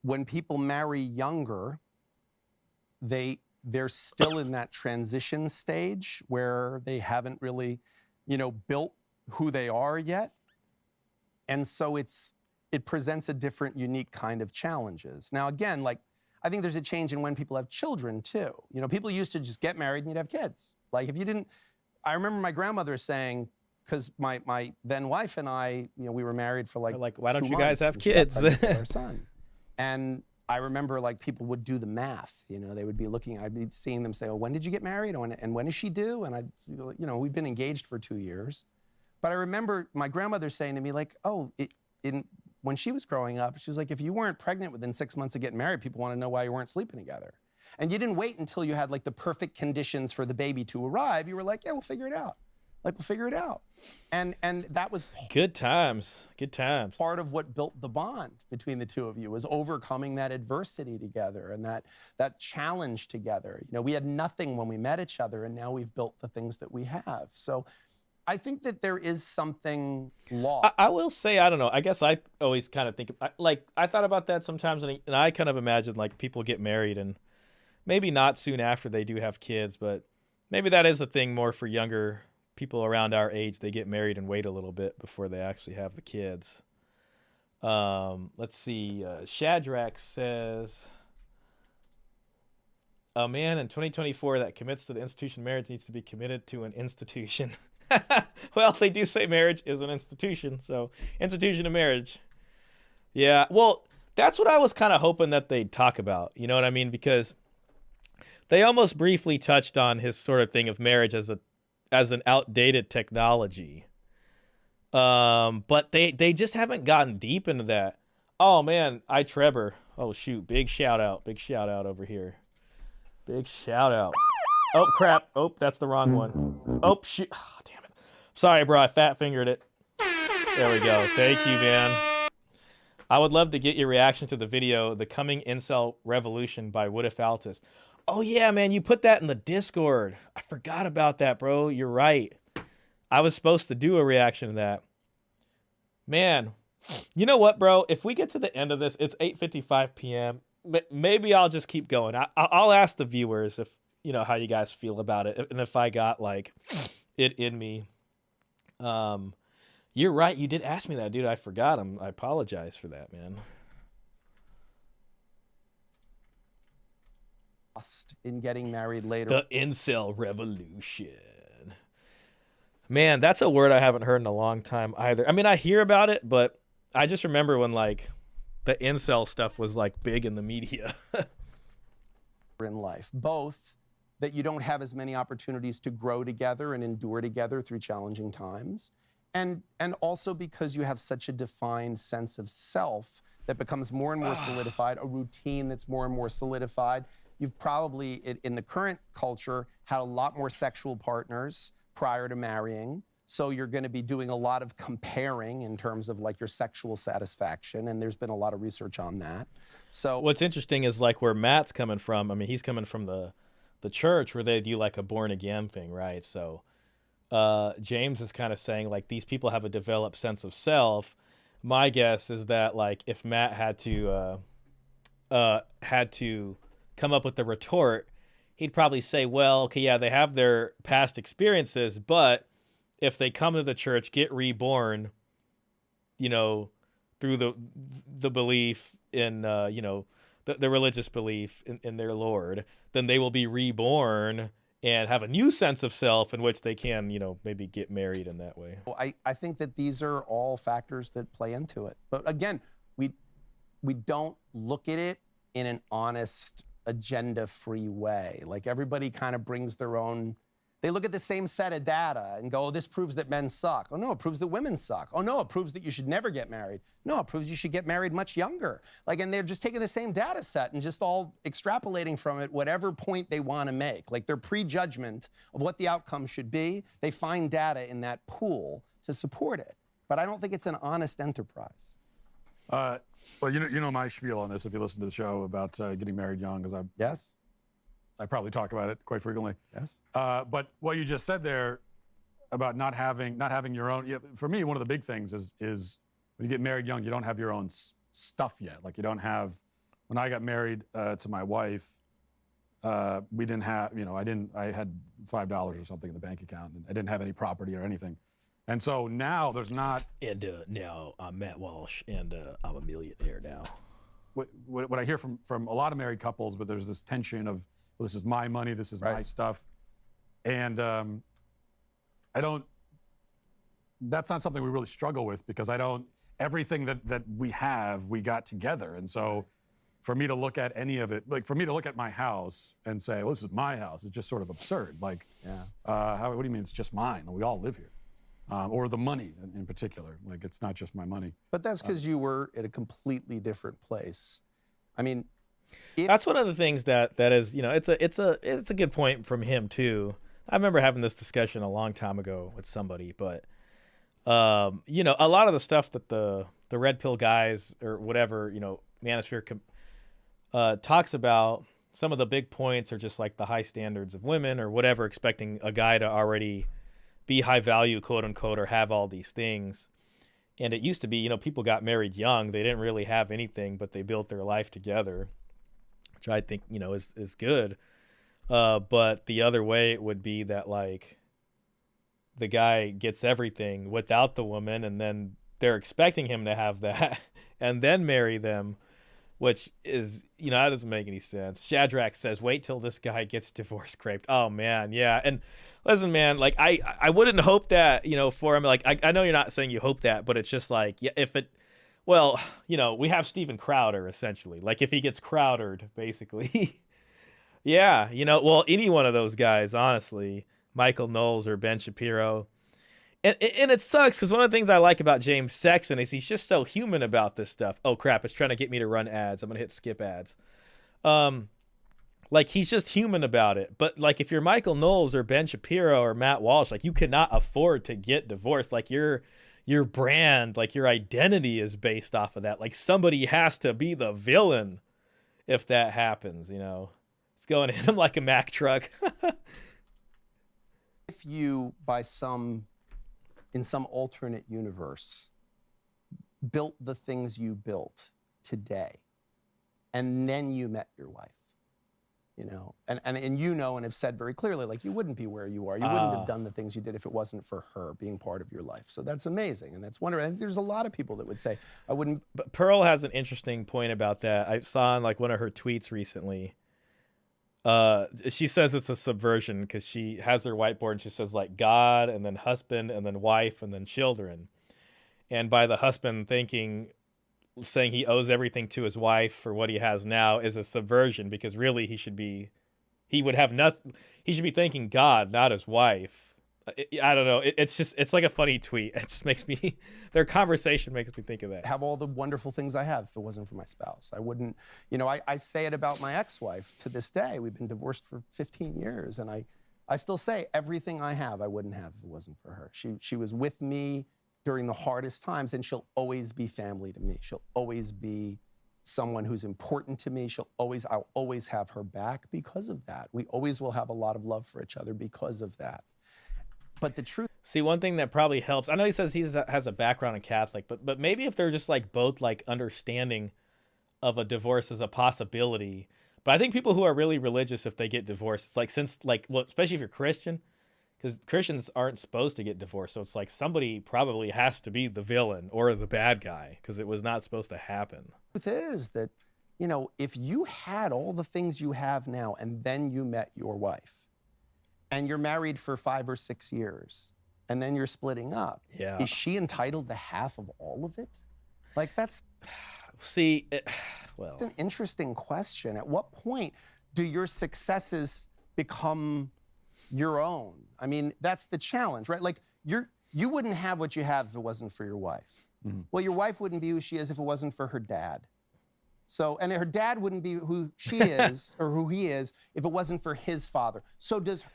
when people marry younger, they're still in that transition stage where they haven't really, you know, built who they are yet. And so it presents a different, unique kind of challenges. Now, again, like, I think there's a change in when people have children, too. You know, people used to just get married and you'd have kids. Like, if you didn't, I remember my grandmother saying, because my then wife and I, you know, we were married for like why don't 2 you guys months, have and she got kids? pregnant with our son. And I remember, like, people would do the math. You know, they would be looking, I'd be seeing them say, oh, when did you get married? And when is she due? And I'd, you know, we've been engaged for 2 years. But I remember my grandmother saying to me, like, oh, when she was growing up, she was like, if you weren't pregnant within 6 months of getting married, people want to know why you weren't sleeping together. And you didn't wait until you had, like, the perfect conditions for the baby to arrive. You were like, yeah, we'll figure it out. Like, we'll figure it out. And that was Good times. Good times. part of what built the bond between the two of you, was overcoming that adversity together and that challenge together. You know, we had nothing when we met each other, and now we've built the things that we have. So I think that there is something lost. I will say, I don't know. I guess I always kind of think, I thought about that sometimes, and I kind of imagine, like, people get married and maybe not soon after they do have kids, but maybe that is a thing more for younger people around our age. They get married and wait a little bit before they actually have the kids. Let's see. Shadrach says, a man in 2024 that commits to the institution of marriage needs to be committed to an institution. Well, they do say marriage is an institution, so institution of marriage. Yeah, well, that's what I was kind of hoping that they'd talk about. You know what I mean? Because they almost briefly touched on his sort of thing of marriage as an outdated technology. But they just haven't gotten deep into that. Oh man, Trevor. Oh shoot, big shout out over here. Big shout out. Oh crap. Oh, that's the wrong one. Oh shoot. Oh, damn it. Sorry, bro. I fat fingered it. There we go. Thank you, man. I would love to get your reaction to the video, The Coming Incel Revolution by Woodif Altus. Oh yeah, man, you put that in the Discord. I forgot about that, bro. You're right. I was supposed to do a reaction to that. Man, you know what, bro? If we get to the end of this, it's 8:55 p.m. Maybe I'll just keep going. I'll ask the viewers if, you know, how you guys feel about it, and if I got like it in me. You're right. You did ask me that, dude. I forgot. I apologize for that, man. In getting married later. The incel revolution. Man, that's a word I haven't heard in a long time either. I mean, I hear about it, but I just remember when like the incel stuff was like big in the media. In life, both that you don't have as many opportunities to grow together and endure together through challenging times, and also because you have such a defined sense of self that becomes more and more solidified, a routine that's more and more solidified. You've probably, in the current culture, had a lot more sexual partners prior to marrying. So you're going to be doing a lot of comparing in terms of like your sexual satisfaction. And there's been a lot of research on that. So what's interesting is like where Matt's coming from. I mean, he's coming from the church where they do like a born again thing, right? So James is kind of saying like these people have a developed sense of self. My guess is that like if Matt had to come up with the retort, he'd probably say, well, okay, yeah, they have their past experiences, but if they come to the church, get reborn, you know, through the belief in, you know, the religious belief in their Lord, then they will be reborn and have a new sense of self in which they can, you know, maybe get married in that way. Well, I think that these are all factors that play into it. But again, we don't look at it in an honest, agenda-free way. Like everybody kind of brings their own, they look at the same set of data and go, oh, this proves that men suck. Oh no, it proves that women suck. Oh no, it proves that you should never get married. No, it proves you should get married much younger. Like, and they're just taking the same data set and just all extrapolating from it whatever point they want to make. Like their prejudgment of what the outcome should be, they find data in that pool to support it. But I don't think it's an honest enterprise. Well, you know my spiel on this if you listen to the show about getting married young, because Yes? I probably talk about it quite frequently. Yes? But what you just said there about not having your own, for me, one of the big things is when you get married young, you don't have your own stuff yet. Like you don't have, when I got married to my wife, we didn't have, you know, I had $5 or something in the bank account, and I didn't have any property or anything. And so now there's not. And now I'm Matt Walsh, and I'm a millionaire now. What I hear from a lot of married couples, but there's this tension of, well, this is my money, this is my stuff. And I don't, that's not something we really struggle with, because everything that we have, we got together. And so for me to look at any of it, like for me to look at my house and say, well, this is my house, it's just sort of absurd. Like, what do you mean it's just mine? We all live here. Or the money in particular. Like, it's not just my money. But that's because you were at a completely different place. I mean, that's one of the things that is, you know, it's a good point from him too. I remember having this discussion a long time ago with somebody, but you know, a lot of the stuff that the red pill guys or whatever, you know, Manosphere talks about, some of the big points are just like the high standards of women or whatever, expecting a guy to already be high value, quote unquote, or have all these things. And it used to be, you know, people got married young. They didn't really have anything, but they built their life together, which I think, you know, is good. But the other way it would be that like the guy gets everything without the woman, and then they're expecting him to have that and then marry them, which is, you know, that doesn't make any sense. Shadrach says, wait till this guy gets divorce raped. Oh man. Yeah. And listen, man, like I wouldn't hope that, you know, for him. Like, I know you're not saying you hope that, but it's just like, yeah, well, you know, we have Steven Crowder essentially. Like if he gets Crowdered, basically, yeah, you know, well, any one of those guys, honestly, Michael Knowles or Ben Shapiro, And it sucks because one of the things I like about James Sexton is he's just so human about this stuff. Oh crap, it's trying to get me to run ads. I'm gonna hit skip ads. Like he's just human about it. But like if you're Michael Knowles or Ben Shapiro or Matt Walsh, like you cannot afford to get divorced. Like your brand, like your identity is based off of that. Like somebody has to be the villain if that happens, you know. It's going to hit him like a Mack truck. If you, in some alternate universe, built the things you built today, and then you met your wife, you know, and you know, and have said very clearly, like you wouldn't be where you are. You wouldn't have done the things you did if it wasn't for her being part of your life. So that's amazing, and that's wonderful. I think there's a lot of people that would say, I wouldn't. But Pearl has an interesting point about that. I saw in like one of her tweets recently. She says it's a subversion because she has her whiteboard and she says like God and then husband and then wife and then children. And by the husband saying he owes everything to his wife for what he has now is a subversion because really he should be thanking God, not his wife. I don't know. It's like a funny tweet. It just makes me, their conversation makes me think of that. Have all the wonderful things I have if it wasn't for my spouse. I wouldn't, you know, I say it about my ex-wife to this day. We've been divorced for 15 years, and I still say everything I have I wouldn't have if it wasn't for her. She was with me during the hardest times, and she'll always be family to me. She'll always be someone who's important to me. I'll always have her back because of that. We always will have a lot of love for each other because of that. But the truth. See, one thing that probably helps, I know he says he has a background in Catholic, but maybe if they're just like both like understanding of a divorce as a possibility. But I think people who are really religious, if they get divorced, it's like especially if you're Christian, because Christians aren't supposed to get divorced. So it's like somebody probably has to be the villain or the bad guy because it was not supposed to happen. The truth is that, you know, if you had all the things you have now and then you met your wife, and you're married for 5 or 6 years, and then you're splitting up. Yeah. Is she entitled to half of all of it? Like that's. See, It's an interesting question. At what point do your successes become your own? I mean, that's the challenge, right? Like you wouldn't have what you have if it wasn't for your wife. Mm-hmm. Well, your wife wouldn't be who she is if it wasn't for her dad. So, and her dad wouldn't be who she is or who he is if it wasn't for his father. So does.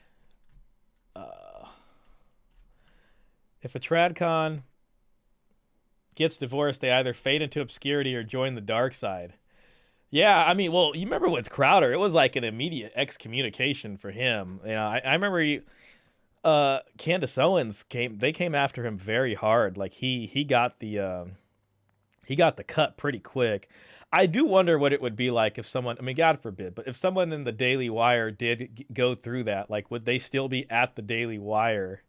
If a tradcon gets divorced, they either fade into obscurity or join the dark side. Yeah, I mean, well, you remember with Crowder, it was like an immediate excommunication for him. You know, I remember Candace Owens came after him very hard. Like he got the cut pretty quick. I do wonder what it would be like if someone, I mean, God forbid, but if someone in the Daily Wire did go through that, like, would they still be at the Daily Wire?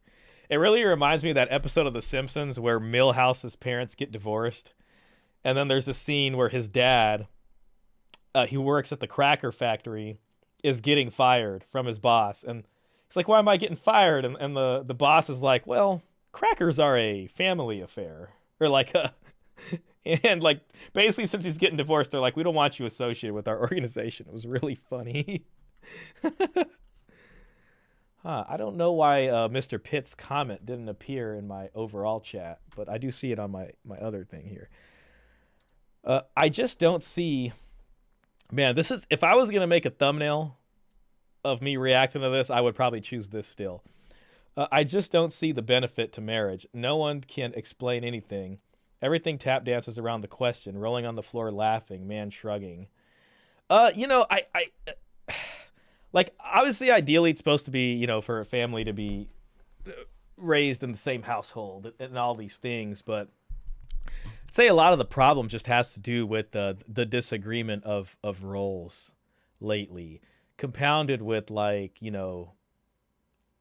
It really reminds me of that episode of The Simpsons where Milhouse's parents get divorced. And then there's a scene where his dad, he works at the cracker factory, is getting fired from his boss. And it's like, why am I getting fired? And the boss is like, well, crackers are a family affair. Or like and like basically since he's getting divorced, they're like, we don't want you associated with our organization. It was really funny. I don't know why Mr. Pitt's comment didn't appear in my overall chat, but I do see it on my other thing here. I just don't see, man, this is, if I was going to make a thumbnail of me reacting to this, I would probably choose this still. I just don't see the benefit to marriage. No one can explain anything. Everything tap dances around the question, rolling on the floor laughing, man shrugging. You know, I like, obviously, ideally, it's supposed to be, you know, for a family to be raised in the same household and all these things. But I'd say a lot of the problem just has to do with the disagreement of roles lately, compounded with, like, you know,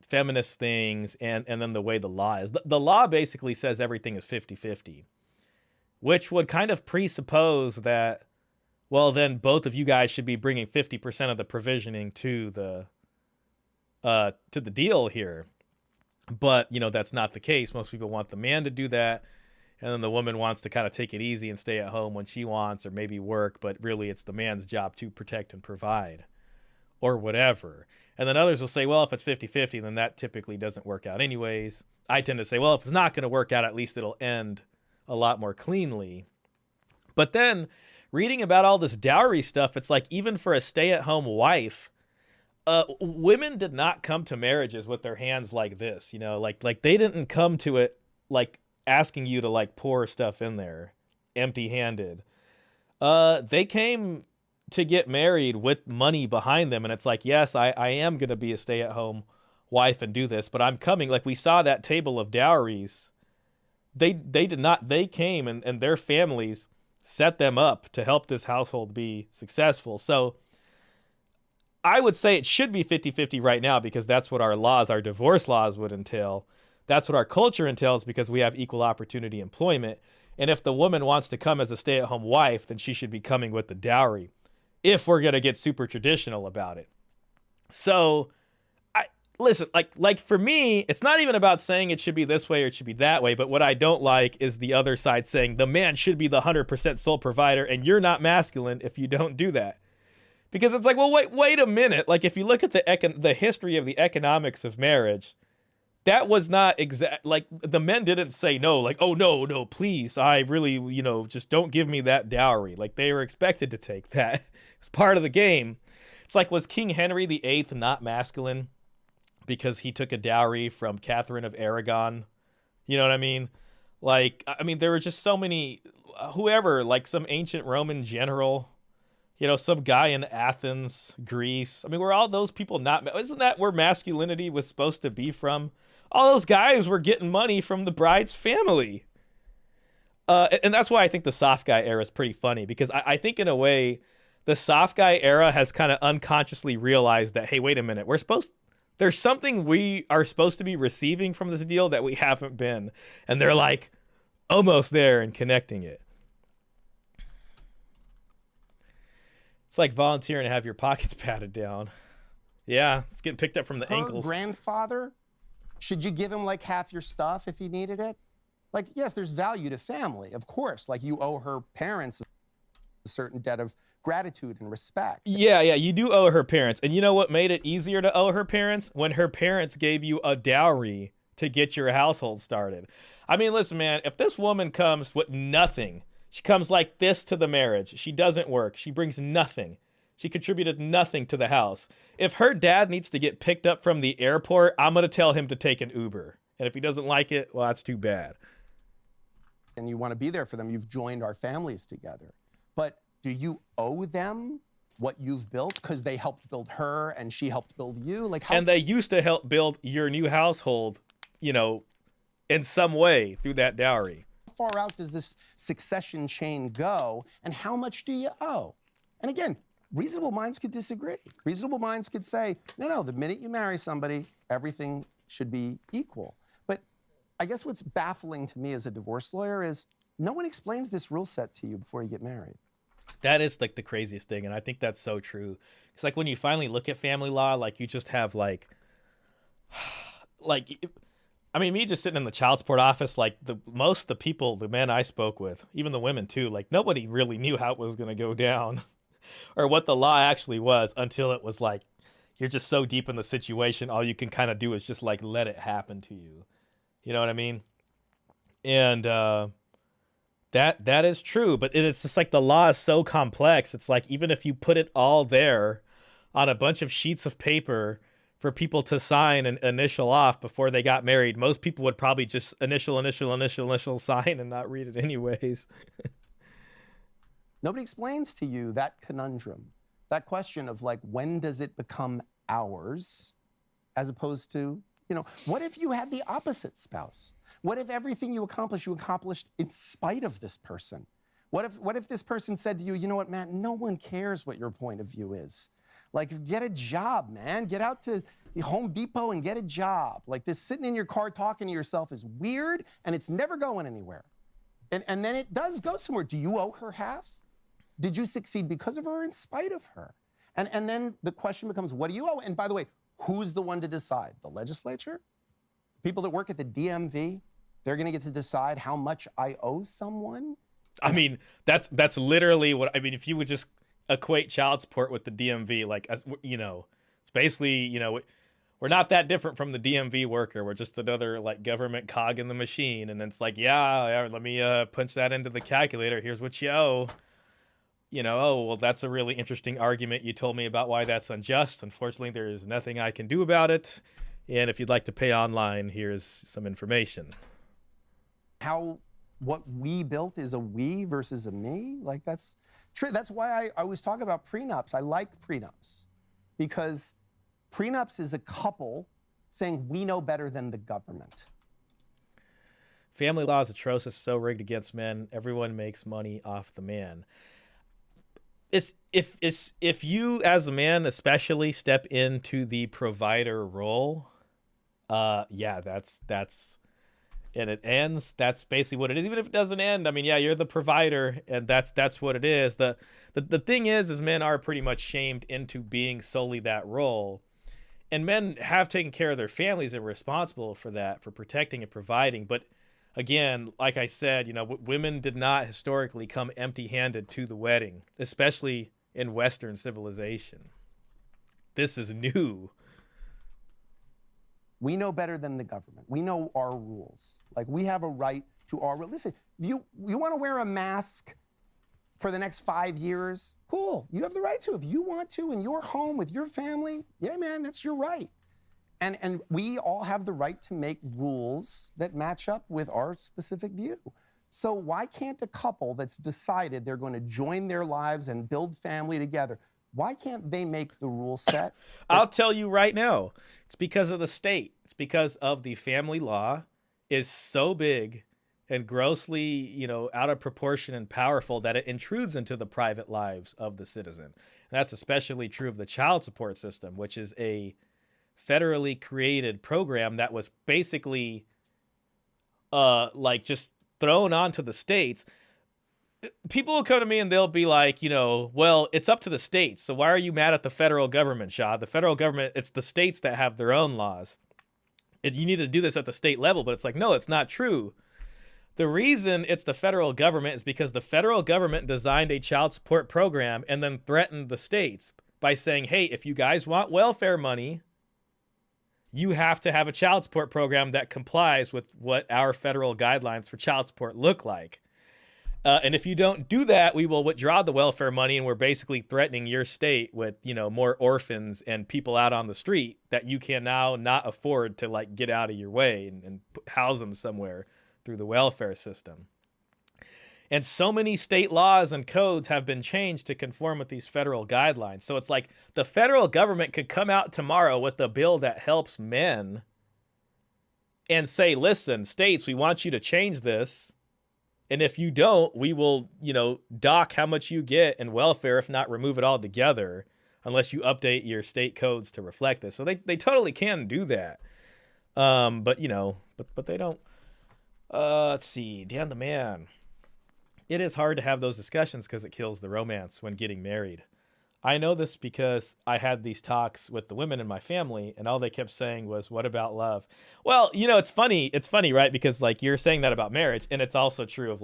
feminist things and then the way the law is. The law basically says everything is 50-50, which would kind of presuppose that, well, then both of you guys should be bringing 50% of the provisioning to the deal here. But, you know, that's not the case. Most people want the man to do that, and then the woman wants to kind of take it easy and stay at home when she wants, or maybe work, but really it's the man's job to protect and provide. or whatever. And then others will say, well, if it's 50-50, then that typically doesn't work out anyways. I tend to say, well, if it's not going to work out, at least it'll end a lot more cleanly. But then reading about all this dowry stuff, it's like even for a stay-at-home wife, women did not come to marriages with their hands like this, you know, like they didn't come to it like asking you to like pour stuff in there empty-handed. They came to get married with money behind them, and it's like, yes, I am going to be a stay-at-home wife and do this, but I'm coming. Like we saw that table of dowries. They did not. They came and their families set them up to help this household be successful. So I would say it should be 50-50 right now because that's what our laws, our divorce laws would entail. That's what our culture entails because we have equal opportunity employment. And if the woman wants to come as a stay-at-home wife, then she should be coming with the dowry if we're going to get super traditional about it. So listen, like for me, it's not even about saying it should be this way or it should be that way. But what I don't like is the other side saying the man should be the 100% sole provider and you're not masculine if you don't do that. Because it's like, well, wait a minute. Like if you look at the history of the economics of marriage, that was not exact. Like the men didn't say no, like, oh, no, please. I really, just don't give me that dowry. Like they were expected to take that. It's part of the game. It's like, was King Henry VIII not masculine because he took a dowry from Catherine of Aragon? You know what I mean? Like, I mean, there were just so many, whoever, like some ancient Roman general, some guy in Athens, Greece. I mean, were all those people not, isn't that where masculinity was supposed to be from? All those guys were getting money from the bride's family. And that's why I think the soft guy era is pretty funny, because I think in a way, the soft guy era has kind of unconsciously realized that, hey, wait a minute, there's something we are supposed to be receiving from this deal that we haven't been. And they're like almost there and connecting it. It's like volunteering to have your pockets patted down. Yeah, it's getting picked up from the ankles. Grandfather, should you give him like half your stuff if he needed it? Like, yes, there's value to family, of course. Like you owe her parents a certain debt of gratitude and respect. Yeah, you do owe her parents. And you know what made it easier to owe her parents? When her parents gave you a dowry to get your household started. I mean, listen, man, if this woman comes with nothing, she comes like this to the marriage. She doesn't work. She brings nothing. She contributed nothing to the house. If her dad needs to get picked up from the airport, I'm going to tell him to take an Uber. And if he doesn't like it, well, that's too bad. And you want to be there for them. You've joined our families together. But do you owe them what you've built because they helped build her and she helped build you? Like, how? And they used to help build your new household, in some way through that dowry. How far out does this succession chain go, and how much do you owe? And again, reasonable minds could disagree. Reasonable minds could say, no, the minute you marry somebody, everything should be equal. But I guess what's baffling to me as a divorce lawyer is no one explains this rule set to you before you get married. That is like the craziest thing, and I think that's so true. It's like when you finally look at family law, like you just have me just sitting in the child support office, like the men I spoke with, even the women too, like nobody really knew how it was going to go down or what the law actually was until it was like, you're just so deep in the situation. All you can kind of do is just like, let it happen to you. You know what I mean? And, that is true, but it's just like the law is so complex. It's like even if you put it all there on a bunch of sheets of paper for people to sign and initial off before they got married, most people would probably just initial sign and not read it anyways. Nobody explains to you that conundrum, that question of like, when does it become ours, as opposed to, what if you had the opposite spouse? What if everything you accomplished in spite of this person? What if this person said to you, you know what, Matt, no one cares what your point of view is. Like, get a job, man. Get out to the Home Depot and get a job. Like, this sitting in your car talking to yourself is weird, and it's never going anywhere. And then it does go somewhere. Do you owe her half? Did you succeed because of her or in spite of her? And then the question becomes, what do you owe? And by the way, who's the one to decide? The legislature? People that work at the DMV? They're going to get to decide how much I owe someone? I mean, that's literally what, if you would just equate child support with the DMV. Like, it's basically, we're not that different from the DMV worker. We're just another like government cog in the machine. And it's like, yeah, let me punch that into the calculator. Here's what you owe. Oh, well, that's a really interesting argument you told me about why that's unjust. Unfortunately, there is nothing I can do about it. And if you'd like to pay online, here's some information. What we built is a we versus a me. Like, that's true. That's why I always talk about prenups. I like prenups because prenups is a couple saying we know better than the government. Family law is atrocious, so rigged against men. Everyone makes money off the man. If you as a man especially step into the provider role, that's and it ends. That's basically what it is. Even if it doesn't end, I mean, yeah, you're the provider, and that's what it is. The thing is men are pretty much shamed into being solely that role, and men have taken care of their families and are responsible for that, for protecting and providing. But again, like I said, women did not historically come empty-handed to the wedding, especially in Western civilization. This is new. We know better than the government. We know our rules. Like, we have a right to our rules. Listen, you want to wear a mask for the next 5 years? Cool. You have the right to. If you want to in your home with your family, yeah, man, that's your right. And we all have the right to make rules that match up with our specific view. So why can't a couple that's decided they're going to join their lives and build family together, why can't they make the rule set? I'll tell you right now, it's because of the state. It's because of the family law is so big and grossly, out of proportion and powerful that it intrudes into the private lives of the citizen. And that's especially true of the child support system, which is a federally created program that was basically just thrown onto the states. People will come to me and they'll be like, well, it's up to the states. So why are you mad at the federal government, Shah? The federal government, it's the states that have their own laws. You need to do this at the state level, but it's like, no, it's not true. The reason it's the federal government is because the federal government designed a child support program and then threatened the states by saying, hey, if you guys want welfare money, you have to have a child support program that complies with what our federal guidelines for child support look like. And if you don't do that, we will withdraw the welfare money, and we're basically threatening your state with, more orphans and people out on the street that you can now not afford to get out of your way and house them somewhere through the welfare system. And so many state laws and codes have been changed to conform with these federal guidelines. So it's like the federal government could come out tomorrow with a bill that helps men and say, listen, states, we want you to change this. And if you don't, we will, dock how much you get in welfare, if not remove it altogether, unless you update your state codes to reflect this. So they totally can do that. But they don't. Let's see. Dan the Man. It is hard to have those discussions because it kills the romance when getting married. I know this because I had these talks with the women in my family, and all they kept saying was, what about love? Well, it's funny. It's funny, right? Because you're saying that about marriage, and it's also true of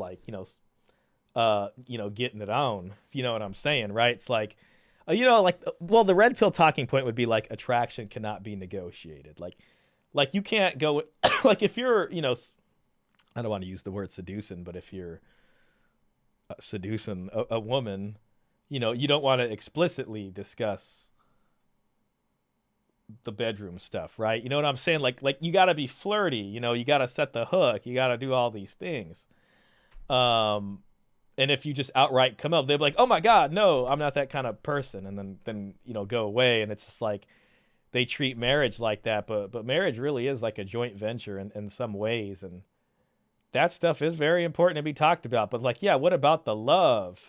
getting it on, if you know what I'm saying, right? It's like, the red pill talking point would be attraction cannot be negotiated. Like you can't go, if you're, I don't want to use the word seducing, but if you're seducing a woman, you don't want to explicitly discuss the bedroom stuff, right? You know what I'm saying? Like you got to be flirty, you got to set the hook, you got to do all these things. And if you just outright come up, they'll be like, oh my God, no, I'm not that kind of person. And then go away. And it's just like, they treat marriage like that, but marriage really is like a joint venture in some ways. And that stuff is very important to be talked about. But what about the love?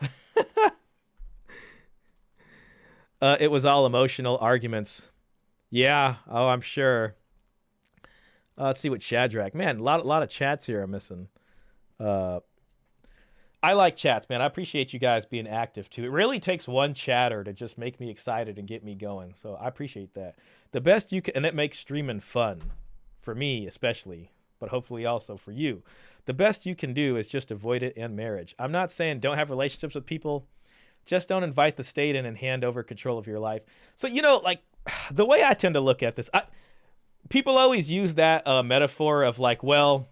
It was all emotional arguments. Yeah. Oh, I'm sure. Let's see what Shadrach. Man, a lot of chats here I'm missing. I like chats, man. I appreciate you guys being active too. It really takes one chatter to just make me excited and get me going. So I appreciate that. The best you can, and it makes streaming fun for me, especially, but hopefully also for you. The best you can do is just avoid it in marriage. I'm not saying don't have relationships with people, just don't invite the state in and hand over control of your life. So, you know, like the way I tend to look at this, people always use that metaphor of like, well,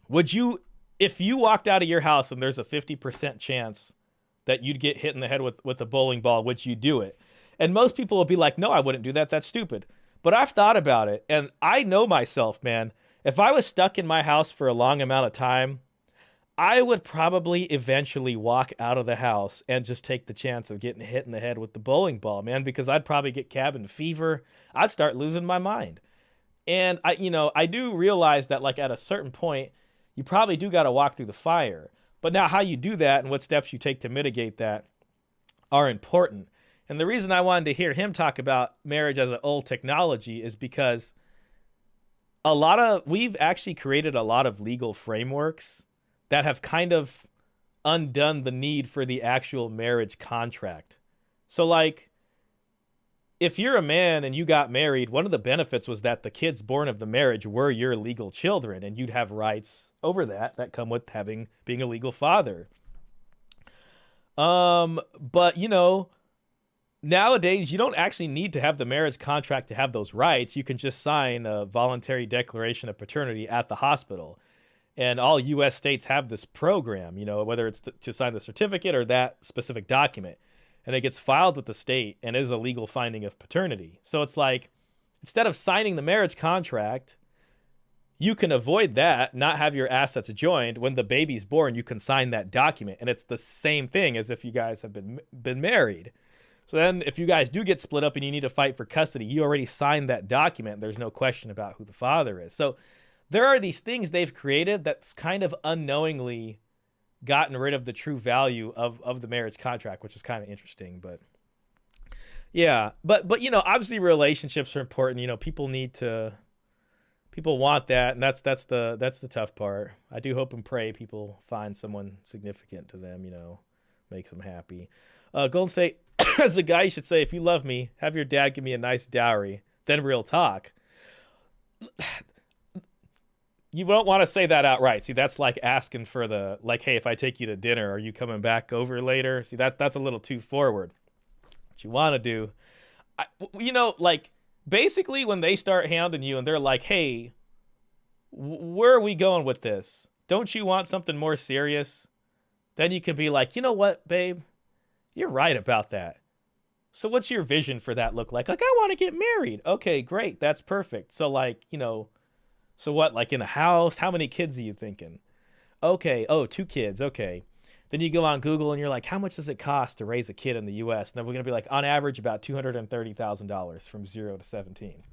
would you, if you walked out of your house and there's a 50% chance that you'd get hit in the head with a bowling ball, would you do it? And most people will be like, no, I wouldn't do that. That's stupid. But I've thought about it, and I know myself, man. If I was stuck in my house for a long amount of time, I would probably eventually walk out of the house and just take the chance of getting hit in the head with the bowling ball, man, because I'd probably get cabin fever. I'd start losing my mind. And I do realize that like at a certain point, you probably do got to walk through the fire. But now how you do that and what steps you take to mitigate that are important. And the reason I wanted to hear him talk about marriage as an old technology is because we've actually created a lot of legal frameworks that have kind of undone the need for the actual marriage contract. So like, if you're a man and you got married, one of the benefits was that the kids born of the marriage were your legal children, and you'd have rights over that come with being a legal father. But nowadays you don't actually need to have the marriage contract to have those rights. You can just sign a voluntary declaration of paternity at the hospital. And all U.S. states have this program, whether it's to sign the certificate or that specific document. And it gets filed with the state and is a legal finding of paternity. So it's like, instead of signing the marriage contract, you can avoid that, not have your assets joined. When the baby's born, you can sign that document. And it's the same thing as if you guys have been married. So then if you guys do get split up and you need to fight for custody, you already signed that document. There's no question about who the father is. So there are these things they've created that's kind of unknowingly gotten rid of the true value of the marriage contract, which is kind of interesting. But yeah, but obviously relationships are important. People want that, and that's the tough part. I do hope and pray people find someone significant to them, makes them happy. Golden State, as a guy, you should say, if you love me, have your dad give me a nice dowry, then real talk. You don't want to say that outright. See, that's like asking for hey, if I take you to dinner, are you coming back over later? See, that's a little too forward. What you want to do, basically when they start hounding you and they're like, hey, where are we going with this? Don't you want something more serious? Then you can be like, you know what, babe? You're right about that. So what's your vision for that look like? Like, I want to get married. Okay, great. That's perfect. So so what, like in a house? How many kids are you thinking? Okay. Oh, 2 kids. Okay. Then you go on Google and you're like, how much does it cost to raise a kid in the U.S.? And then we're going to be like, on average, about $230,000 from 0 to 17.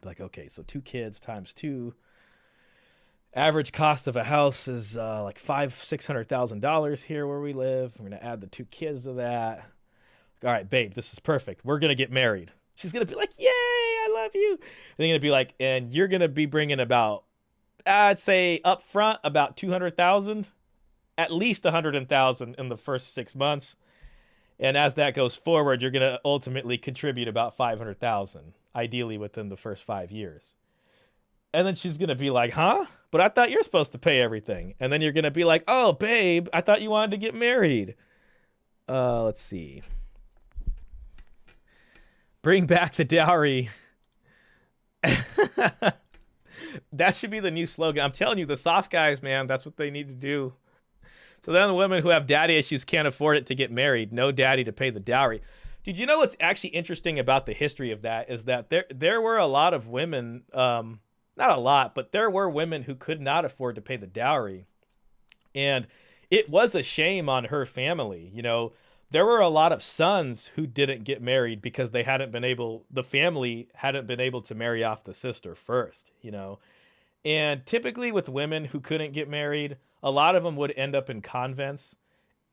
Like, okay, so 2 kids times 2. Average cost of a house is like $600,000 here where we live. We're going to add the 2 kids to that. All right, babe, this is perfect. We're going to get married. She's going to be like, yay, I love you. And they're going to be like, and you're going to be bringing about, I'd say up front, about 200,000, at least 100,000 in the first 6 months. And as that goes forward, you're going to ultimately contribute about 500,000, ideally within the first 5 years. And then she's going to be like, huh? But I thought you're supposed to pay everything. And then you're going to be like, oh, babe, I thought you wanted to get married. Let's see. Bring back the dowry. That should be the new slogan. I'm telling you, the soft guys, man, that's what they need to do. So then the women who have daddy issues can't afford it to get married. No daddy to pay the dowry. Did you know what's actually interesting about the history of that is that there were a lot of women, not a lot, but there were women who could not afford to pay the dowry. And it was a shame on her family. There were a lot of sons who didn't get married because the family hadn't been able to marry off the sister first, And typically with women who couldn't get married, a lot of them would end up in convents,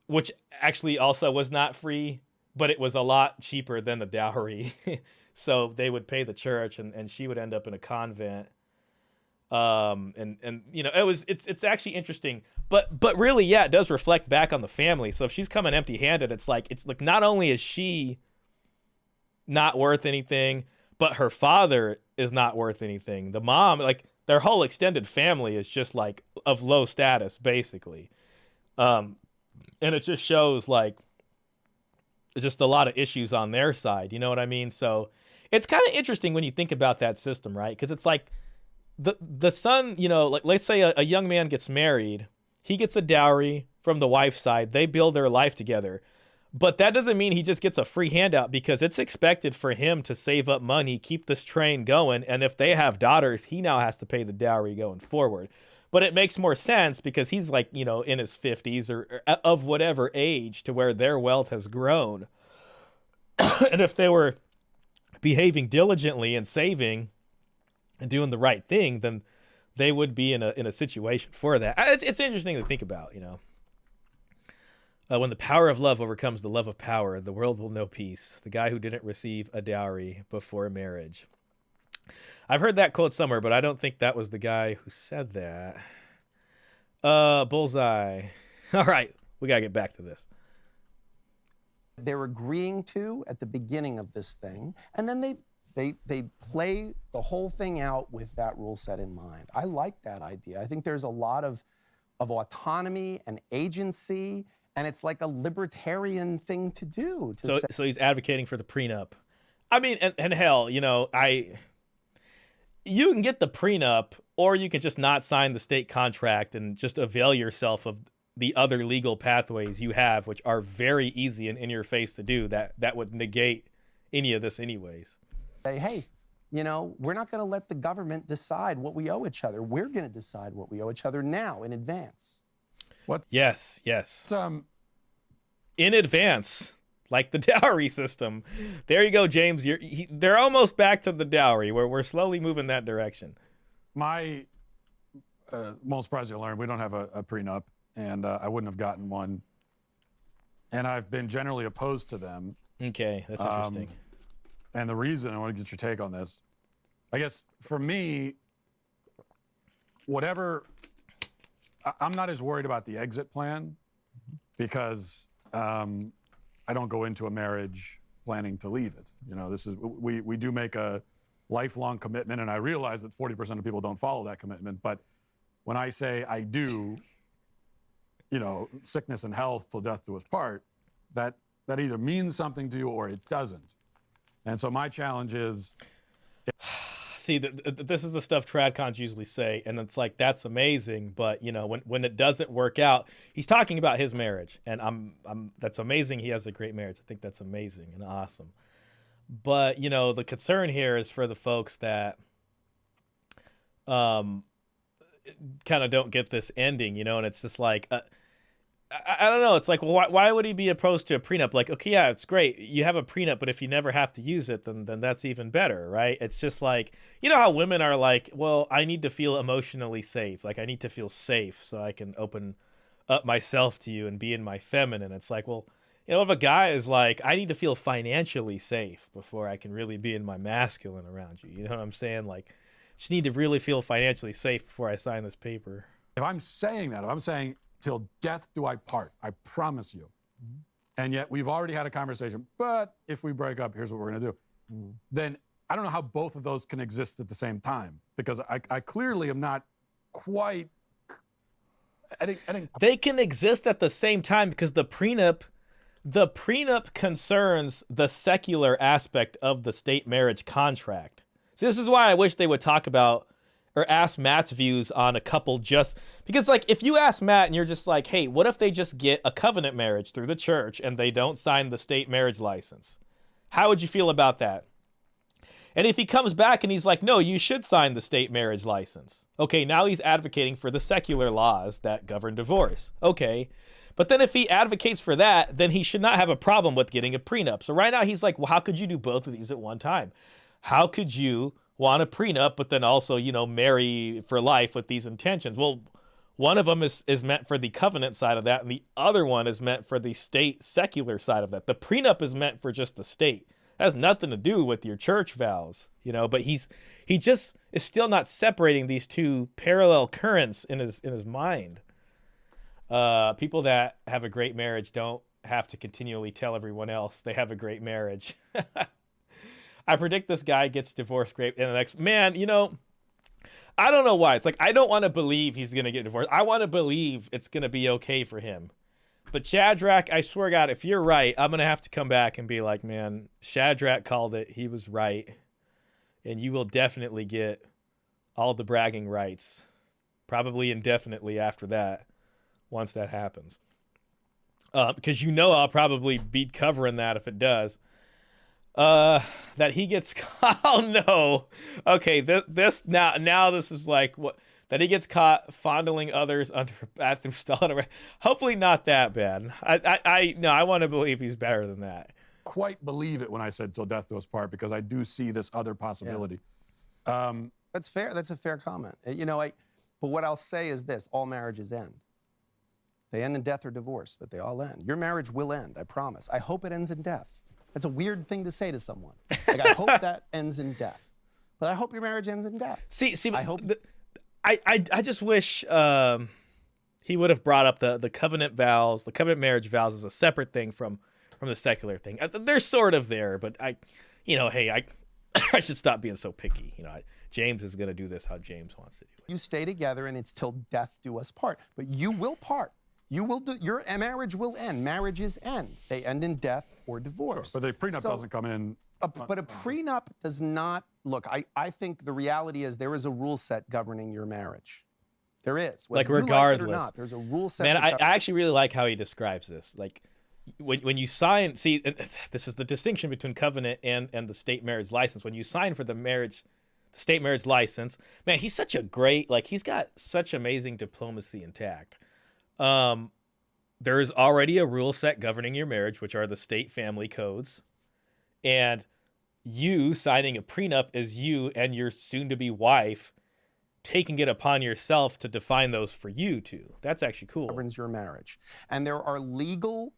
which actually also was not free, but it was a lot cheaper than the dowry. So they would pay the church and she would end up in a convent. It's actually interesting, but really, yeah, it does reflect back on the family. So if she's coming empty handed, it's like not only is she not worth anything, but her father is not worth anything. The mom, like their whole extended family is just like of low status basically. And it just shows like just a lot of issues on their side. You know what I mean? So it's kind of interesting when you think about that system, right? Because it's like the son, you know, like let's say a young man gets married, he gets a dowry from the wife's side, they build their life together. But that doesn't mean he just gets a free handout, because it's expected for him to save up money, keep this train going. And if they have daughters, he now has to pay the dowry going forward. But it makes more sense because he's like, you know, in his 50s or of whatever age to where their wealth has grown. And if they were behaving diligently and saving and doing the right thing, then they would be in a situation for that. It's interesting to think about, you know. When the power of love overcomes the love of power, the world will know peace. The guy who didn't receive a dowry before marriage. I've heard that quote somewhere, but I don't think that was the guy who said that. Bullseye. All right, we got to get back to this. They're agreeing to at the beginning of this thing, and then they play the whole thing out with that rule set in mind. I like that idea. I think there's a lot of autonomy and agency, and it's like a libertarian thing to do. So he's advocating for the prenup. I mean, and hell, you know, you can get the prenup, or you can just not sign the state contract and just avail yourself of the other legal pathways you have, which are very easy and in your face to do. That would negate any of this anyways. Say, hey, you know, we're not going to let the government decide what we owe each other. We're going to decide what we owe each other now in advance. What? Yes. In advance, like the dowry system. There you go, James. They're almost back to the dowry, where we're slowly moving that direction. My won't surprise you to learn, we don't have a prenup, and I wouldn't have gotten one. And I've been generally opposed to them. Okay, that's interesting. And the reason, I want to get your take on this, I guess for me, I'm not as worried about the exit plan, because I don't go into a marriage planning to leave it. You know, we do make a lifelong commitment, and I realize that 40% of people don't follow that commitment. But when I say I do, you know, sickness and health till death do us part, that either means something to you or it doesn't. And so my challenge is, see, this is the stuff tradcons usually say, and it's like, that's amazing, but you know, when it doesn't work out, he's talking about his marriage, and that's amazing. He has a great marriage. I think that's amazing and awesome. But you know, the concern here is for the folks that kind of don't get this ending, you know, and it's just like, I don't know. It's like, well, why would he be opposed to a prenup? Like, okay, yeah, it's great. You have a prenup, but if you never have to use it, then that's even better, right? It's just like, you know how women are like, well, I need to feel emotionally safe. Like, I need to feel safe so I can open up myself to you and be in my feminine. It's like, well, you know, if a guy is like, I need to feel financially safe before I can really be in my masculine around you. You know what I'm saying? Like, just need to really feel financially safe before I sign this paper. if I'm saying that, if I'm saying, till death do I part, I promise you. Mm-hmm. And yet we've already had a conversation, but if we break up, here's what we're going to do. Mm-hmm. Then I don't know how both of those can exist at the same time, because I clearly am not quite. I think they can exist at the same time because the prenup concerns the secular aspect of the state marriage contract. See, this is why I wish they would talk about or ask Matt's views on a couple, just because, like, if you ask Matt and you're just like, hey, what if they just get a covenant marriage through the church and they don't sign the state marriage license? How would you feel about that? And if he comes back and he's like, no, you should sign the state marriage license. Okay, now he's advocating for the secular laws that govern divorce. Okay, but then if he advocates for that, then he should not have a problem with getting a prenup. So right now he's like, well, how could you do both of these at one time? How could you want a prenup, but then also, you know, marry for life with these intentions? Well, one of them is meant for the covenant side of that, and the other one is meant for the state secular side of that. The prenup is meant for just the state. It has nothing to do with your church vows, you know, but he just is still not separating these two parallel currents in his mind. People that have a great marriage don't have to continually tell everyone else they have a great marriage. I predict this guy gets divorced great in the next, man, you know, I don't know why. It's like, I don't want to believe he's going to get divorced. I want to believe it's going to be okay for him. But Shadrach, I swear to God, if you're right, I'm gonna have to come back and be like, man, Shadrach called it. He was right, and you will definitely get all the bragging rights, probably indefinitely after that, once that happens. Because I'll probably be covering that if it does. That he gets caught. Oh no. Okay, this now this is like what. That he gets caught fondling others under a bathroom stall. Hopefully not that bad. I want to believe he's better than that. Quite believe it when I said till death do us part, because I do see this other possibility. That's fair. That's a fair comment. But what I'll say is this: all marriages end. They end in death or divorce, but they all end. Your marriage will end, I promise. I hope it ends in death. That's a weird thing to say to someone. Like, I hope that ends in death. But I hope your marriage ends in death. See, I hope... I just wish he would have brought up the covenant vows, the covenant marriage vows as a separate thing from the secular thing. They're sort of there, but I should stop being so picky. James is going to do this how James wants to do it. You stay together and it's till death do us part. But you will part. Your marriage will end. Marriages end. They end in death or divorce. But the prenup doesn't come in. But a prenup does not, look, I think the reality is there is a rule set governing your marriage. There is. Like, Whether regardless. you like it or not, there's a rule set. Man, I actually really like how he describes this. Like, when you sign, see, this is the distinction between covenant and the state marriage license. When you sign for the state marriage license, man, he's such a great, like, he's got such amazing diplomacy and tact. There is already a rule set governing your marriage, which are the state family codes. And you signing a prenup is you and your soon-to-be wife taking it upon yourself to define those for you too. That's actually cool. Governs your marriage. And there are legal...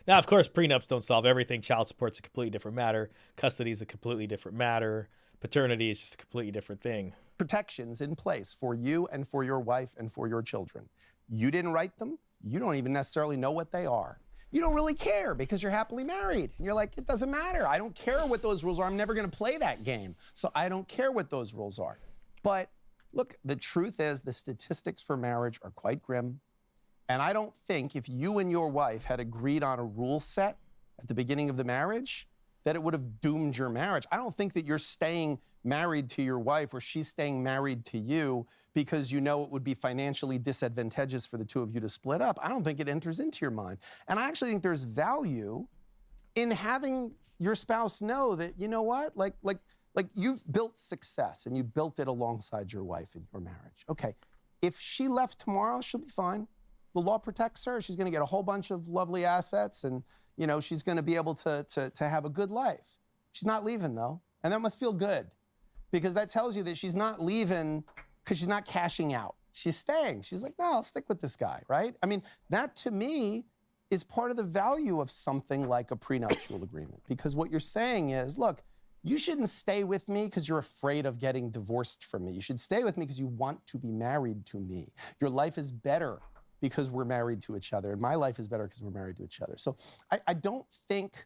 Now, of course, prenups don't solve everything. Child support's a completely different matter. Custody is a completely different matter. Paternity is just a completely different thing. Protections in place for you and for your wife and for your children. You didn't write them. You don't even necessarily know what they are. You don't really care because you're happily married. And you're like, it doesn't matter. I don't care what those rules are. I'm never going to play that game. So I don't care what those rules are. But look, the truth is the statistics for marriage are quite grim. And I don't think if you and your wife had agreed on a rule set at the beginning of the marriage, that it would have doomed your marriage. I don't think that you're staying married to your wife or she's staying married to you because you know it would be financially disadvantageous for the two of you to split up. I don't think it enters into your mind. And I actually think there's value in having your spouse know that, you know what, like you've built success and you built it alongside your wife in your marriage. Okay, if she left tomorrow, she'll be fine. The law protects her. She's going to get a whole bunch of lovely assets and, she's going to be able to have a good life. She's not leaving, though. And that must feel good because that tells you that she's not leaving because she's not cashing out. She's staying. She's like, no, I'll stick with this guy, right? I mean, that to me is part of the value of something like a prenuptial agreement because what you're saying is, look, you shouldn't stay with me because you're afraid of getting divorced from me. You should stay with me because you want to be married to me. Your life is better because we're married to each other, and my life is better because we're married to each other. So I don't think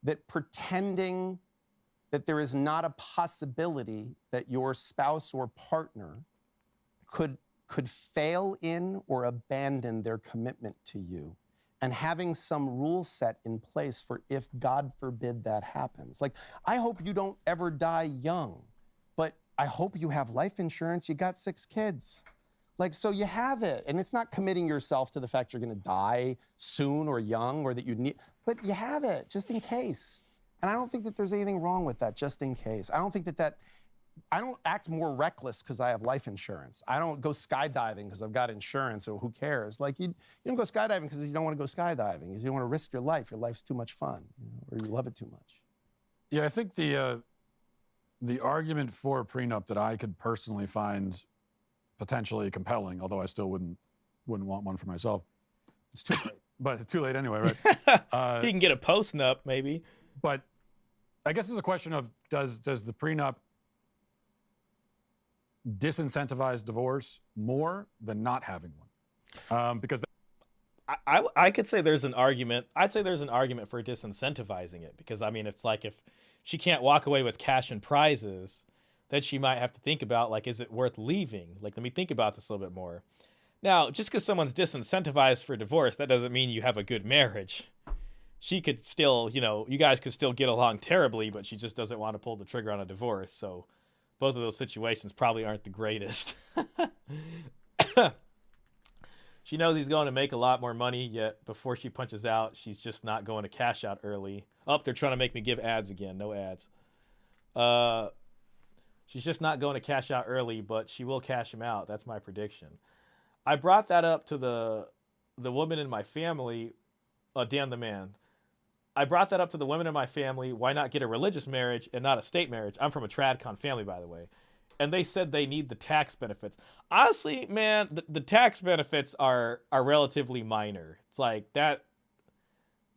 that pretending that there is not a possibility that your spouse or partner could fail in or abandon their commitment to you and having some rule set in place for if, God forbid, that happens. Like, I hope you don't ever die young, but I hope you have life insurance. You got 6 kids. Like, so you have it. And it's not committing yourself to the fact you're going to die soon or young or that you need, but you have it just in case. And I don't think that there's anything wrong with that, just in case. I don't think that I don't act more reckless because I have life insurance. I don't go skydiving because I've got insurance, or who cares? Like, you don't go skydiving because you don't want to go skydiving, because you don't want to risk your life. Your life's too much fun, or you love it too much. Yeah, I think the argument for a prenup that I could personally find potentially compelling, although I still wouldn't want one for myself. It's too late. But it's too late anyway, right? He can get a post-nup, maybe. But I guess it's a question of does the prenup disincentivize divorce more than not having one? Because I could say there's an argument. I'd say there's an argument for disincentivizing it because, I mean, it's like if she can't walk away with cash and prizes, then she might have to think about, like, is it worth leaving? Like, let me think about this a little bit more. Now, just because someone's disincentivized for divorce, that doesn't mean you have a good marriage. She could still, you guys could still get along terribly, but she just doesn't want to pull the trigger on a divorce. So both of those situations probably aren't the greatest. She knows he's going to make a lot more money, yet before she punches out, she's just not going to cash out early. Oh, they're trying to make me give ads again. No ads. She's just not going to cash out early, but she will cash him out. That's my prediction. I brought that up to the woman in my family, Dan the Man. I brought that up to the women in my family. Why not get a religious marriage and not a state marriage? I'm from a TradCon family, by the way. And they said they need the tax benefits. Honestly, man, the tax benefits are relatively minor. It's like that.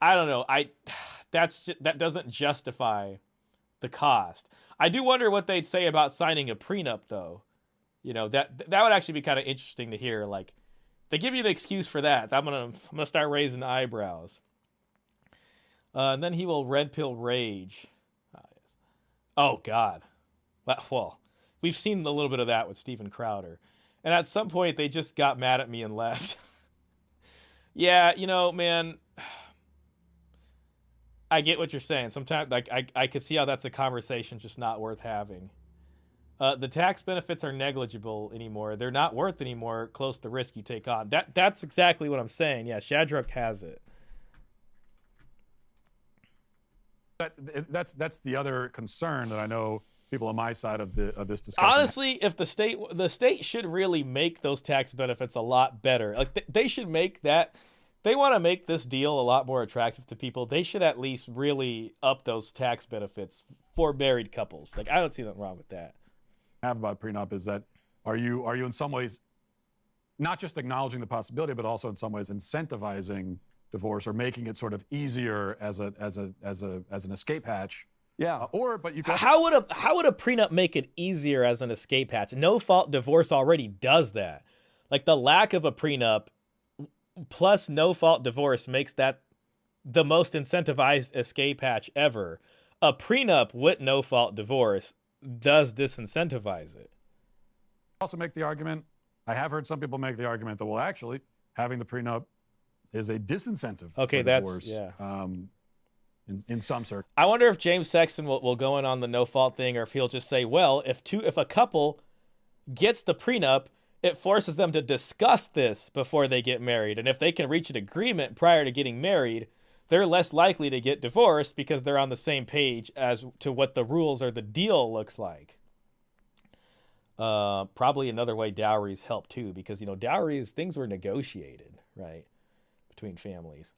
I don't know. That doesn't justify the cost. I do wonder what they'd say about signing a prenup, though. That would actually be kind of interesting to hear. Like, they give you an excuse for that. I'm gonna start raising eyebrows. And then he will red pill rage. Oh God. Well. We've seen a little bit of that with Steven Crowder. And at some point, they just got mad at me and left. Yeah, man, I get what you're saying. Sometimes, like, I could see how that's a conversation just not worth having. The tax benefits are negligible anymore. They're not worth anymore close to the risk you take on. That's exactly what I'm saying. Yeah, Shadrach has it. That's the other concern that I know people on my side of this discussion. Honestly, if the state should really make those tax benefits a lot better. Like they should make that. They want to make this deal a lot more attractive to people. They should at least really up those tax benefits for married couples. Like, I don't see nothing wrong with that. Have about prenup is that are you in some ways not just acknowledging the possibility, but also in some ways incentivizing divorce or making it sort of easier as an escape hatch. Yeah. But you can. How would a prenup make it easier as an escape hatch? No fault divorce already does that. Like, the lack of a prenup plus no fault divorce makes that the most incentivized escape hatch ever. A prenup with no fault divorce does disincentivize it. Also make the argument. I have heard some people make the argument that, well, actually, having the prenup is a disincentive. Okay, for that's divorce. yeah. In some circles. I wonder if James Sexton will go in on the no fault thing, or if he'll just say, well, if a couple gets the prenup, it forces them to discuss this before they get married. And if they can reach an agreement prior to getting married, they're less likely to get divorced because they're on the same page as to what the rules or the deal looks like. Probably another way dowries help too, because, dowries, things were negotiated, right, between families.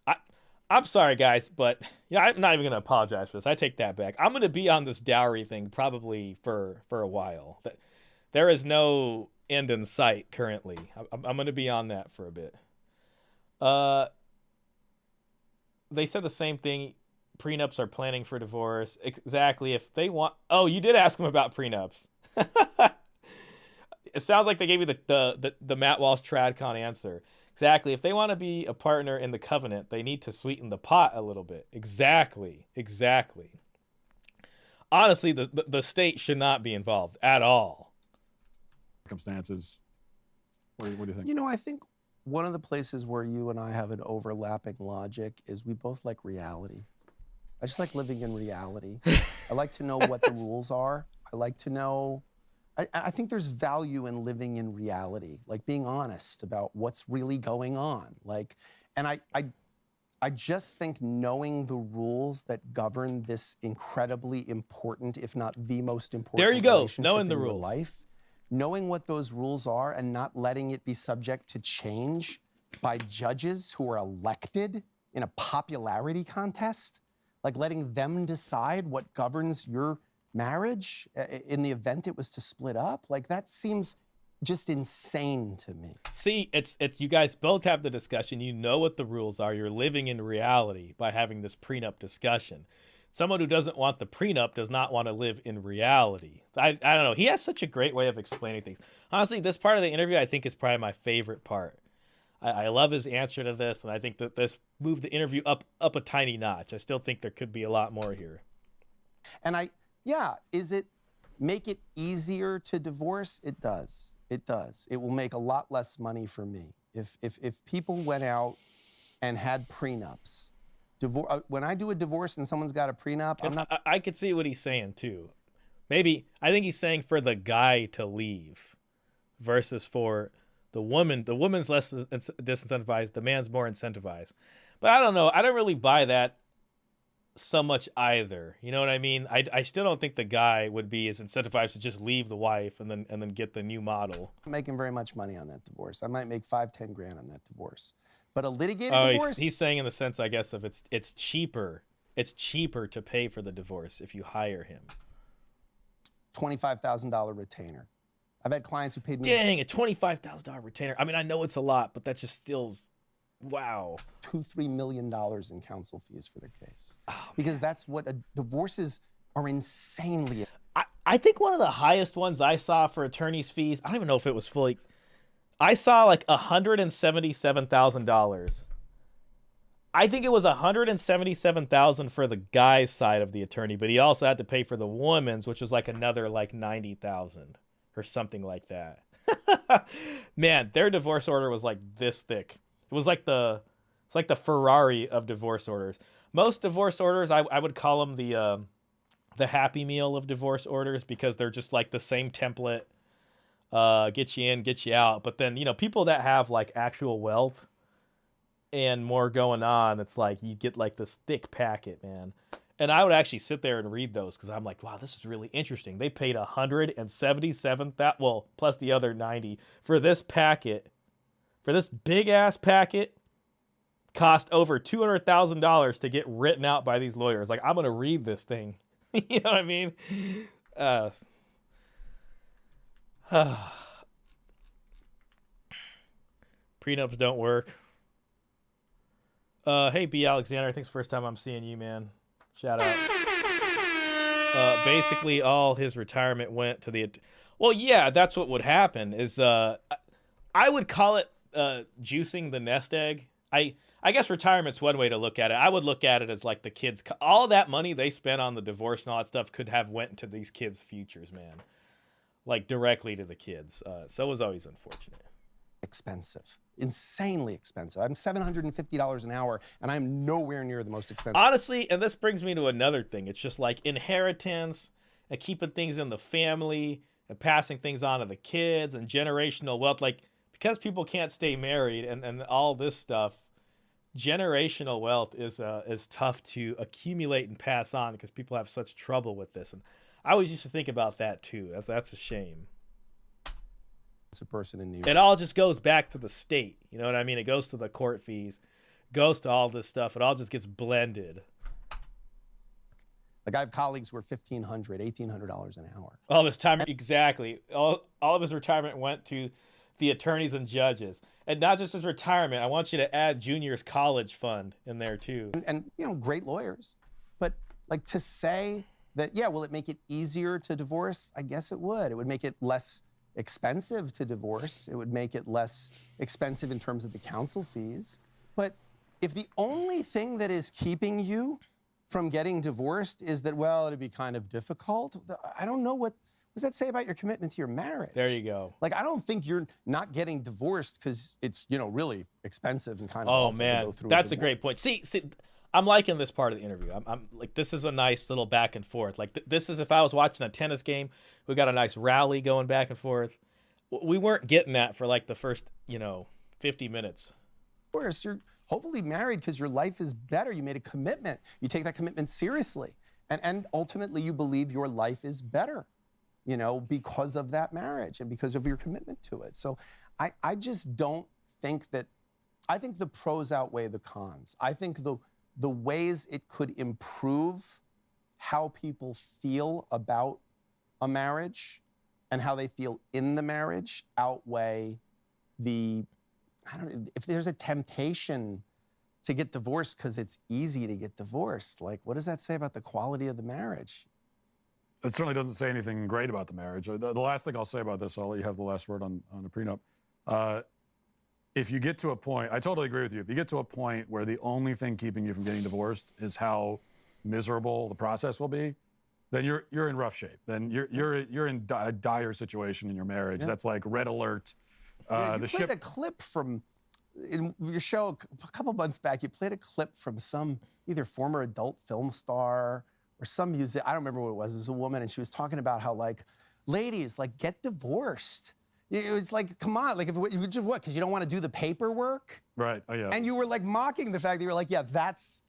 I'm sorry, guys, but I'm not even going to apologize for this. I take that back. I'm going to be on this dowry thing probably for a while. There is no end in sight currently. I'm going to be on that for a bit. They said the same thing. Prenups are planning for divorce. Exactly. If they want... Oh, you did ask them about prenups. It sounds like they gave you the Matt Walsh TradCon answer. Exactly. If they want to be a partner in the covenant, they need to sweeten the pot a little bit. Exactly. Honestly, the state should not be involved at all. Circumstances. What do you think? I think one of the places where you and I have an overlapping logic is we both like reality. I just like living in reality. I like to know what the rules are. I like to know... I think there's value in living in reality, like being honest about what's really going on. And I just think knowing the rules that govern this incredibly important, if not the most important, there you go, relationship knowing the in your rules. life, knowing what those rules are and not letting it be subject to change by judges who are elected in a popularity contest, like letting them decide what governs your marriage in the event it was to split up, like that seems just insane to me. See, it's you guys both have the discussion. You know what the rules are. You're living in reality by having this prenup discussion. Someone who doesn't want the prenup does not want to live in reality. I don't know. He has such a great way of explaining things. Honestly, this part of the interview I think is probably my favorite part. I love his answer to this, and I think that this moved the interview up a tiny notch. I still think there could be a lot more here. And is it make it easier to divorce? It does. It does. It will make a lot less money for me. If people went out and had prenups, when I do a divorce and someone's got a prenup, I'm not. I could see what he's saying too. Maybe I think he's saying for the guy to leave versus for the woman. The woman's less disincentivized. The man's more incentivized. But I don't know. I don't really buy that so much either. You know what I mean? I still don't think the guy would be as incentivized to just leave the wife and then get the new model. I'm making very much money on that divorce. I might make $5-10 grand on that divorce. But a litigated divorce. He's saying in the sense, I guess, of it's cheaper. It's cheaper to pay for the divorce if you hire him. $25,000 retainer. I've had clients who paid me. Dang, a $25,000 retainer. I mean, I know it's a lot, but that just still, wow. $2-3 million in counsel fees for their case. Because that's what divorces are insanely. I think one of the highest ones I saw for attorney's fees, I don't even know if it was fully, I saw like $177,000. I think it was $177,000 for the guy's side of the attorney, but he also had to pay for the woman's, which was like another like $90,000 or something like that. Man, their divorce order was like this thick. It was like the Ferrari of divorce orders. Most divorce orders, I would call them the Happy Meal of divorce orders because they're just like the same template. Get you in, get you out. But then, people that have like actual wealth and more going on, it's like you get like this thick packet, man. And I would actually sit there and read those because I'm like, wow, this is really interesting. They paid $177,000, well, plus the other 90 for this packet, for this big ass packet. Cost over $200,000 to get written out by these lawyers. Like, I'm gonna read this thing. You know what I mean? Prenups don't work. Hey, B. Alexander, I think it's the first time I'm seeing you, man. Shout out. Basically, all his retirement went to the... Well, yeah, that's what would happen is... I would call it juicing the nest egg. I guess retirement's one way to look at it. I would look at it as like the kids... All that money they spent on the divorce and all that stuff could have went into these kids' futures, man. Like, directly to the kids. So it was always unfortunate. Expensive. Insanely expensive. I'm $750 an hour, and I'm nowhere near the most expensive. Honestly, and this brings me to another thing. It's just like inheritance and keeping things in the family and passing things on to the kids and generational wealth. Like, because people can't stay married and all this stuff, generational wealth is tough to accumulate and pass on because people have such trouble with this. And I always used to think about that too. That's a shame. It's a person in New York. It all just goes back to the state. You know what I mean? It goes to the court fees, goes to all this stuff. It all just gets blended. Like I have colleagues who are $1,500, $1,800 an hour. All this time, exactly. All of his retirement went to the attorneys and judges. And not just his retirement. I want you to add Junior's college fund in there too. And great lawyers. But like to say that, yeah, will it make it easier to divorce? I guess it would. It would make it less expensive to divorce. It would make it less expensive in terms of the counsel fees. But if the only thing that is keeping you from getting divorced is that, well, it'd be kind of difficult, I don't know what does that say about your commitment to your marriage? There you go. Like, I don't think you're not getting divorced because it's, really expensive and kind of awful to man, go through that's a great point. See, I'm liking this part of the interview. I'm like, this is a nice little back and forth. Like, this is if I was watching a tennis game, we got a nice rally going back and forth. We weren't getting that for like the first, 50 minutes. Of course, you're hopefully married because your life is better. You made a commitment. You take that commitment seriously. And ultimately, you believe your life is better, because of that marriage and because of your commitment to it. So I just don't think that, I think the pros outweigh the cons. I think the ways it could improve how people feel about a marriage and how they feel in the marriage outweigh if there's a temptation to get divorced because it's easy to get divorced, like, what does that say about the quality of the marriage? It certainly doesn't say anything great about the marriage. The last thing I'll say about this, I'll let you have the last word on the prenup. If you get to a point, I totally agree with you. If you get to a point where the only thing keeping you from getting divorced is how miserable the process will be, then you're in rough shape. Then you're in a dire situation in your marriage. Yeah. That's like red alert. Yeah, The you ship. played a clip from in your show a couple months back. You played a clip from some either former adult film star or some music. I don't remember what it was. It was a woman, and she was talking about how like, ladies, like get divorced. It was like, come on, like if you just what? Because you don't want to do the paperwork. Right. Oh yeah. And you were like mocking the fact that you were like, yeah, that's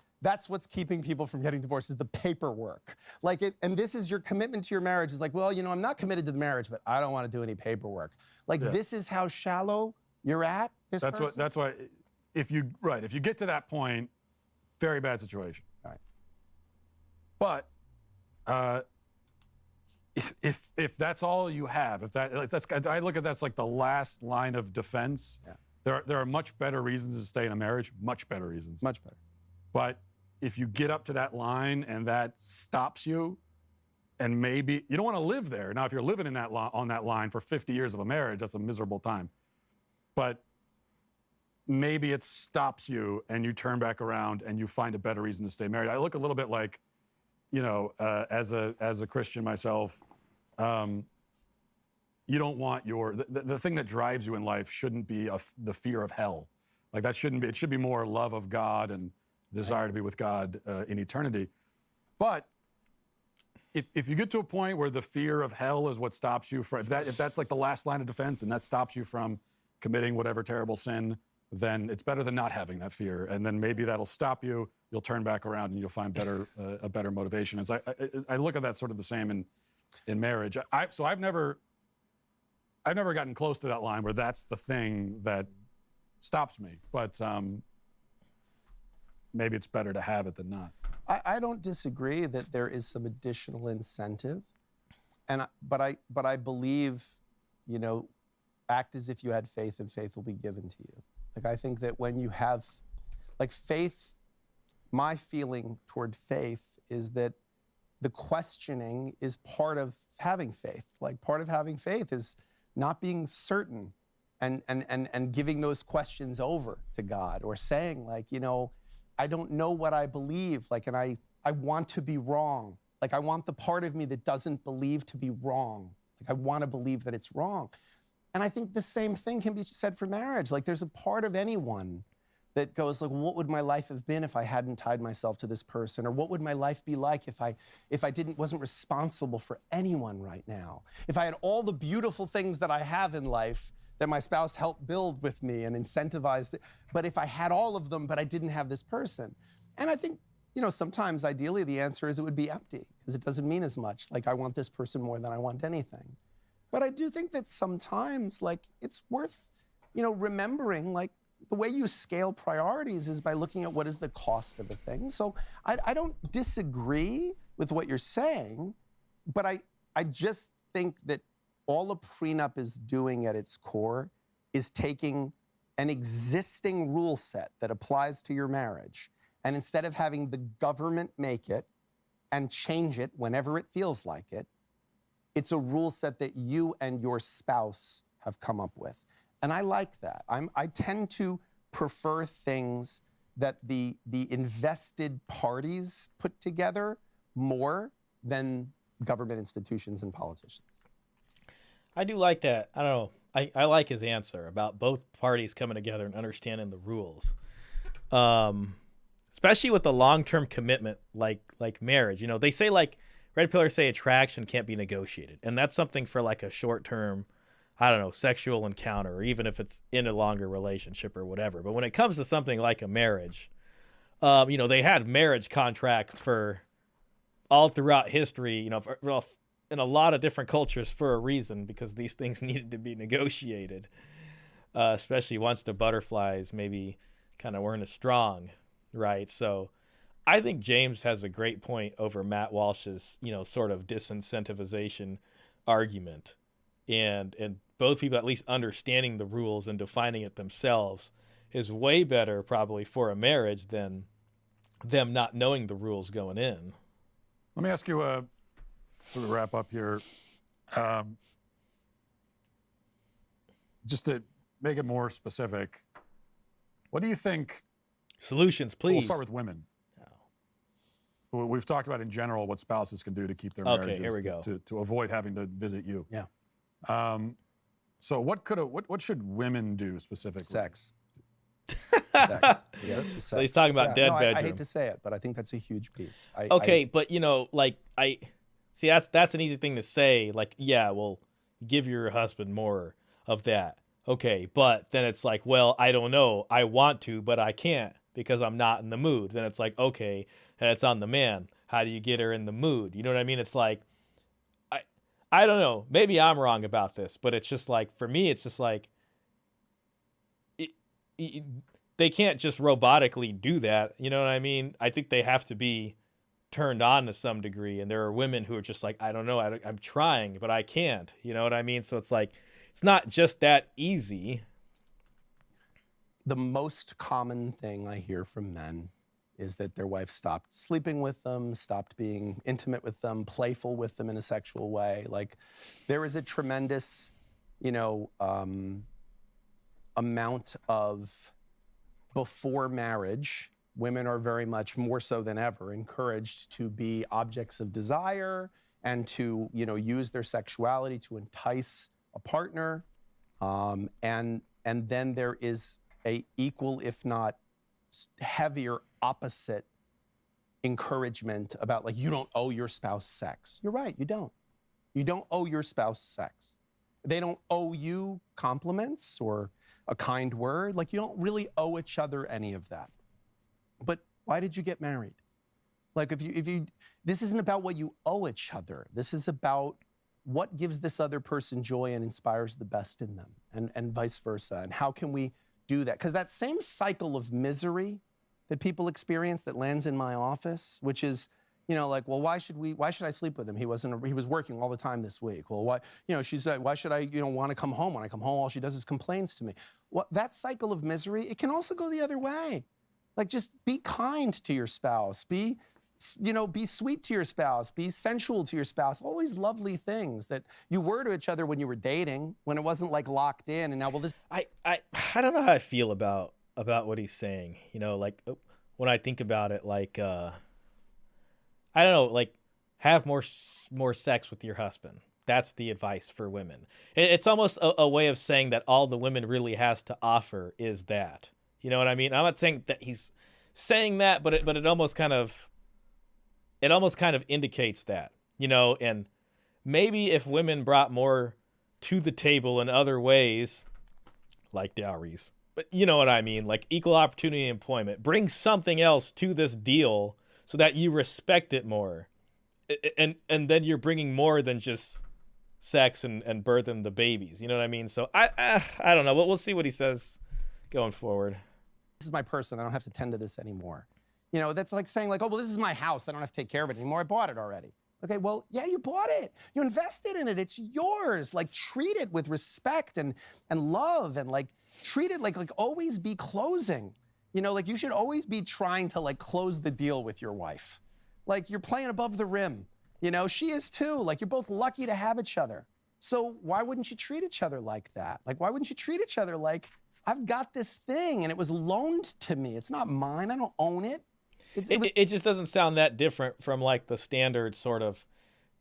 what's keeping people from getting divorced is the paperwork. Like it, and this is your commitment to your marriage is like, well, you know, I'm not committed to the marriage, but I don't want to do any paperwork. Like this is how shallow you're at. That's why if you get to that point, very bad situation. All right. But if that's all you have, I look at that's like the last line of defense. Yeah. There are much better reasons to stay in a marriage, much better reasons. Much better. But if you get up to that line and that stops you, and maybe you don't want to live there. Now, if you're living in that on that line for 50 years of a marriage, that's a miserable time. But maybe it stops you and you turn back around and you find a better reason to stay married. I look a little bit like, you know, as a Christian myself, you don't want the thing that drives you in life shouldn't be the fear of hell. Like that shouldn't be. It should be more love of God and desire to be with God in eternity. But if you get to a point where the fear of hell is what stops you from, if that's like the last line of defense and that stops you from committing whatever terrible sin, then it's better than not having that fear. And then maybe that'll stop you. You'll turn back around and you'll find a better motivation. As I look at that sort of the same in marriage. So I've never gotten close to that line where that's the thing that stops me. But maybe it's better to have it than not. I don't disagree that there is some additional incentive, but I believe, you know, act as if you had faith and faith will be given to you. Like I think that when you have, like faith, my feeling toward faith is that the questioning is part of having faith. Like part of having faith is not being certain and giving those questions over to God or saying like, you know, I don't know what I believe, like, and I want to be wrong. Like I want the part of me that doesn't believe to be wrong. Like I want to believe that it's wrong. And I think the same thing can be said for marriage. Like there's a part of anyone that goes like, well, what would my life have been if I hadn't tied myself to this person? Or what would my life be like if I wasn't responsible for anyone right now? If I had all the beautiful things that I have in life that my spouse helped build with me and incentivized it, but if I had all of them, but I didn't have this person. And I think, you know, sometimes ideally the answer is it would be empty because it doesn't mean as much. Like I want this person more than I want anything. But I do think that sometimes, like, it's worth, you know, remembering, like, the way you scale priorities is by looking at what is the cost of a thing. So I don't disagree with what you're saying, but I just think that all a prenup is doing at its core is taking an existing rule set that applies to your marriage, and instead of having the government make it and change it whenever it feels like it, it's a rule set that you and your spouse have come up with. And I like that. I tend to prefer things that the invested parties put together more than government institutions and politicians. I do like that. I don't know. I like his answer about both parties coming together and understanding the rules. Especially with the long-term commitment like marriage. You know, they say like red pillars say attraction can't be negotiated. And that's something for like a short-term, I don't know, sexual encounter, or even if it's in a longer relationship or whatever. But when it comes to something like a marriage, you know, they had marriage contracts for all throughout history, you know, in a lot of different cultures for a reason, because these things needed to be negotiated, especially once the butterflies maybe kind of weren't as strong, right? So I think James has a great point over Matt Walsh's, you know, sort of disincentivization argument. And both people at least understanding the rules and defining it themselves is way better probably for a marriage than them not knowing the rules going in. Let me ask you, sort of wrap up here, just to make it more specific, what do you think? Solutions, please. We'll start with women. We've talked about in general what spouses can do to keep their Okay, marriages here we go. To avoid having to visit you. Yeah. So what should women do specifically? Sex. Sex. Yeah, just sex. So he's talking about dead no, bedroom. I hate to say it, but I think that's a huge piece. Okay, but like I see that's an easy thing to say. Like, yeah, well, give your husband more of that. Okay, but then it's like, well, I don't know. I want to, but I can't because I'm not in the mood. Then it's like, okay, and it's on the man. How do you get her in the mood? You know what I mean? It's like, I don't know. Maybe I'm wrong about this, but it's just like, for me, it's just like, they can't just robotically do that. You know what I mean? I think they have to be turned on to some degree. And there are women who are just like, I don't know. I'm trying, but I can't. You know what I mean? So it's like, it's not just that easy. The most common thing I hear from men is that their wife stopped sleeping with them, stopped being intimate with them, playful with them in a sexual way. Like, there is a tremendous, amount of, before marriage, women are very much, more so than ever, encouraged to be objects of desire and to, use their sexuality to entice a partner. And then there is a equal, if not heavier, opposite encouragement about, like, you don't owe your spouse sex. You're right, you don't. You don't owe your spouse sex. They don't owe you compliments or a kind word. Like, you don't really owe each other any of that. But why did you get married? Like, if you, this isn't about what you owe each other. This is about what gives this other person joy and inspires the best in them, and vice versa. And how can we do that? Because that same cycle of misery that people experience that lands in my office, which is, like, well, why should I sleep with him? He was working all the time this week. Well, why, she said, why should I, want to come home? When I come home, all she does is complains to me. Well, that cycle of misery, it can also go the other way. Like, just be kind to your spouse. Be sweet to your spouse. Be sensual to your spouse. Always lovely things that you were to each other when you were dating, when it wasn't like locked in. And now, well, this. I don't know how I feel about what he's saying. Like, when I think about it, like, I don't know, like, have more sex with your husband. That's the advice for women. It's almost a way of saying that all the women really has to offer is that. You know what I mean? I'm not saying that he's saying that, but it almost kind of indicates that, and maybe if women brought more to the table in other ways, like dowries, but you know what I mean? Like equal opportunity employment, bring something else to this deal so that you respect it more. And then you're bringing more than just sex and birthing the babies. You know what I mean? So I don't know. We'll see what he says going forward. This is my person. I don't have to tend to this anymore. That's like saying, like, oh, well, this is my house. I don't have to take care of it anymore. I bought it already. Okay, well, yeah, you bought it. You invested in it. It's yours. Like, treat it with respect and love, and like treat it like always be closing. Like, you should always be trying to, like, close the deal with your wife. Like, you're playing above the rim. She is too. Like, you're both lucky to have each other. So why wouldn't you treat each other like that? Like, why wouldn't you treat each other like, I've got this thing and it was loaned to me. It's not mine. I don't own it. It just doesn't sound that different from, like, the standard sort of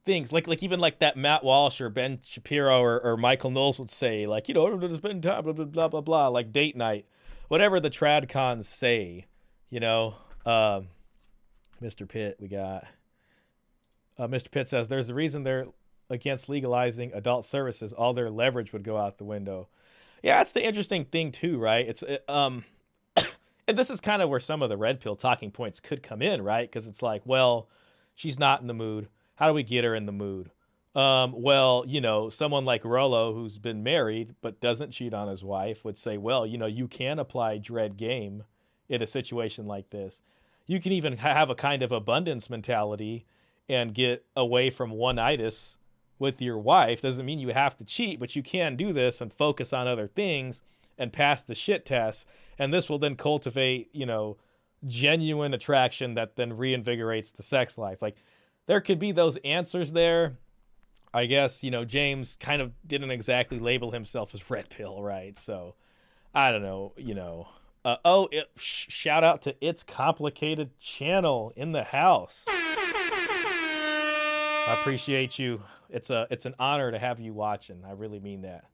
things. Like even like that Matt Walsh or Ben Shapiro or Michael Knowles would say, like, spend time, blah, blah, blah, blah, blah, like date night. Whatever the trad cons say, Mr. Pitt, we got. Mr. Pitt says, there's a reason they're against legalizing adult services. All their leverage would go out the window. Yeah, that's the interesting thing too, right? And this is kind of where some of the red pill talking points could come in, right? Because it's like, well, she's not in the mood. How do we get her in the mood? Well, someone like Rollo, who's been married but doesn't cheat on his wife, would say, well, you can apply dread game in a situation like this. You can even have a kind of abundance mentality and get away from one-itis with your wife. Doesn't mean you have to cheat, but you can do this and focus on other things and pass the shit test. And this will then cultivate, genuine attraction that then reinvigorates the sex life. Like, there could be those answers there. I guess, James kind of didn't exactly label himself as red pill, right? So, I don't know, shout out to It's Complicated channel in the house. I appreciate you. It's an honor to have you watching. I really mean that.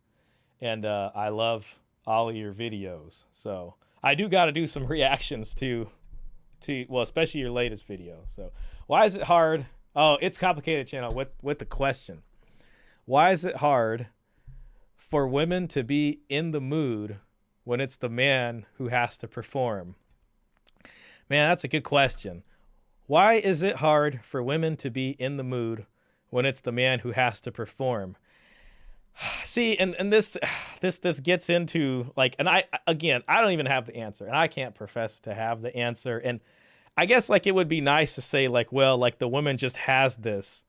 And I love all of your videos. So I do got to do some reactions to well, especially your latest video. So why is it hard? Oh, it's complicated channel with the question. Why is it hard for women to be in the mood when it's the man who has to perform? Man, that's a good question. Why is it hard for women to be in the mood when it's the man who has to perform? See, and this gets into like, and I don't even have the answer, and I can't profess to have the answer. And I guess like it would be nice to say like, well, like the woman just has this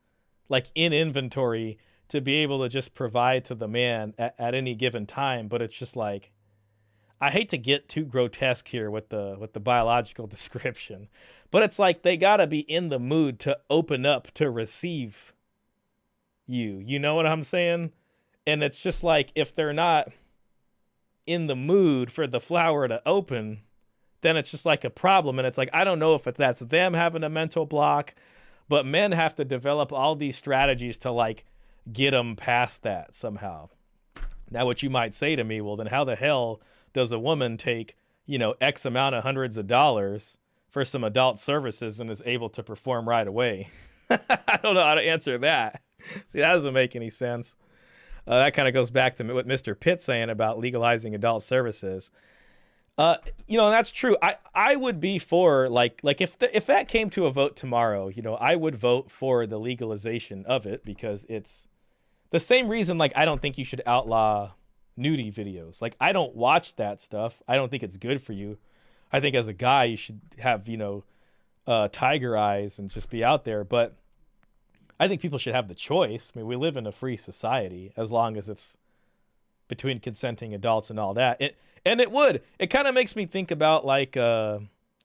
like in inventory to be able to just provide to the man at any given time. But it's just like, I hate to get too grotesque here with the biological description, but it's like they gotta be in the mood to open up to receive you. You know what I'm saying? And it's just like if they're not in the mood for the flower to open, then it's just like a problem. And it's like I don't know if that's them having a mental block, but men have to develop all these strategies to like get them past that somehow. Now, what you might say to me, well, then how the hell does a woman take, X amount of hundreds of dollars for some adult services and is able to perform right away? I don't know how to answer that. See, that doesn't make any sense. That kind of goes back to what Mr. Pitt's saying about legalizing adult services. That's true. I would be for like if that came to a vote tomorrow, I would vote for the legalization of it because it's the same reason like I don't think you should outlaw nudie videos. Like I don't watch that stuff. I don't think it's good for you. I think as a guy you should have, tiger eyes and just be out there, but I think people should have the choice. I mean, we live in a free society as long as it's between consenting adults and all that. It kind of makes me think about like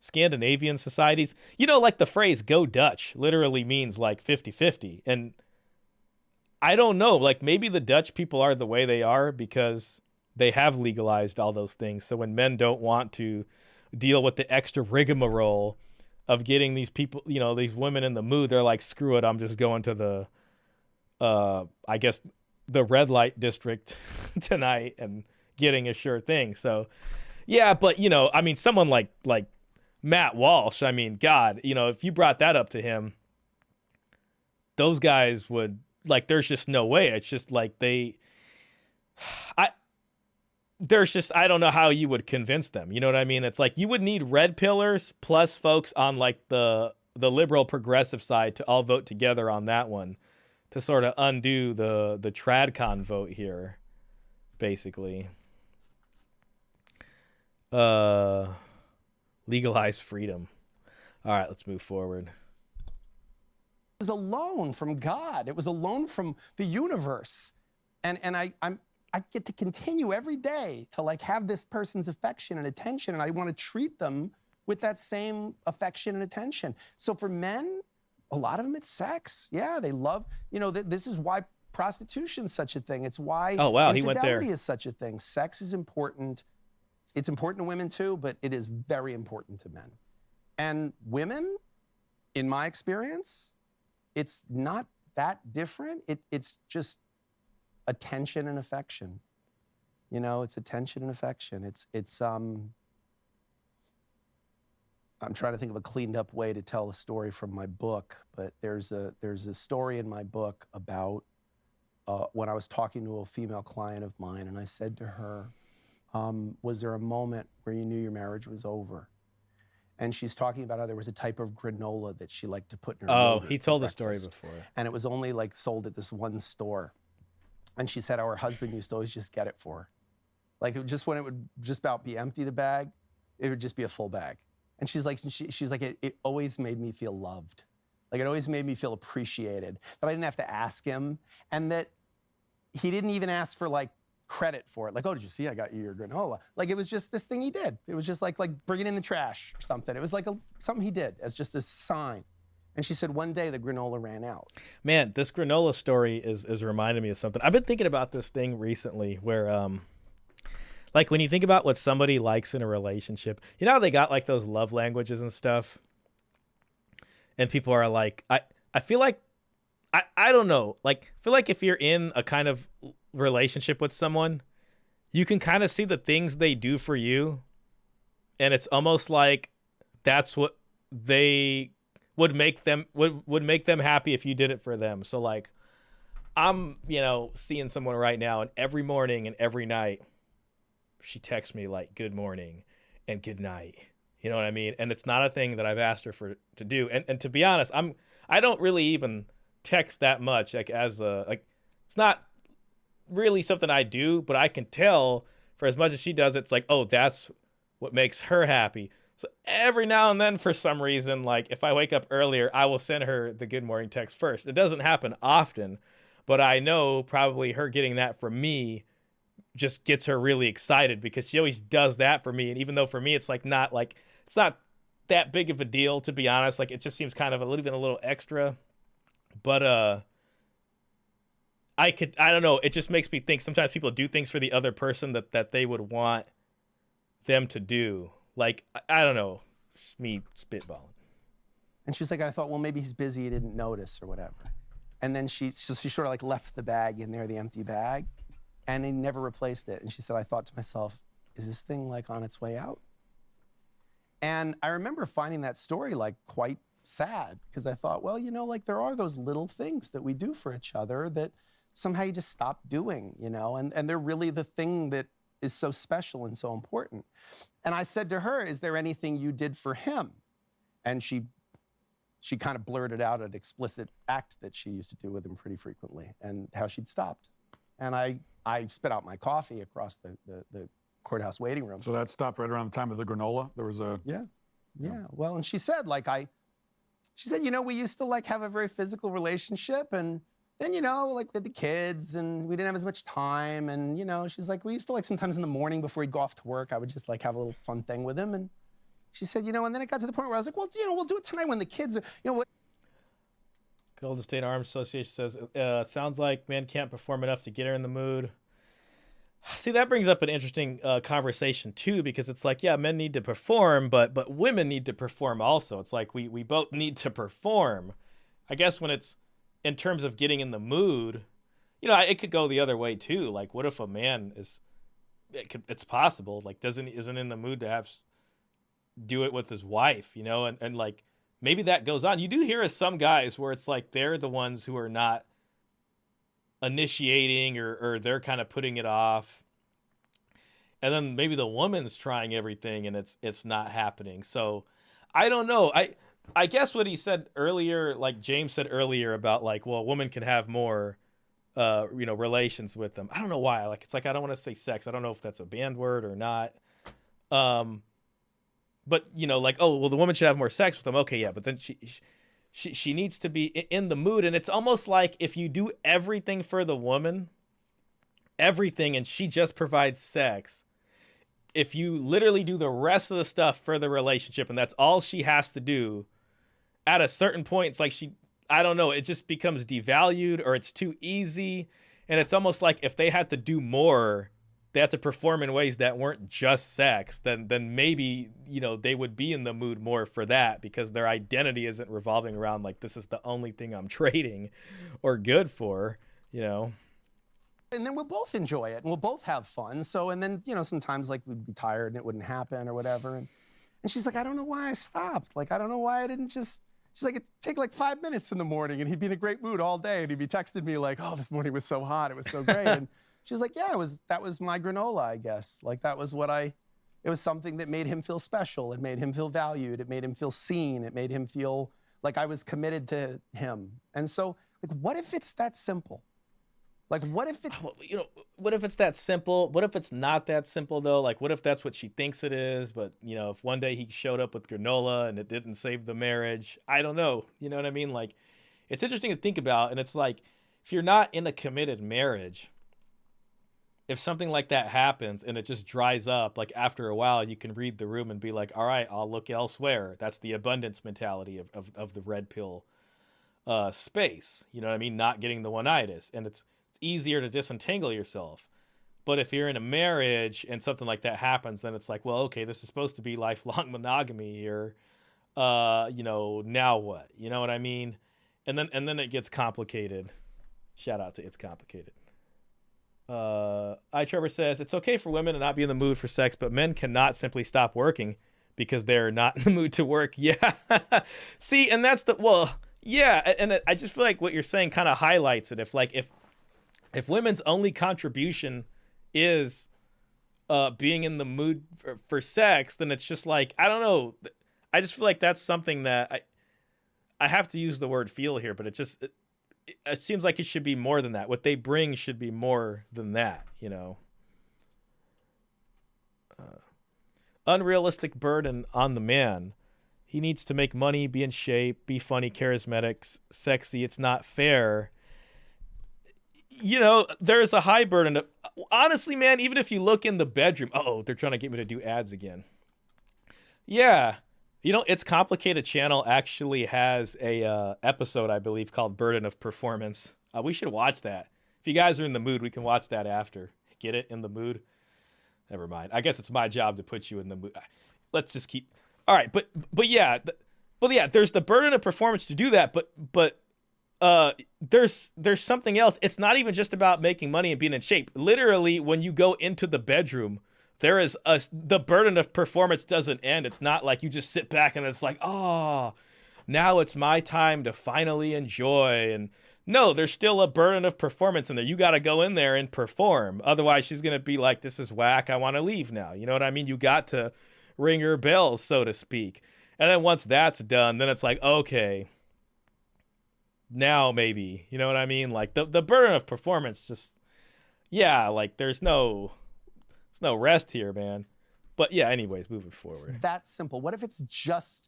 Scandinavian societies. Like the phrase "go Dutch" literally means like 50-50. And I don't know, like maybe the Dutch people are the way they are because they have legalized all those things. So when men don't want to deal with the extra rigmarole of getting these people, these women in the mood, they're like, screw it, I'm just going to the, I guess, the red light district tonight and getting a sure thing. So, yeah, but, I mean, someone like Matt Walsh, I mean, God, if you brought that up to him, those guys would, like, there's just no way. It's just like I don't know how you would convince them. You know what I mean? It's like you would need red pillars plus folks on like the liberal progressive side to all vote together on that one to sort of undo the TradCon vote here, basically. Legalize freedom. All right, let's move forward. It was a loan from God. It was a loan from the universe. And I get to continue every day to like have this person's affection and attention, and I want to treat them with that same affection and attention. So for men, a lot of them, it's sex. Yeah, they love, this is why prostitution is such a thing. It's why infidelity is such a thing. Sex is important. It's important to women too, but it is very important to men. And women, in my experience, it's not that different. It's just attention and affection. It's attention and affection. I'm trying to think of a cleaned up way to tell a story from my book, but there's a story in my book about when I was talking to a female client of mine, and I said to her, was there a moment where you knew your marriage was over? And she's talking about how there was a type of granola that she liked to put in her yogurt he told for the story breakfast. before. And it was only like sold at this one store. And she said how her husband used to always just get it for her. Like when it would just about be empty, the bag, it would just be a full bag. And she's like, it always made me feel loved. Like it always made me feel appreciated, that I didn't have to ask him, and that he didn't even ask for like credit for it. Like, oh, did you see I got you your granola? Like it was just this thing he did. It was just like bringing in the trash or something. It was like something he did as just a sign. And she said one day the granola ran out. Man, this granola story is reminding me of something. I've been thinking about this thing recently where like when you think about what somebody likes in a relationship, how they got like those love languages and stuff? And people are like, I feel like I don't know. Like, I feel like if you're in a kind of relationship with someone, you can kind of see the things they do for you, and it's almost like that's what they would make them would make them happy if you did it for them. So like, I'm, seeing someone right now, and every morning and every night she texts me like good morning and good night. You know what I mean? And it's not a thing that I've asked her to do. And to be honest, I don't really even text that much, like it's not really something I do, but I can tell for as much as she does, it's like, oh, that's what makes her happy. So every now and then, for some reason, like if I wake up earlier, I will send her the good morning text first. It doesn't happen often, but I know probably her getting that from me just gets her really excited, because she always does that for me. And even though for me, it's not that big of a deal, to be honest. Like, it just seems kind of even a little extra. But I don't know. It just makes me think sometimes people do things for the other person that they would want them to do. Like, I don't know. It's me spitballing. And she's like, I thought, well, maybe he's busy, he didn't notice or whatever. And then she sort of like left the bag in there, the empty bag, and he never replaced it. And she said, I thought to myself, is this thing like on its way out? And I remember finding that story like quite sad, because I thought, well, like there are those little things that we do for each other that somehow you just stop doing, and they're really the thing that is so special and so important. And I said to her, is there anything you did for him? And she kind of blurted out an explicit act that she used to do with him pretty frequently, and how she'd stopped. And I spit out my coffee across the courthouse waiting room. So that stopped right around the time of the granola? There was a... Yeah. Well, and she said, we used to like have a very physical relationship, and then, like with the kids, and we didn't have as much time, and, she's like, we used to like sometimes in the morning before he'd go off to work, I would just like have a little fun thing with him. And she said, and then it got to the point where I was like, well, we'll do it tonight when the kids are, what. Golden State Arms Association says, sounds like men can't perform enough to get her in the mood. See, that brings up an interesting conversation too, because it's like, yeah, men need to perform, but women need to perform also. It's like we both need to perform. I guess when it's in terms of getting in the mood, it could go the other way too. Like, what if a man it's possible, like isn't in the mood to do it with his wife, and like maybe that goes on. You do hear of some guys where it's like they're the ones who are not initiating, or they're kind of putting it off, and then maybe the woman's trying everything and it's not happening. So I don't know. I guess what he said earlier, like James said earlier about like, well, a woman can have more relations with them. I don't know why. Like, it's like, I don't want to say sex. I don't know if that's a banned word or not. But like, oh, well, the woman should have more sex with them. Okay, yeah, but then she needs to be in the mood. And it's almost like if you do everything for the woman, everything, and she just provides sex, if you literally do the rest of the stuff for the relationship and that's all she has to do, at a certain point, it's like I don't know, it just becomes devalued, or it's too easy. And it's almost like if they had to do more, they have to perform in ways that weren't just sex, then maybe, they would be in the mood more for that, because their identity isn't revolving around like, this is the only thing I'm trading or good for, And then we'll both enjoy it, and we'll both have fun. So, and then, sometimes like we'd be tired and it wouldn't happen or whatever. And she's like, I don't know why I stopped. Like, I don't know why I didn't just, she's like, it'd take like 5 minutes in the morning and he'd be in a great mood all day. And he'd be texting me like, oh, this morning was so hot. It was so great. And she was like, yeah, that was my granola, I guess. Like, that was it was something that made him feel special. It made him feel valued. It made him feel seen. It made him feel like I was committed to him. And so, like, what if it's that simple? Like, what if what if it's that simple? What if it's not that simple though? Like, what if that's what she thinks it is? But, if one day he showed up with granola and it didn't save the marriage, I don't know. You know what I mean? Like, it's interesting to think about. And it's like, if you're not in a committed marriage, if something like that happens and it just dries up, like after a while, you can read the room and be like, all right, I'll look elsewhere. That's the abundance mentality of the red pill space. You know what I mean? Not getting the one-itis. And it's easier to disentangle yourself. But if you're in a marriage and something like that happens, then it's like, well, okay, this is supposed to be lifelong monogamy, or, now what? You know what I mean? And then it gets complicated. Shout out to It's Complicated. Trevor says, it's okay for women to not be in the mood for sex, but men cannot simply stop working because they're not in the mood to work. Yeah. See, and that's yeah. And I just feel like what you're saying kind of highlights it. If women's only contribution is being in the mood for sex, then it's just like, I don't know. I just feel like that's something that I have to use the word feel here, but it seems like it should be more than that. What they bring should be more than that, you know. Unrealistic burden on the man. He needs to make money, be in shape, be funny, charismatic, sexy. It's not fair. You know, there's a high burden. Honestly, man, even if you look in the bedroom. Oh, they're trying to get me to do ads again. Yeah. You know, It's Complicated channel actually has a episode, I believe, called Burden of Performance. We should watch that. If you guys are in the mood, we can watch that after. Get it? In the mood? Never mind. I guess it's my job to put you in the mood. Let's just keep... All right, but yeah. There's the burden of performance to do that, but there's something else. It's not even just about making money and being in shape. Literally, when you go into the bedroom... There is the burden of performance doesn't end. It's not like you just sit back and it's like, oh, now it's my time to finally enjoy. And no, there's still a burden of performance in there. You got to go in there and perform. Otherwise, she's going to be like, this is whack. I want to leave now. You know what I mean? You got to ring her bell, so to speak. And then once that's done, then it's like, okay, now maybe. You know what I mean? Like the burden of performance just, yeah, like there's no rest here, man. But yeah, anyways, moving forward. It's that simple. What if it's just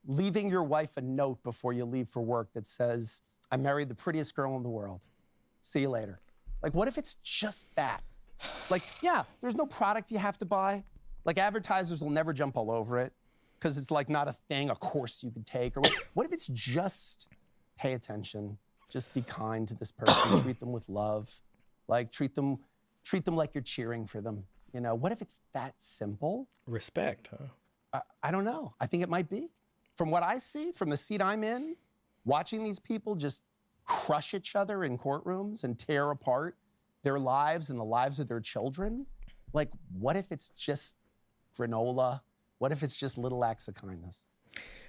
leaving your wife a note before you leave for work that says, I married the prettiest girl in the world. See you later. Like, what if it's just that? Like, yeah, there's no product you have to buy. Like, advertisers will never jump all over it because it's like not a thing, a course you could take. Or what if it's just pay attention, just be kind to this person, treat them with love, like treat them like you're cheering for them. You know, what if it's that simple? Respect, huh? I don't know. I think it might be. From what I see, from the seat I'm in, watching these people just crush each other in courtrooms and tear apart their lives and the lives of their children, like, what if it's just granola? What if it's just little acts of kindness?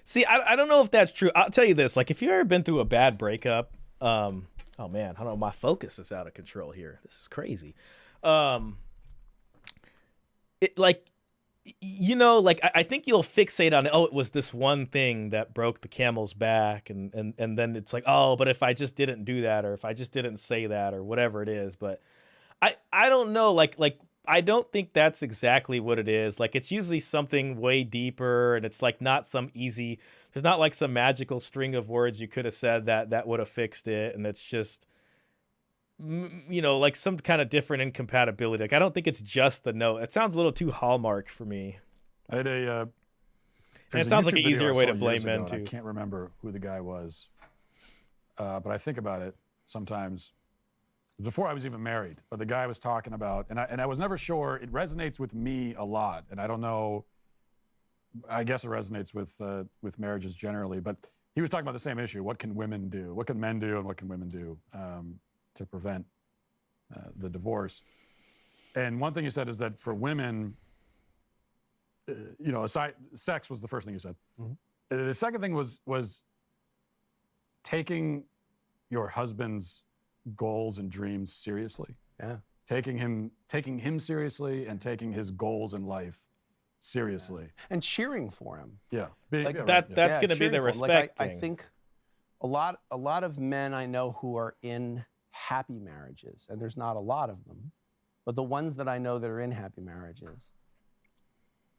See, I don't know if that's true. I'll tell you this. Like, if you've ever been through a bad breakup, oh, man, I don't know. My focus is out of control here. This is crazy. I think you'll fixate on, it was this one thing that broke the camel's back. And then it's like, oh, but if I just didn't do that, or if I just didn't say that, or whatever it is. But I don't know. Like, I don't think that's exactly what it is. Like, it's usually something way deeper, and it's like not some easy, there's not like some magical string of words you could have said that would have fixed it. And it's just, you know, like some kind of different incompatibility. Like, I don't think it's just the note. It sounds a little too Hallmark for me. I had and it sounds like an easier way to blame men too. I can't remember who the guy was, but I think about it sometimes. Before I was even married, but the guy was talking about, and I was never sure. It resonates with me a lot, and I don't know. I guess it resonates with marriages generally, but he was talking about the same issue. What can women do? What can men do, and what can women do to prevent the divorce? And one thing you said is that for women, sex was the first thing you said. Mm-hmm. The second thing was taking your husband's goals and dreams seriously. Yeah. Taking him seriously and taking his goals in life seriously. Yeah. And cheering for him. Yeah. That's going to be the respect thing. I think a lot of men I know who are in happy marriages, and there's not a lot of them, but the ones that I know that are in happy marriages,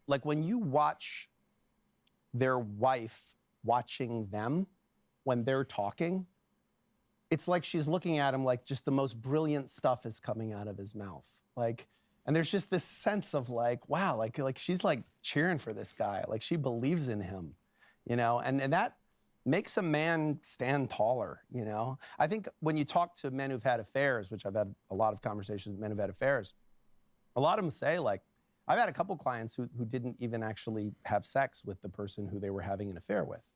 like when you watch their wife watching them when they're talking, it's like she's looking at him like just the most brilliant stuff is coming out of his mouth. Like, and there's just this sense of like, wow, like she's like cheering for this guy. Like she believes in him, you know, and that makes a man stand taller, you know. I think when you talk to men who've had affairs, which I've had a lot of conversations with men who've had affairs, a lot of them say, like, I've had a couple clients who didn't even actually have sex with the person who they were having an affair with.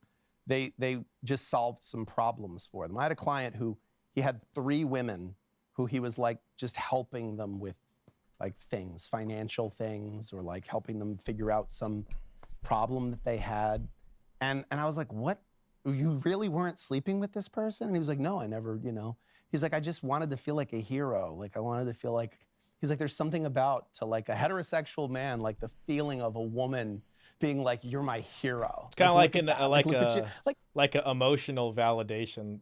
they just solved some problems for them. I had a client who he had 3 women who he was like just helping them with like things, financial things, or like helping them figure out some problem that they had. And I was like, what? You really weren't sleeping with this person? And he was like, no, I never, you know. He's like, I just wanted to feel like a hero. Like I wanted to feel like, he's like, there's something about to like a heterosexual man, like the feeling of a woman being like, you're my hero. Kind of like an an emotional validation.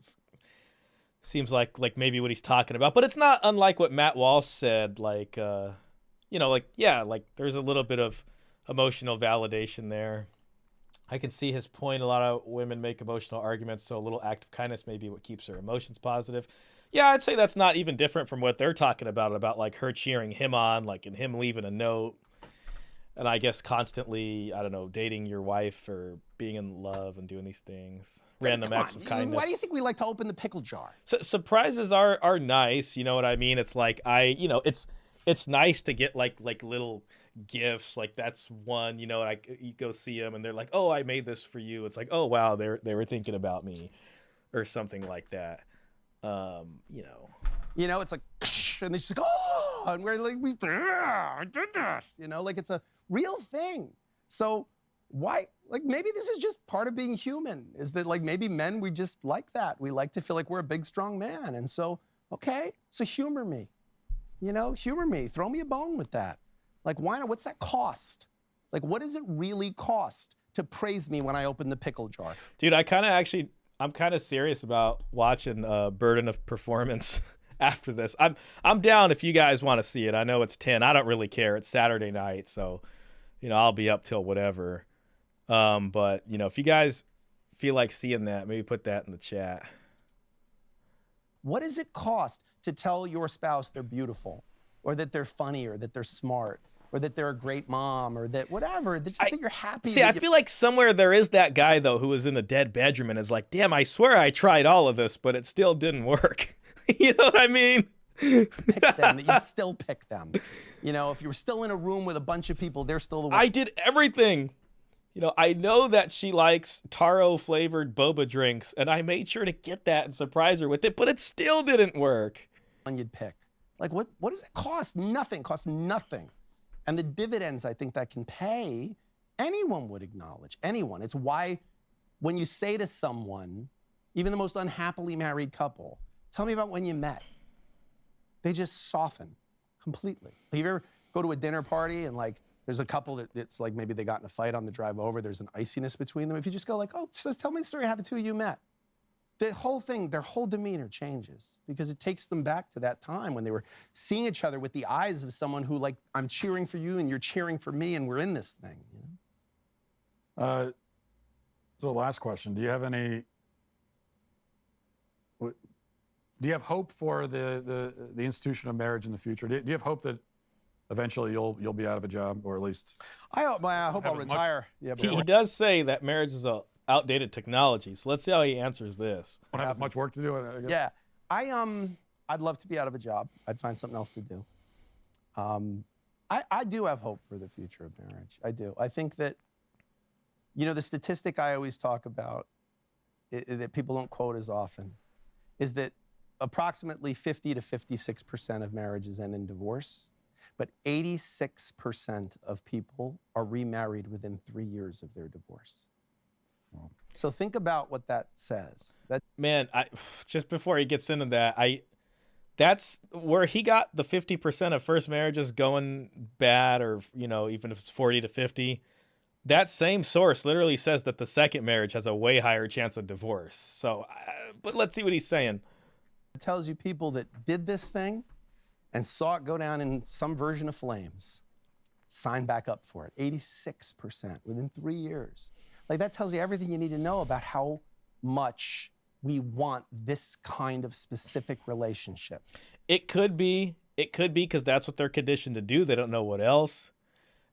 Seems like maybe what he's talking about, but it's not unlike what Matt Walsh said. Like, you know, like yeah, like there's a little bit of emotional validation there. I can see his point. A lot of women make emotional arguments, so a little act of kindness may be what keeps her emotions positive. Yeah, I'd say that's not even different from what they're talking about like her cheering him on, like and him leaving a note. And I guess constantly, I don't know, dating your wife or being in love and doing these things. Random acts of kindness. Why do you think we like to open the pickle jar? Surprises are nice, you know what I mean? It's like it's nice to get like little gifts. Like that's one, you know, like you go see them and they're like, "Oh, I made this for you." It's like, "Oh, wow, they were thinking about me," or something like that. You know, it's like, and they're just like, oh, and we're like, I did this. You know, like it's a real thing. So why, like maybe this is just part of being human, is that like maybe men, we just like that. We like to feel like we're a big, strong man. And so, okay, so humor me, you know, humor me, throw me a bone with that. Like, why not? What's that cost? Like, what does it really cost to praise me when I open the pickle jar? Dude, I'm kind of serious about watching Burden of Performance after this. I'm down if you guys want to see it. I know it's 10. I don't really care. It's Saturday night, so you know, I'll be up till whatever. But you know, if you guys feel like seeing that, maybe put that in the chat. What does it cost to tell your spouse they're beautiful, or that they're funny, or that they're smart, or that they're a great mom, or that whatever, that just that you're happy? See, I feel like somewhere there is that guy, though, who was in a dead bedroom and is like, damn, I swear I tried all of this, but it still didn't work. You know what I mean? Pick them, that you'd still pick them. You know, if you were still in a room with a bunch of people, they're still the ones. I did everything. You know, I know that she likes taro-flavored boba drinks, and I made sure to get that and surprise her with it, but it still didn't work. One you'd pick. Like, what does it cost? Nothing. Costs nothing. And the dividends I think that can pay, anyone would acknowledge. Anyone. It's why when you say to someone, even the most unhappily married couple, tell me about when you met, they just soften completely. Have you ever go to a dinner party and like there's a couple that it's like maybe they got in a fight on the drive over, there's an iciness between them. If you just go like, oh, so tell me the story of how the two of you met. The whole thing, their whole demeanor changes because it takes them back to that time when they were seeing each other with the eyes of someone who like, I'm cheering for you and you're cheering for me and we're in this thing. You know? So last question, do you have hope for the institution of marriage in the future? Do you have hope that eventually you'll be out of a job, or at least? I hope I'll retire. Yeah, but he does say that marriage is a outdated technology. So let's see how he answers this. Don't have as much work to do. I guess. Yeah, I'd love to be out of a job. I'd find something else to do. I do have hope for the future of marriage. I do. I think that, you know, the statistic I always talk about that people don't quote as often is that approximately 50 to 56% of marriages end in divorce, but 86% of people are remarried within 3 years of their divorce. So think about what that says. Man, just before he gets into that, that's where he got the 50% of first marriages going bad, or you know, even if it's 40 to 50. That same source literally says that the second marriage has a way higher chance of divorce. So, but let's see what he's saying. It tells you people that did this thing and saw it go down in some version of flames, signed back up for it. 86% within 3 years. Like that tells you everything you need to know about how much we want this kind of specific relationship. It could be because that's what they're conditioned to do. They don't know what else.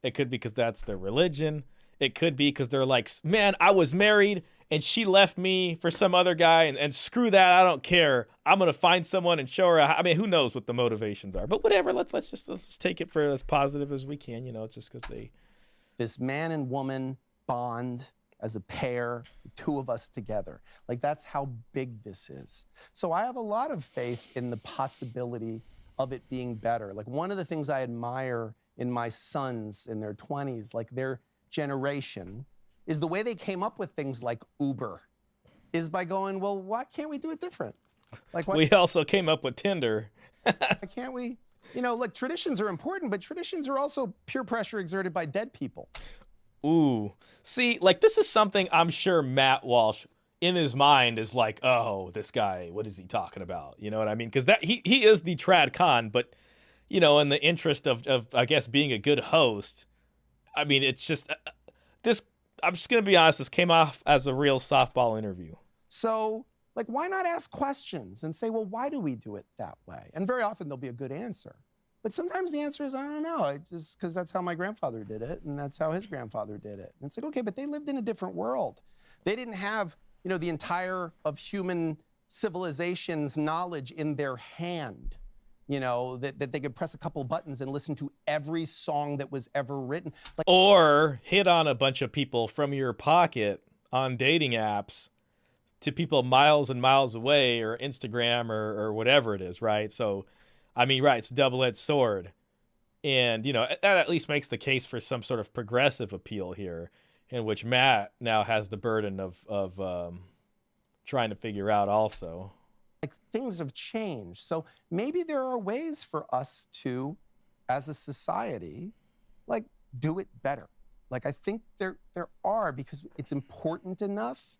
It could be because that's their religion. It could be because they're like, man, I was married and she left me for some other guy, and screw that, I don't care. I'm gonna find someone and show her. I mean, who knows what the motivations are? But whatever. Let's just take it for as positive as we can. You know, it's just because they. This man and woman bond as a pair, the two of us together. Like, that's how big this is. So I have a lot of faith in the possibility of it being better. Like, one of the things I admire in my sons in their 20s, like their generation, is the way they came up with things like Uber, is by going, well, why can't we do it different? Like, We also came up with Tinder. why can't we? You know, look, traditions are important, but traditions are also peer pressure exerted by dead people. Ooh. See, like, this is something I'm sure Matt Walsh in his mind is like, oh, this guy, what is he talking about? You know what I mean? Because that he is the trad con, but, you know, in the interest of I guess being a good host, I mean, it's just this. I'm just gonna be honest. This came off as a real softball interview. So, like, why not ask questions and say, well, why do we do it that way? And very often there'll be a good answer. But sometimes the answer is, I don't know, it's just because that's how my grandfather did it, and that's how his grandfather did it. And it's like, okay, but they lived in a different world. They didn't have, you know, the entire of human civilization's knowledge in their hand, you know, that they could press a couple buttons and listen to every song that was ever written. Like, Or hit on a bunch of people from your pocket on dating apps to people miles and miles away, or Instagram, or whatever it is, right? So, I mean, right, it's a double-edged sword. And, you know, that at least makes the case for some sort of progressive appeal here, in which Matt now has the burden of trying to figure out also. like, things have changed. So maybe there are ways for us to, as a society, like, do it better. Like, I think there are, because it's important enough,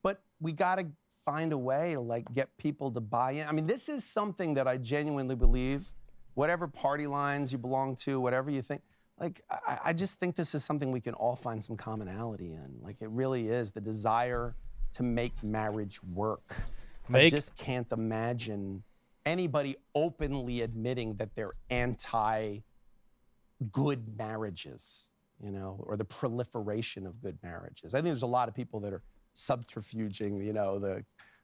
but we got to find a way to, like, get people to buy in. I mean, this is something that I genuinely believe, whatever party lines you belong to, whatever you think, like, I just think this is something we can all find some commonality in. Like, it really is the desire to make marriage work. I just can't imagine anybody openly admitting that they're anti-good marriages, you know, or the proliferation of good marriages. I think there's a lot of people that are subterfuging, you know,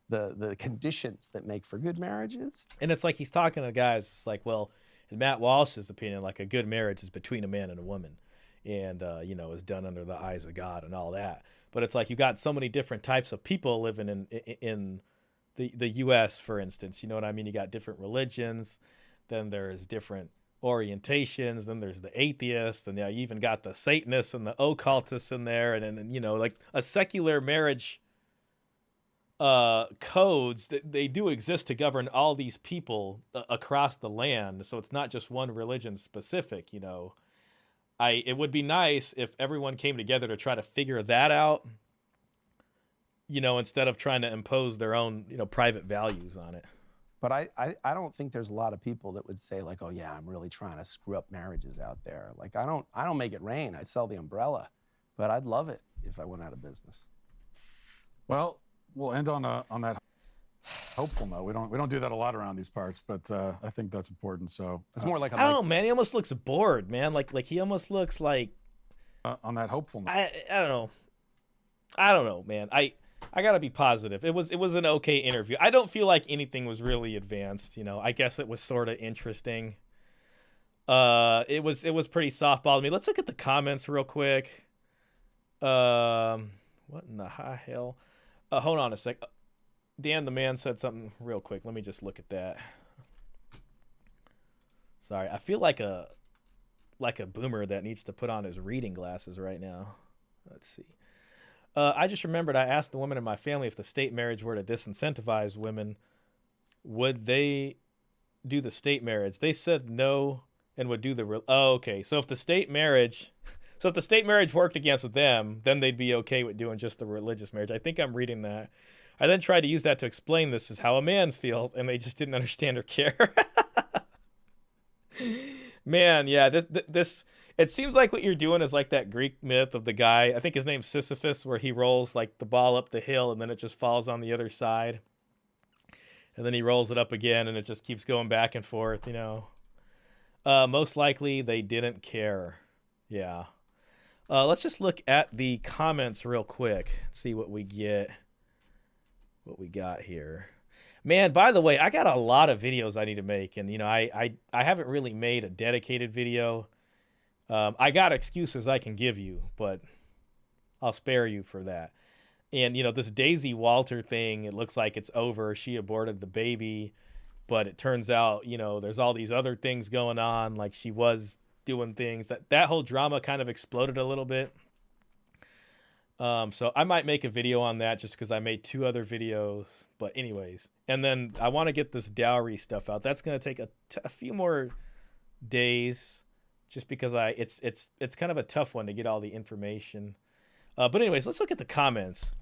the conditions that make for good marriages. And it's like he's talking to guys, it's like, well, in Matt Walsh's opinion, like, a good marriage is between a man and a woman, and, you know, is done under the eyes of God and all that. But it's like you got so many different types of people living in the U.S., for instance. You know what I mean? You got different religions, then there's different orientations, then there's the atheists, and you even got the Satanists and the occultists in there, and then, you know, like, a secular marriage codes that they do exist to govern all these people across the land. So it's not just one religion specific, you know. It would be nice if everyone came together to try to figure that out, you know, instead of trying to impose their own, you know, private values on it. But I don't think there's a lot of people that would say, like, oh yeah, I'm really trying to screw up marriages out there. Like, I don't make it rain. I sell the umbrella, but I'd love it if I went out of business. Well, we'll end on that hopeful note. We don't do that a lot around these parts, but I think that's important. So it's more like I don't know, man. He almost looks bored, man. Like he almost looks like on that hopeful note. I don't know, man. I gotta be positive. It was an okay interview. I don't feel like anything was really advanced. You know, I guess it was sort of interesting. It was pretty softball to me. Let's look at the comments real quick. What in the high hell? Hold on a sec. Dan the man said something real quick. Let me just look at that. Sorry, I feel like a boomer that needs to put on his reading glasses right now. Let's see. I just remembered I asked the woman in my family if the state marriage were to disincentivize women, would they do the state marriage? They said no and would do the oh, okay. So if the state marriage worked against them, then they'd be okay with doing just the religious marriage. I think I'm reading that. I then tried to use that to explain this is how a man feels, and they just didn't understand or care. Man, yeah, this it seems like what you're doing is like that Greek myth of the guy, I think his name's Sisyphus, where he rolls like the ball up the hill and then it just falls on the other side. And then he rolls it up again and it just keeps going back and forth, you know. Most likely they didn't care. Yeah. Let's just look at the comments real quick, see what we get. What we got here. Man, by the way, I got a lot of videos I need to make, and you know, I haven't really made a dedicated video. I got excuses I can give you, but I'll spare you for that. And, you know, this Daisy Walter thing, it looks like it's over. She aborted the baby, but it turns out, you know, there's all these other things going on. Like she was doing things that whole drama kind of exploded a little bit. So I might make a video on that just because I made 2 other videos. But anyways, and then I want to get this dowry stuff out. That's going to take a few more days just because it's kind of a tough one to get all the information. But anyways, let's look at the comments.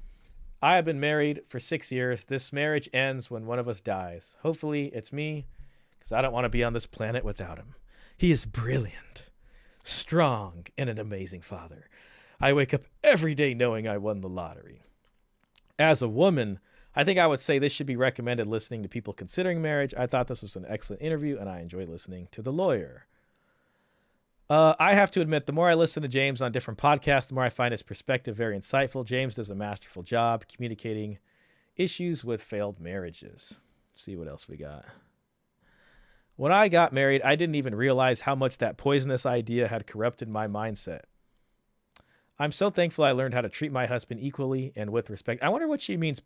I have been married for 6 years. This marriage ends when one of us dies. Hopefully it's me, because I don't want to be on this planet without him. He is brilliant, strong, and an amazing father. I wake up every day knowing I won the lottery. As a woman, I think I would say this should be recommended listening to people considering marriage. I thought this was an excellent interview, and I enjoyed listening to the lawyer. I have to admit, the more I listen to James on different podcasts, the more I find his perspective very insightful. James does a masterful job communicating issues with failed marriages. Let's see what else we got. When I got married, I didn't even realize how much that poisonous idea had corrupted my mindset. I'm so thankful I learned how to treat my husband equally and with respect. I wonder what she means.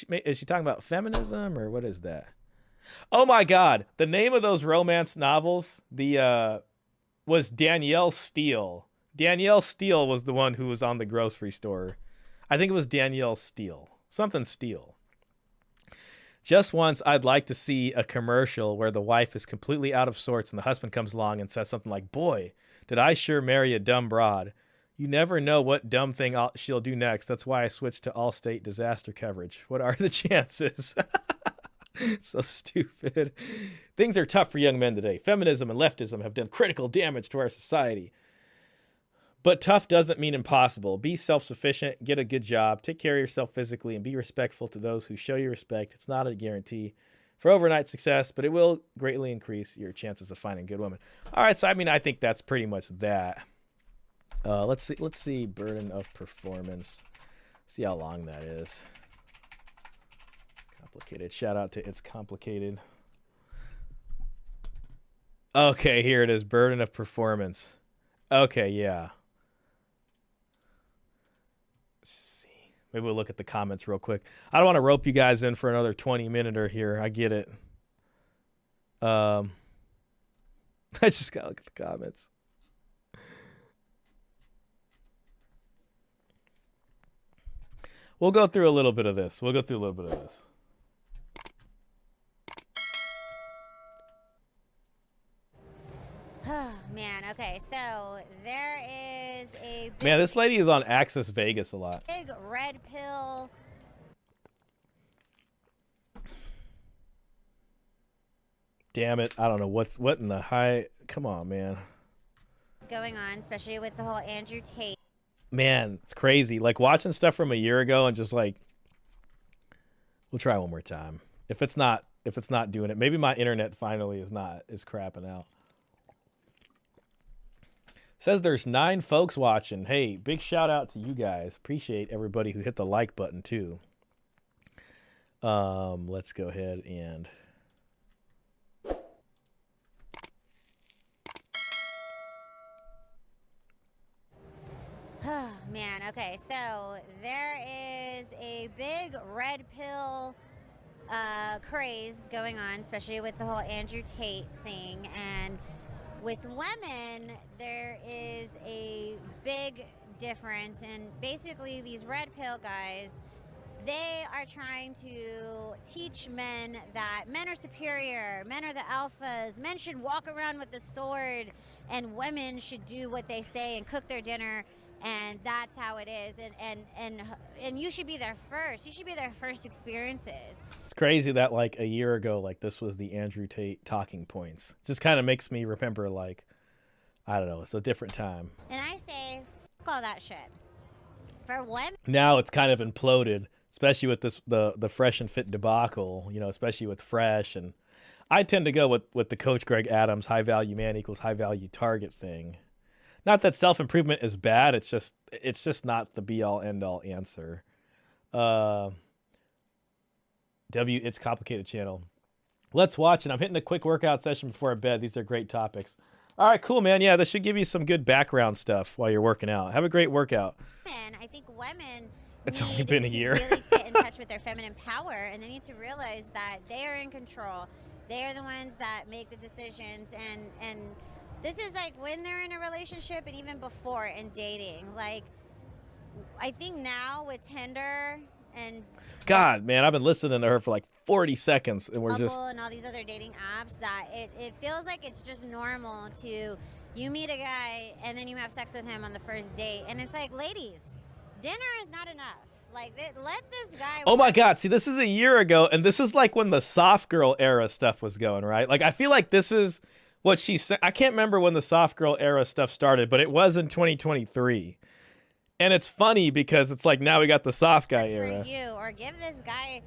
Is she talking about feminism or what is that? Oh my God. The name of those romance novels, was Danielle Steele. Danielle Steele was the one who was on the grocery store. I think it was Danielle Steele. Something Steele. Just once, I'd like to see a commercial where the wife is completely out of sorts and the husband comes along and says something like, "Boy, did I sure marry a dumb broad. You never know what dumb thing she'll do next. That's why I switched to Allstate disaster coverage. What are the chances?" So stupid. Things are tough for young men today. Feminism and leftism have done critical damage to our society. But tough doesn't mean impossible. Be self-sufficient, get a good job, take care of yourself physically, and be respectful to those who show you respect. It's not a guarantee for overnight success, but it will greatly increase your chances of finding a good woman. All right, so I think that's pretty much that. Let's see, burden of performance. See how long that is. Complicated. Shout out to It's Complicated. Okay, here it is. Burden of performance. Okay, yeah. Let's see. Maybe we'll look at the comments real quick. I don't want to rope you guys in for another 20-minute here. I get it. I just gotta look at the comments. We'll go through a little bit of this. Oh, man. Okay, so there is a big, Man, this lady is on Access Vegas a lot. big red pill. Damn it. I don't know what in the high. Come on, man. Going on, especially with the whole Andrew Tate. Man, it's crazy. Like watching stuff from a year ago and just like, we'll try one more time. If it's not doing it, maybe my internet finally is crapping out. Says there's 9 folks watching. Hey, big shout out to you guys. Appreciate everybody who hit the like button too. Let's go ahead and Oh, man. Okay, so there is a big red pill craze going on, especially with the whole Andrew Tate thing. And with women, there is a big difference. And basically, these red pill guys, they are trying to teach men that men are superior, men are the alphas, men should walk around with the sword, and women should do what they say and cook their dinner. And that's how it is, and you should be there first. You should be their first experiences. it's crazy that like a year ago, like this was the Andrew Tate talking points. Just kind of makes me remember like, I don't know, it's a different time. And I say, f all that shit. For women, Now it's kind of imploded, especially with this the Fresh and Fit debacle, you know, especially with Fresh. And I tend to go with the Coach Greg Adams high value man equals high value target thing. Not that self-improvement is bad. It's just not the be-all, end-all answer. It's Complicated channel. Let's watch it. I'm hitting a quick workout session before bed. These are great topics. All right, cool, man. Yeah, this should give you some good background stuff while you're working out. Have a great workout. And I think women It's need only been a to year. really get in touch with their feminine power, and they need to realize that they are in control. They are the ones that make the decisions, and this is like when they're in a relationship and even before and dating. Like, I think now with Tinder and God, man, I've been listening to her for like 40 seconds, and we're Bumble just... and all these other dating apps, that it feels like it's just normal to you meet a guy and then you have sex with him on the first date, and it's like, ladies, dinner is not enough. Like, let this guy Oh my work. God, see, this is a year ago, and this is like when the soft girl era stuff was going, right? Like, I feel like this is what she said. I can't remember when the soft girl era stuff started, but it was in 2023. And it's funny because it's like now we got the soft guy era. For you, or give this guy,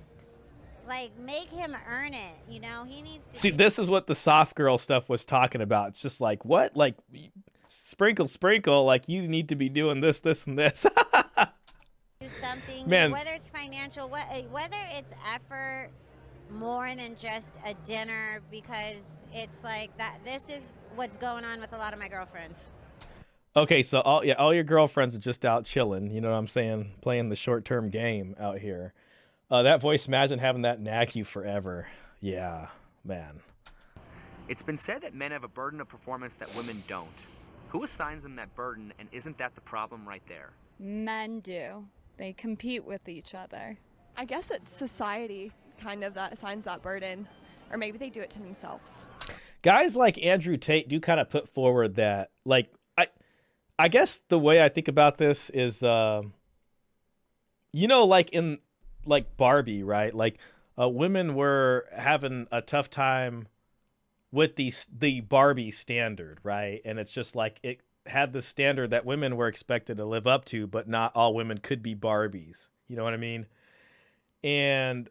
like, make him earn it. You know, he needs to See, this is what the soft girl stuff was talking about. It's just like, what? Like, sprinkle, like, you need to be doing this, this, and this. do something, Man. whether it's financial, whether it's effort more than just a dinner, because it's like that. This is what's going on with a lot of my girlfriends. Okay, so all your girlfriends are just out chilling. You know what I'm saying? Playing the short-term game out here. That voice, imagine having that nag you forever. Yeah, man. It's been said that men have a burden of performance that women don't. Who assigns them that burden, and isn't that the problem right there? Men do. They compete with each other. I guess it's society kind of that assigns that burden, or maybe they do it to themselves. Guys like Andrew Tate do kind of put forward that, like, I guess the way I think about this is, you know, like in like Barbie, right? Like women were having a tough time with the Barbie standard, right? And it's just like it had the standard that women were expected to live up to, but not all women could be Barbies. You know what I mean? And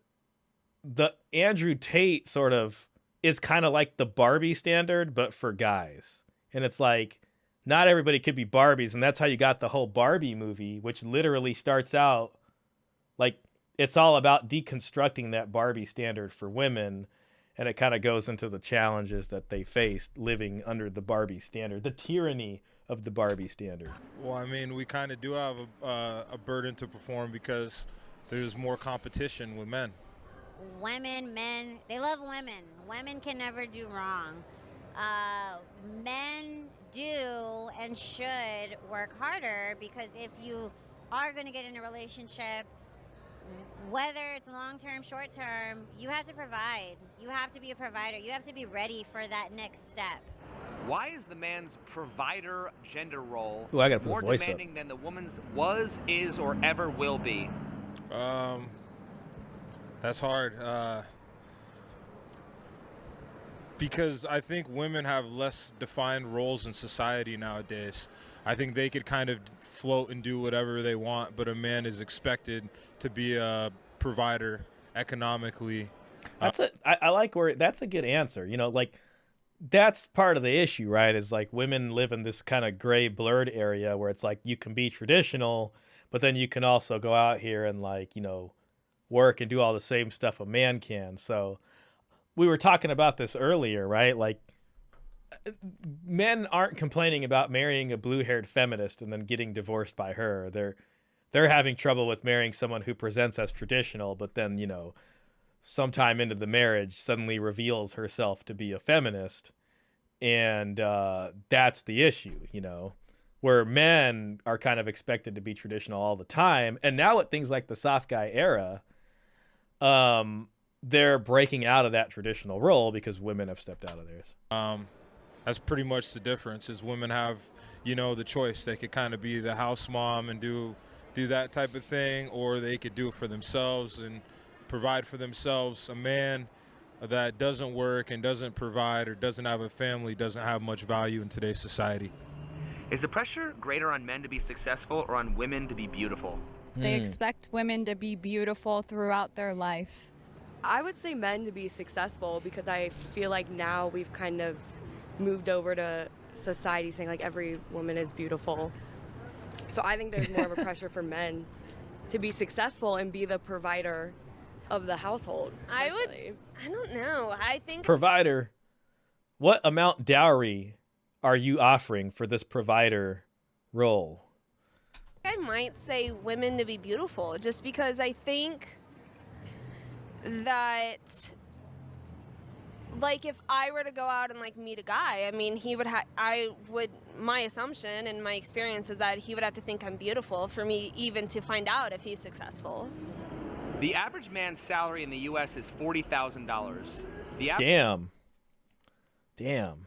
the Andrew Tate sort of is kind of like the Barbie standard, but for guys. And it's like, not everybody could be Barbies, and that's how you got the whole Barbie movie, which literally starts out like it's all about deconstructing that Barbie standard for women, and it kind of goes into the challenges that they faced living under the Barbie standard, the tyranny of the Barbie standard. Well, I mean, we kind of do have a burden to perform because there's more competition with men. Women, men, they love women. Women can never do wrong. Men do and should work harder, because if you are going to get in a relationship, whether it's long-term, short-term, you have to provide. You have to be a provider. You have to be ready for that next step. Why is the man's provider gender role Ooh, I gotta put more the voice up. demanding than the woman's was, is, or ever will be? That's hard. Because I think women have less defined roles in society nowadays. I think they could kind of float and do whatever they want, but a man is expected to be a provider economically. I like where that's a good answer. You know, like that's part of the issue, right? Is like women live in this kind of gray blurred area where it's like you can be traditional, but then you can also go out here and, like, you know, work and do all the same stuff a man can. So we were talking about this earlier, right? Like, men aren't complaining about marrying a blue-haired feminist and then getting divorced by her. They're having trouble with marrying someone who presents as traditional, but then, you know, sometime into the marriage suddenly reveals herself to be a feminist. And that's the issue, you know, where men are kind of expected to be traditional all the time. And now with things like the soft guy era, they're breaking out of that traditional role because women have stepped out of theirs. That's pretty much the difference, is women have, you know, the choice. They could kind of be the house mom and do that type of thing, or they could do it for themselves and provide for themselves. A man that doesn't work and doesn't provide or doesn't have a family doesn't have much value in today's society. Is the pressure greater on men to be successful or on women to be beautiful? They expect women to be beautiful throughout their life. I would say men to be successful, because I feel like now we've kind of moved over to society saying like every woman is beautiful. So I think there's more of a pressure for men to be successful and be the provider of the household. I don't know. I think Provider, what amount dowry are you offering for this provider role? I might say women to be beautiful, just because I think that, like, if I were to go out and like meet a guy, I mean, my assumption and my experience is that he would have to think I'm beautiful for me even to find out if he's successful. The average man's salary in the U.S. is $40,000. Damn.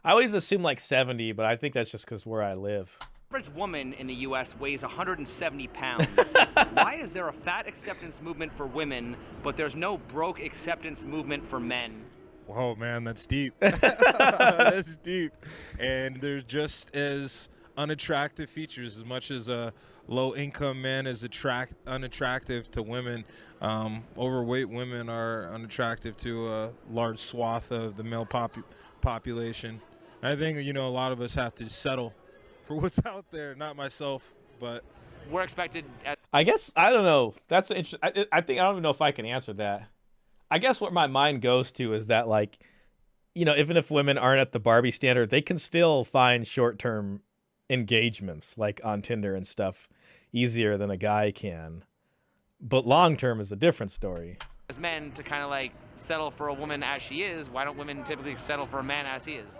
I always assume like 70, but I think that's just because where I live. The average woman in the U.S. weighs 170 pounds. Why is there a fat acceptance movement for women, but there's no broke acceptance movement for men? Whoa, man, that's deep. That's deep. And there's just as unattractive features. As much as a low-income man is unattractive to women, overweight women are unattractive to a large swath of the male population. And I think, a lot of us have to settle for what's out there. Not myself, but we're expected. I guess, I don't know. That's interesting. I think I don't even know if I can answer that. I guess what my mind goes to is that, like, even if women aren't at the Barbie standard, they can still find short-term engagements, like on Tinder and stuff, easier than a guy can. But long-term is a different story. As men to kind of like settle for a woman as she is, why don't women typically settle for a man as he is?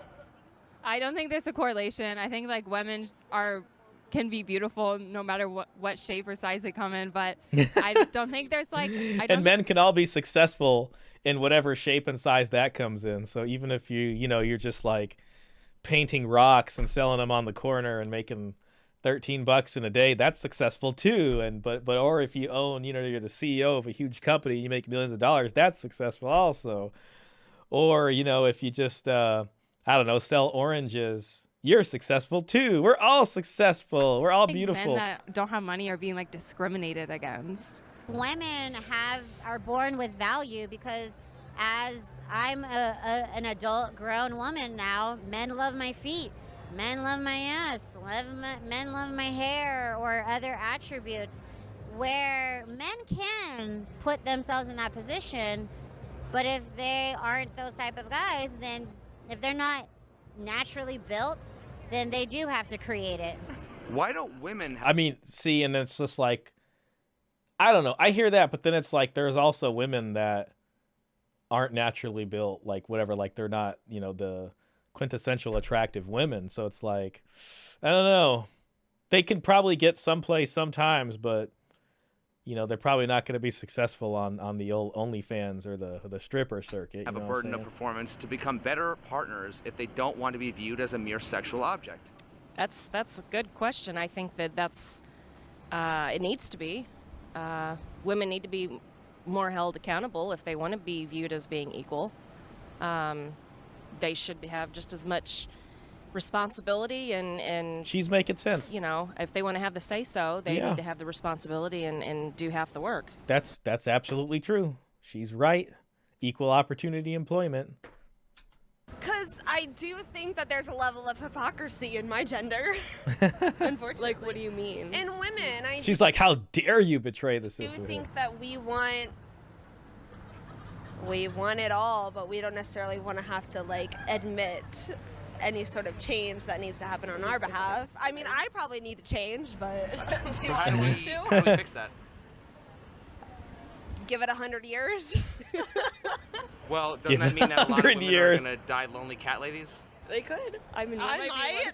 I don't think there's a correlation. I think like women can be beautiful no matter what shape or size they come in, but I don't think there's like... And men can all be successful in whatever shape and size that comes in. So even if you're just like painting rocks and selling them on the corner and making $13 in a day, that's successful too. Or if you own, you're the CEO of a huge company, you make millions of dollars, that's successful also. Or, if you just, I don't know, sell oranges, you're successful too. We're all successful. We're all beautiful. Men that don't have money are being like discriminated against. Women are born with value because as I'm an adult grown woman now, men love my feet, men love my ass, men love my hair or other attributes, where men can put themselves in that position. But if they aren't those type of guys, then if they're not naturally built, then they do have to create it. Why don't women see, and it's just like, I don't know, I hear that, but then it's like there's also women that aren't naturally built, like whatever, like they're not, the quintessential attractive women. So it's like, I don't know, they can probably get someplace sometimes, but they're probably not going to be successful on the old OnlyFans or the stripper circuit. Have a burden of performance to become better partners if they don't want to be viewed as a mere sexual object? That's a good question. I think that's it needs to be. Women need to be more held accountable if they want to be viewed as being equal. They should have just as much responsibility and she's making sense. If they want to have the say-so, they need to have the responsibility and do half the work. That's absolutely true. She's right. Equal opportunity employment. Because I do think that there's a level of hypocrisy in my gender, unfortunately. Like, what do you mean? In women, She's like, how dare you betray the system? I do think that we want it all, but we don't necessarily want to have to like admit any sort of change that needs to happen on our behalf. I mean, I probably need to change, but so how do we fix that? Give it 100 years. Well, doesn't that mean that a lot of women are going to die lonely cat ladies? They could. I mean, I might.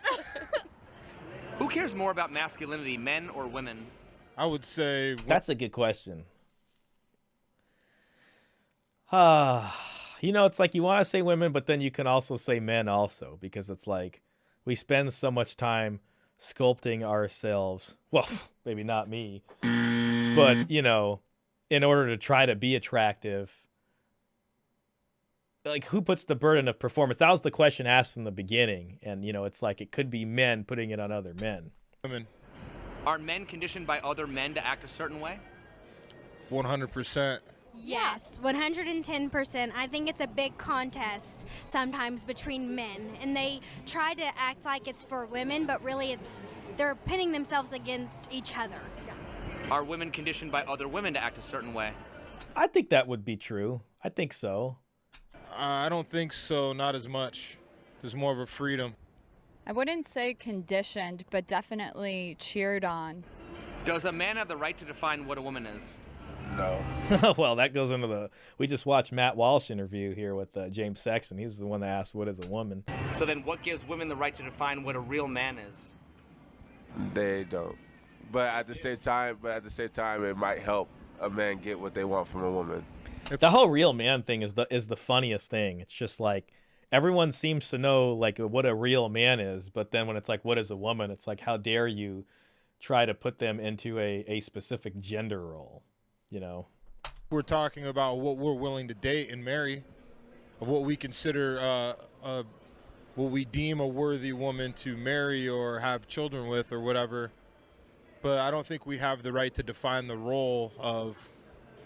Who cares more about masculinity, men or women? I would say that's a good question. It's like you want to say women, but then you can also say men also, because it's like we spend so much time sculpting ourselves. Well, maybe not me, but in order to try to be attractive. Like, who puts the burden of performance? That was the question asked in the beginning. And, it's like it could be men putting it on other men. Women. Are men conditioned by other men to act a certain way? 100%. Yes, 110%. I think it's a big contest sometimes between men. And they try to act like it's for women, but really they're pitting themselves against each other. Are women conditioned by other women to act a certain way? I think that would be true. I think so. I don't think so, not as much. There's more of a freedom. I wouldn't say conditioned, but definitely cheered on. Does a man have the right to define what a woman is? No. Well, that goes into the. We just watched Matt Walsh interview here with James Sexton. He was the one that asked, "What is a woman?" So then, what gives women the right to define what a real man is? They don't. But at the same time, it might help a man get what they want from a woman. The whole real man thing is the funniest thing. It's just like everyone seems to know like what a real man is, but then when it's like, what is a woman? It's like, how dare you try to put them into a specific gender role, you know? We're talking about what we're willing to date and marry, of what we consider what we deem a worthy woman to marry or have children with or whatever. But I don't think we have the right to define the role of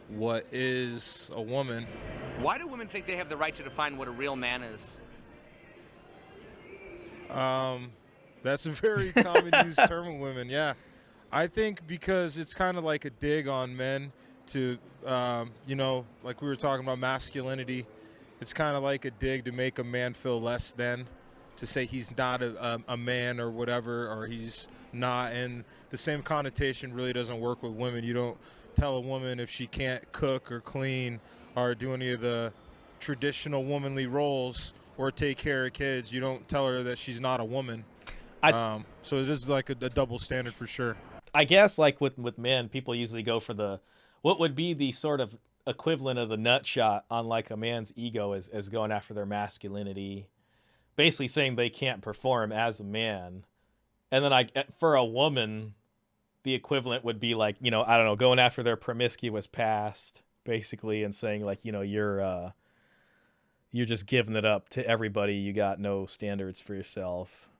what is a woman. Why do women think they have the right to define what a real man is? That's a very common used term with women, yeah. I think because it's kind of like a dig on men to, like we were talking about masculinity. It's kind of like a dig to make a man feel less than, to say he's not a man or whatever, or he's not. And the same connotation really doesn't work with women. You don't tell a woman if she can't cook or clean or do any of the traditional womanly roles or take care of kids. You don't tell her that she's not a woman. So it is like a double standard for sure. I guess like with men, people usually go for what would be the sort of equivalent of the nut shot on like a man's ego as going after their masculinity, basically saying they can't perform as a man. And then for a woman, the equivalent would be like, I don't know, going after their promiscuous past, basically, and saying like, you're just giving it up to everybody. You got no standards for yourself.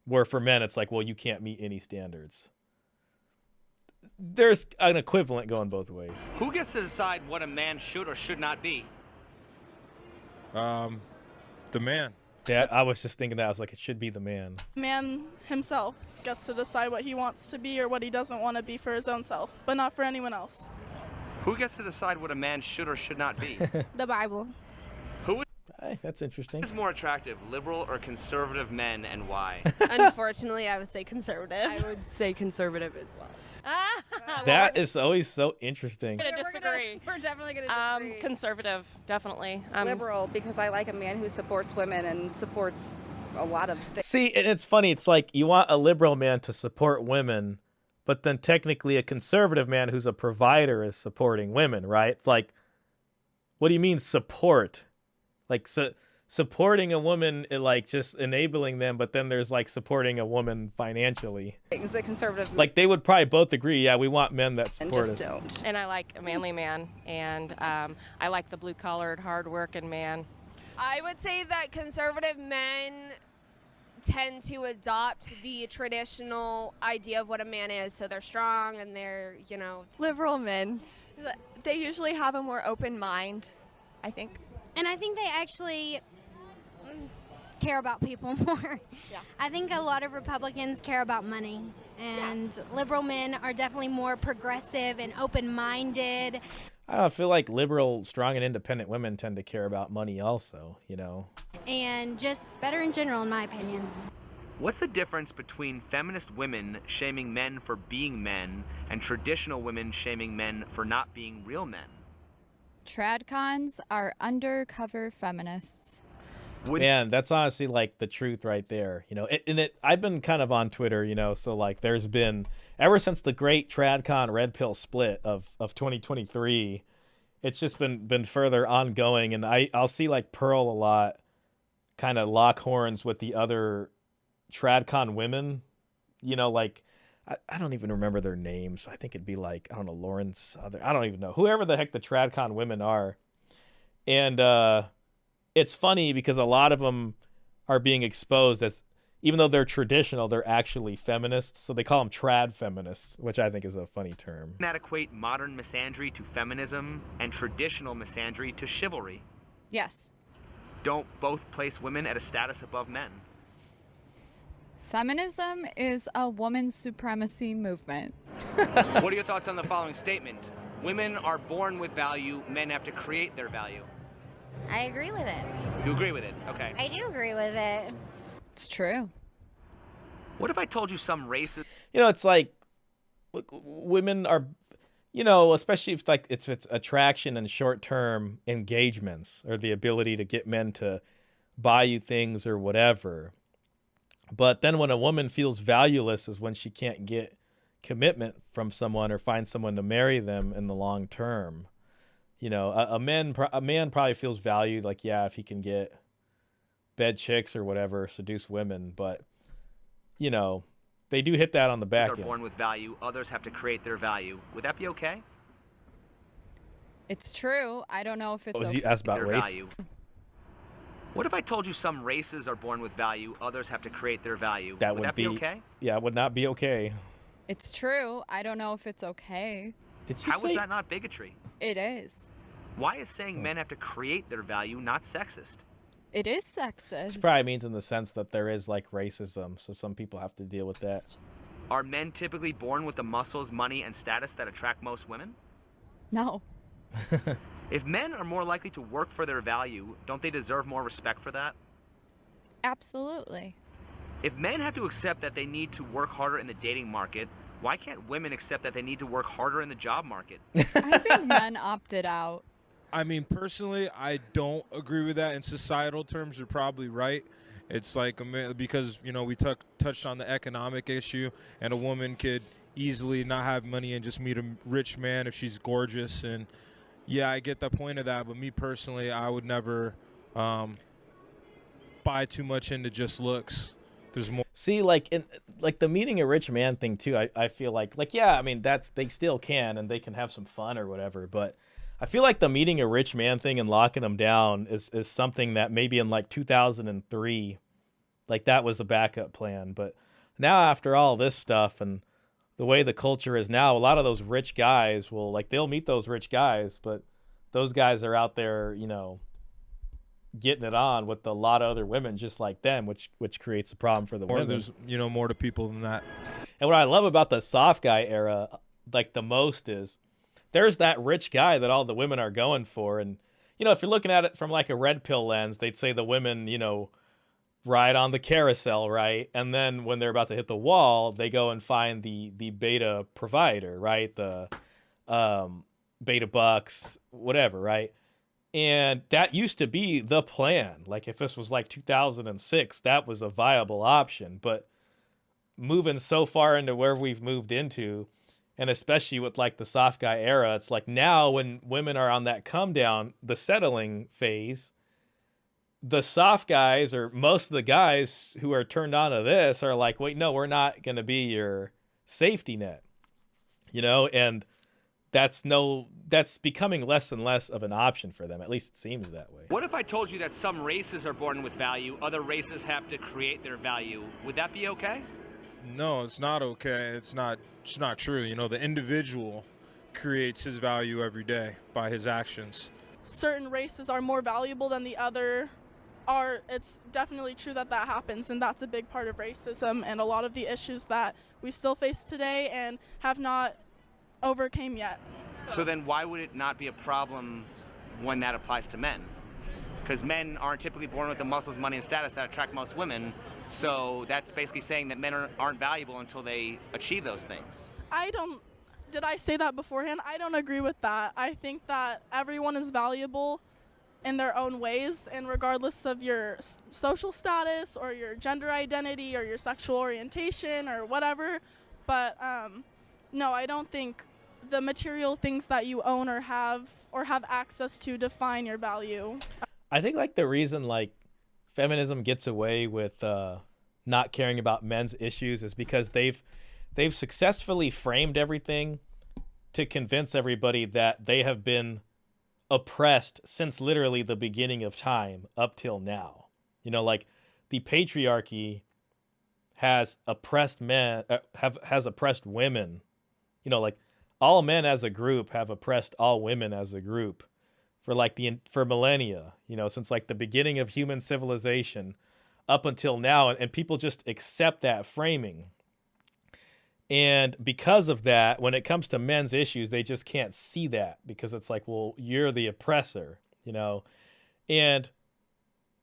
Where for men, it's like, well, you can't meet any standards. There's an equivalent going both ways. Who gets to decide what a man should or should not be? The man. Yeah, I was just thinking that. I was like, it should be the man. Man himself gets to decide what he wants to be or what he doesn't want to be for his own self, but not for anyone else. Who gets to decide what a man should or should not be? The Bible. Hey, that's interesting. Who is more attractive, liberal or conservative men, and why? Unfortunately, I would say conservative. I would say conservative as well. That is always so interesting. I'm gonna disagree. We're definitely gonna disagree. Conservative, definitely. Liberal, because I like a man who supports women and supports a lot of things. See, and it's funny. It's like you want a liberal man to support women, but then technically a conservative man who's a provider is supporting women, right? It's like, what do you mean support? Like supporting a woman, like just enabling them, but then there's like supporting a woman financially. The conservative, like they would probably both agree. Yeah, we want men that support us. Don't. And I like a manly man, and I like the blue-collared, hard-working man. I would say that conservative men tend to adopt the traditional idea of what a man is. So they're strong and they're, Liberal men, they usually have a more open mind, I think. And I think they actually care about people more. Yeah. I think a lot of Republicans care about money, and liberal men are definitely more progressive and open-minded. I feel like liberal, strong, and independent women tend to care about money also, And just better in general, in my opinion. What's the difference between feminist women shaming men for being men and traditional women shaming men for not being real men? Tradcons are undercover feminists. Man, that's honestly like the truth right there. I've been kind of on Twitter, so like there's been, ever since the great Tradcon red pill split of 2023, it's just been further ongoing. And I'll see like Pearl a lot kind of lock horns with the other Tradcon women, like, I don't even remember their names. I think it'd be like, I don't know, Lauren Southern. I don't even know. Whoever the heck the Tradcon women are. And it's funny because a lot of them are being exposed as, even though they're traditional, they're actually feminists. So they call them trad feminists, which I think is a funny term. That equate modern misandry to feminism and traditional misandry to chivalry. Yes. Don't both place women at a status above men. Feminism is a woman's supremacy movement. What are your thoughts on the following statement? Women are born with value, men have to create their value. I agree with it. You agree with it? Okay. I do agree with it. It's true. What if I told you some races? You know, it's like women are, you know, especially if it's attraction and short-term engagements or the ability to get men to buy you things or whatever. But then when a woman feels valueless is when she can't get commitment from someone or find someone to marry them in the long term. You know, a man probably feels valued, like, yeah, if he can get bed chicks or whatever, seduce women. But, you know, they do hit that on the back Are end. born with value. Others have to create their value. Would that be okay? It's true. I don't know if it's Was okay. you asked about Their race? value. What if I told you some races are born with value, others have to create their value? That would would that be okay? Yeah, it would not be okay. It's true. I don't know if it's okay. Did you How say is that not bigotry? It is. Why is saying men have to create their value not sexist? It is sexist. She probably means in the sense that there is like racism, so some people have to deal with that. Are men typically born with the muscles, money, and status that attract most women? No. If men are more likely to work for their value, don't they deserve more respect for that? Absolutely. If men have to accept that they need to work harder in the dating market, why can't women accept that they need to work harder in the job market? I think men opted out. I mean, personally, I don't agree with that. In societal terms, you're probably right. It's like because, you know, we touched on the economic issue, and a woman could easily not have money and just meet a rich man if she's gorgeous. And yeah, I get the point of that. But me personally, I would never buy too much into just looks. There's more. See, like the meeting a rich man thing too. I feel like yeah, I mean they still can and they can have some fun or whatever. But I feel like the meeting a rich man thing and locking them down is something that maybe in like 2003, like that was a backup plan. But now after all this stuff and the way the culture is now, a lot of those rich guys they'll meet those rich guys, but those guys are out there, you know, getting it on with a lot of other women just like them, which creates a problem for the women. There's, you know, more to people than that. And what I love about the soft guy era, like the most, is there's that rich guy that all the women are going for. And, you know, if you're looking at it from like a red pill lens, they'd say the women, you know, ride on the carousel, right? And then when they're about to hit the wall, they go and find the beta provider, right? The beta bucks, whatever, right? And that used to be the plan. Like if this was like 2006, that was a viable option. But moving so far into where we've moved into, and especially with like the soft guy era, it's like now when women are on that come down, the settling phase, the soft guys or most of the guys who are turned on to this are like, wait, no, we're not going to be your safety net, you know? And that's becoming less and less of an option for them. At least it seems that way. What if I told you that some races are born with value, other races have to create their value? Would that be okay? No, it's not okay. It's not true. You know, the individual creates his value every day by his actions. Certain races are more valuable than the other. It's definitely true that happens, and that's a big part of racism and a lot of the issues that we still face today and have not overcame yet. So then why would it not be a problem when that applies to men? Because men aren't typically born with the muscles, money, and status that attract most women. So that's basically saying that men aren't valuable until they achieve those things. Did I say that beforehand? I don't agree with that. I think that everyone is valuable in their own ways, and regardless of your social status or your gender identity or your sexual orientation or whatever. But no, I don't think the material things that you own or have access to define your value. I think like the reason like feminism gets away with not caring about men's issues is because they've successfully framed everything to convince everybody that they have been oppressed since literally the beginning of time up till now. You know, like the patriarchy has oppressed men, has oppressed women. You know, like all men as a group have oppressed all women as a group for millennia, you know, since like the beginning of human civilization up until now. And people just accept that framing. And because of that, when it comes to men's issues, they just can't see that because it's like, well, you're the oppressor, you know? And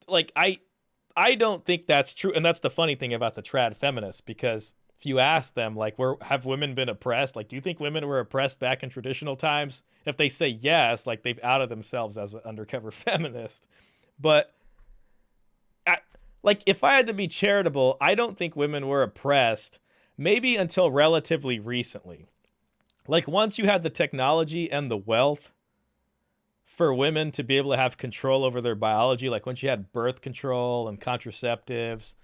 like I don't think that's true, and that's the funny thing about the trad feminists, because if you ask them, like, have women been oppressed? Like, do you think women were oppressed back in traditional times? If they say yes, like, they've outed themselves as an undercover feminist. But like, if I had to be charitable, I don't think women were oppressed, maybe until relatively recently. Like, once you had the technology and the wealth for women to be able to have control over their biology, like once you had birth control and contraceptives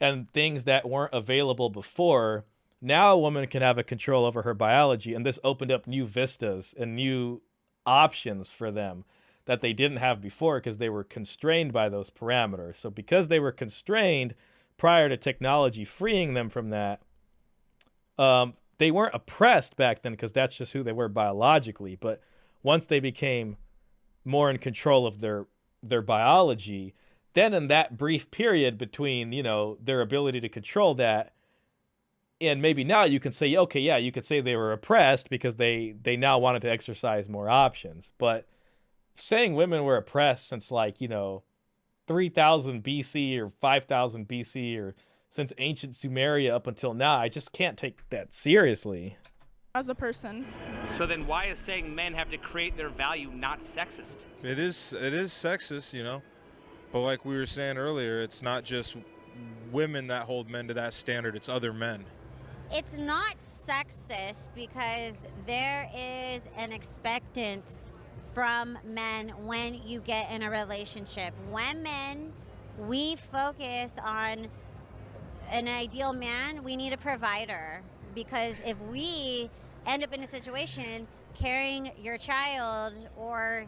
and things that weren't available before, now a woman can have a control over her biology. And this opened up new vistas and new options for them that they didn't have before because they were constrained by those parameters. So because they were constrained prior to technology freeing them from that, they weren't oppressed back then because that's just who they were biologically. But once they became more in control of their biology, then in that brief period between, you know, their ability to control that, and maybe now you can say, okay, yeah, you could say they were oppressed because they now wanted to exercise more options. But saying women were oppressed since, like, you know, 3000 BC or 5000 BC or since ancient Sumeria up until now, I just can't take that seriously. As a person. So then why is saying men have to create their value not sexist? It is sexist, you know. But like we were saying earlier, it's not just women that hold men to that standard, it's other men. It's not sexist because there is an expectance from men when you get in a relationship. Women, we focus on an ideal man, we need a provider. Because if we end up in a situation carrying your child or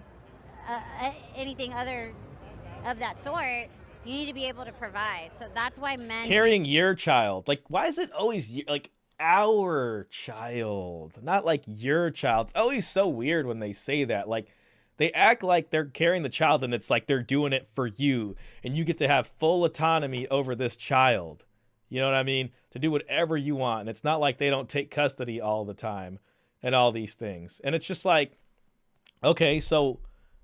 anything other of that sort, you need to be able to provide. So that's why men carrying your child. Like, why is it always like our child, not like your child? It's always so weird when they say that. Like, they act like they're carrying the child and it's like they're doing it for you and you get to have full autonomy over this child. You know what I mean? To do whatever you want. And it's not like they don't take custody all the time and all these things. And it's just like, okay, so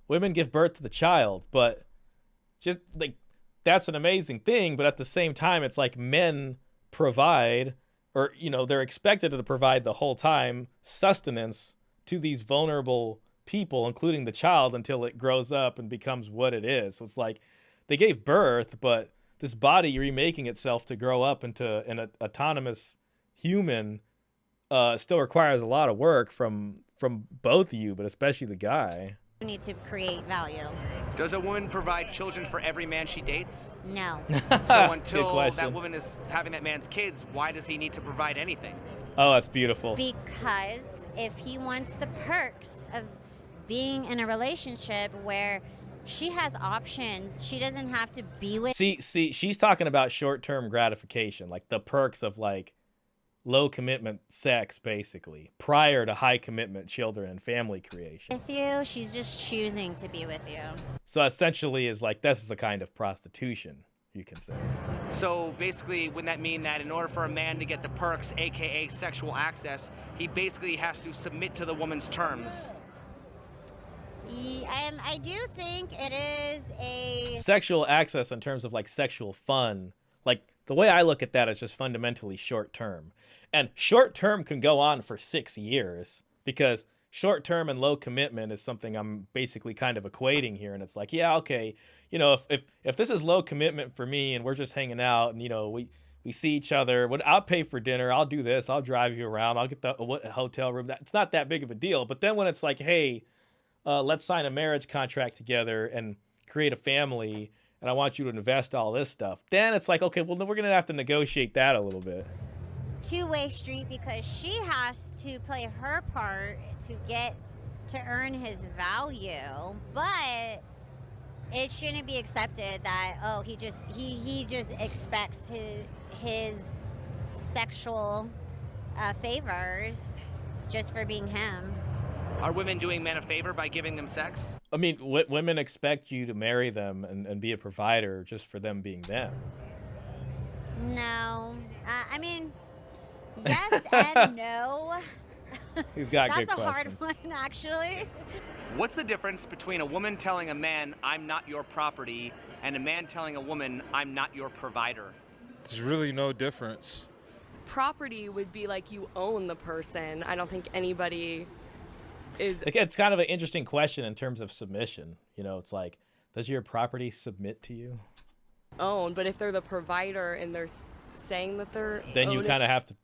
women give birth to the child, but just like, that's an amazing thing. But at the same time, it's like men provide, or, you know, they're expected to provide the whole time sustenance to these vulnerable people, including the child, until it grows up and becomes what it is. So it's like they gave birth, but this body remaking itself to grow up into an autonomous human still requires a lot of work from both of you, but especially the guy. We need to create value. Does a woman provide children for every man she dates? No. So until that woman is having that man's kids, why does he need to provide anything? Oh, that's beautiful. Because if he wants the perks of being in a relationship where she has options, she doesn't have to be with. See, she's talking about short-term gratification, like the perks of like low commitment sex, basically, prior to high commitment children and family creation. With you, she's just choosing to be with you. So essentially is like, this is a kind of prostitution, you can say. So basically, wouldn't that mean that in order for a man to get the perks, aka sexual access, he basically has to submit to the woman's terms? I do think it is a sexual access in terms of like sexual fun. Like, the way I look at that is just fundamentally short term. And short term can go on for 6 years, because short term and low commitment is something I'm basically kind of equating here. And it's like, yeah, okay, you know, if this is low commitment for me and we're just hanging out and, you know, we see each other, I'll pay for dinner, I'll do this, I'll drive you around, I'll get the hotel room. It's not that big of a deal. But then when it's like, hey, let's sign a marriage contract together and create a family, and I want you to invest all this stuff, then it's like, okay, well, then we're going to have to negotiate that a little bit. two-way street, because she has to play her part to earn his value, but it shouldn't be accepted that, oh, he just expects his sexual favors just for being him. Are women doing men a favor by giving them sex? I mean, women expect you to marry them and be a provider just for them being them. No. I mean, yes and no. He's got That's good a questions. hard one, actually. What's the difference between a woman telling a man, I'm not your property, and a man telling a woman, I'm not your provider? There's really no difference. Property would be like you own the person. I don't think anybody is. It's kind of an interesting question in terms of submission. You know, it's like, does your property submit to you? Owned, but if they're the provider and they're saying that they're Then you own it- kind of have to,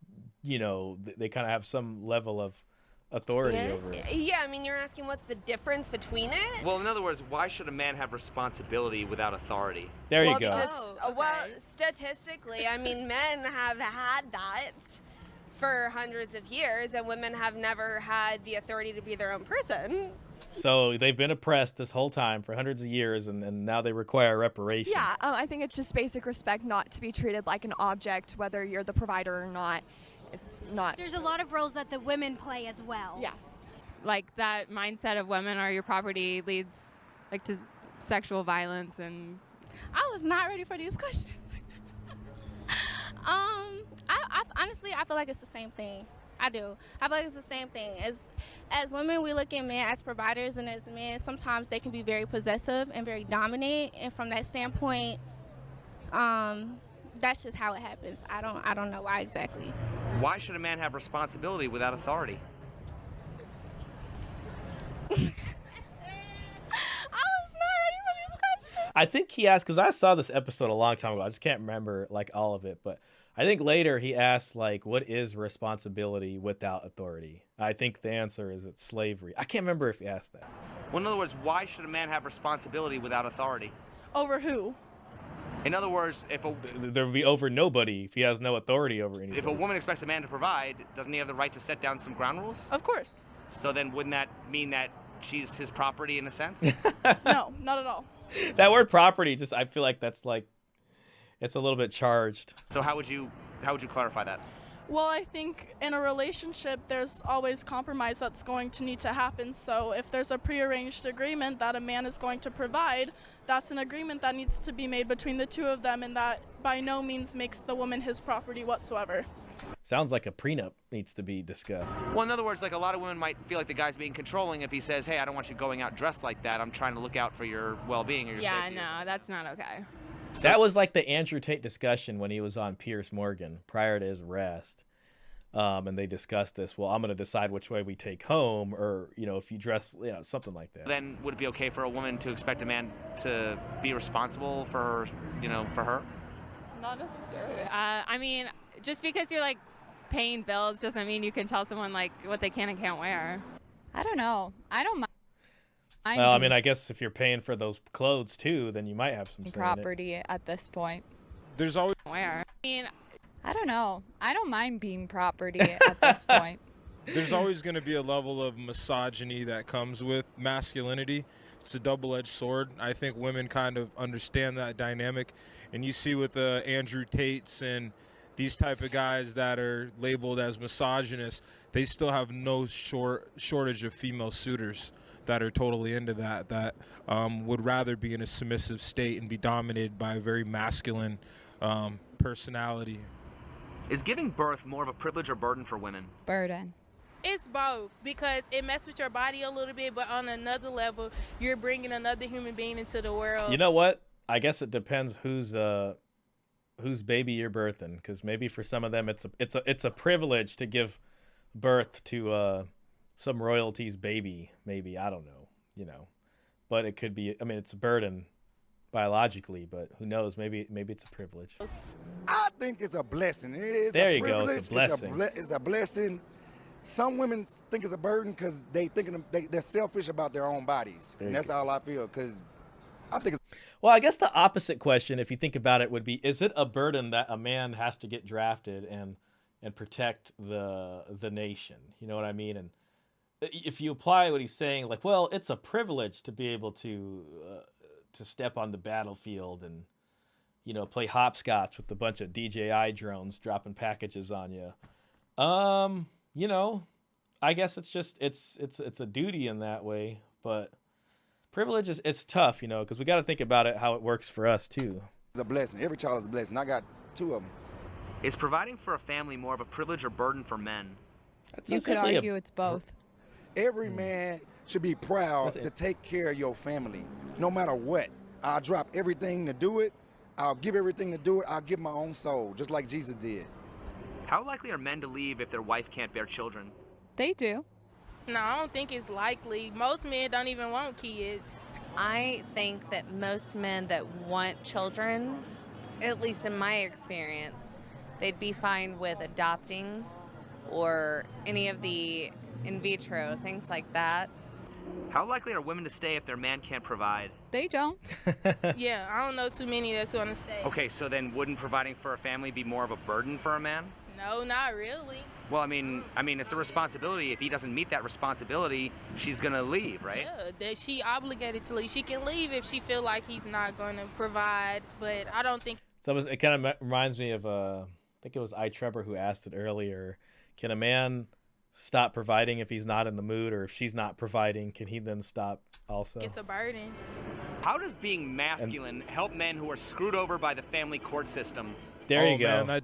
you know, they kind of have some level of authority over it. Yeah, I mean, you're asking what's the difference between it? Well, in other words, why should a man have responsibility without authority? There you Well, go. because, well, statistically, I mean, men have had that for hundreds of years, and women have never had the authority to be their own person. So they've been oppressed this whole time for hundreds of years, and now they require reparations. Yeah, I think it's just basic respect not to be treated like an object, whether you're the provider or not. It's not. There's a lot of roles that the women play as well. Yeah. Like that mindset of women are your property leads like to sexual violence and. I was not ready for these questions. I honestly, I feel like it's the same thing. I do. I feel like it's the same thing. As women, we look at men as providers, and as men, sometimes they can be very possessive and very dominant. And from that standpoint, that's just how it happens. I don't know why exactly. Why should a man have responsibility without authority? I think he asked, because I saw this episode a long time ago. I just can't remember like all of it, but I think later he asked like, what is responsibility without authority? I think the answer is it's slavery. I can't remember if he asked that. Well, in other words, why should a man have responsibility without authority? Over who? In other words, if a There would be over nobody if he has no authority over anybody. if a woman expects a man to provide, doesn't he have the right to set down some ground rules? Of course. So then wouldn't that mean that she's his property in a sense? No, not at all. That word property, just I feel like that's like, it's a little bit charged. So how would you clarify that? Well, I think in a relationship, there's always compromise that's going to need to happen. So if there's a prearranged agreement that a man is going to provide, that's an agreement that needs to be made between the two of them, and that by no means makes the woman his property whatsoever. Sounds like a prenup needs to be discussed. Well, in other words, like a lot of women might feel like the guy's being controlling if he says, hey, I don't want you going out dressed like that. I'm trying to look out for your well-being or your Yeah, safety. no, that's not okay. That was like the Andrew Tate discussion when he was on Piers Morgan prior to his arrest. And they discussed this. Well, I'm going to decide which way we take home, or, you know, if you dress, you know, something like that. Then would it be okay for a woman to expect a man to be responsible for her, you know, for her? Not necessarily. I mean, just because you're like paying bills doesn't mean you can tell someone like what they can and can't wear. I don't know. I don't mind. Well, I mean, I guess if you're paying for those clothes too, then you might have some say in it. Property at this point. There's always Where? I mean, I don't know. I don't mind being property at this point. There's always going to be a level of misogyny that comes with masculinity. It's a double-edged sword. I think women kind of understand that dynamic, and you see with Andrew Tates and these type of guys that are labeled as misogynists, they still have no shortage of female suitors that are totally into that would rather be in a submissive state and be dominated by a very masculine personality. Is giving birth more of a privilege or burden for women? Burden. It's both, because it messes with your body a little bit, but on another level, you're bringing another human being into the world. You know what? I guess it depends whose baby you're birthing, because maybe for some of them it's a privilege to give birth to some royalty's baby. Maybe, I don't know, you know, but it could be. I mean, it's a burden biologically, but who knows? Maybe it's a privilege. I think it's a blessing. It is There a you go. privilege. It's a blessing. It's a blessing. Some women think it's a burden because they're selfish about their own bodies, There and you that's all I feel. Because I think it's Well, I guess the opposite question, if you think about it, would be: is it a burden that a man has to get drafted and protect the nation? You know what I mean? And if you apply what he's saying, like, well, it's a privilege to be able to step on the battlefield and, you know, play hopscotch with a bunch of DJI drones dropping packages on you. You know, I guess it's just it's a duty in that way, but privilege it's tough, you know, because we got to think about it how it works for us too. a blessing. Every child is a blessing. I got 2 of them. Is providing for a family more of a privilege or burden for men? You could argue it's both. Every man should be proud to take care of your family, no matter what. I'll drop everything to do it. I'll give everything to do it. I'll give my own soul, just like Jesus did. How likely are men to leave if their wife can't bear children? They do. No, I don't think it's likely. Most men don't even want kids. I think that most men that want children, at least in my experience, they'd be fine with adopting or any of the in vitro, things like that. How likely are women to stay if their man can't provide? They don't. Yeah, I don't know too many that's going to stay. Okay, so then wouldn't providing for a family be more of a burden for a man? No, not really. Well, I mean, it's a responsibility. If he doesn't meet that responsibility, she's gonna leave, right? Yeah, that she obligated to leave. She can leave if she feel like he's not going to provide, but I don't think. So it kind of reminds me of I think it was I Trevor who asked it earlier. Can a man stop providing if he's not in the mood, or if she's not providing, can he then stop also? It's a burden. How does being masculine help men who are screwed over by the family court system? There you go. Man,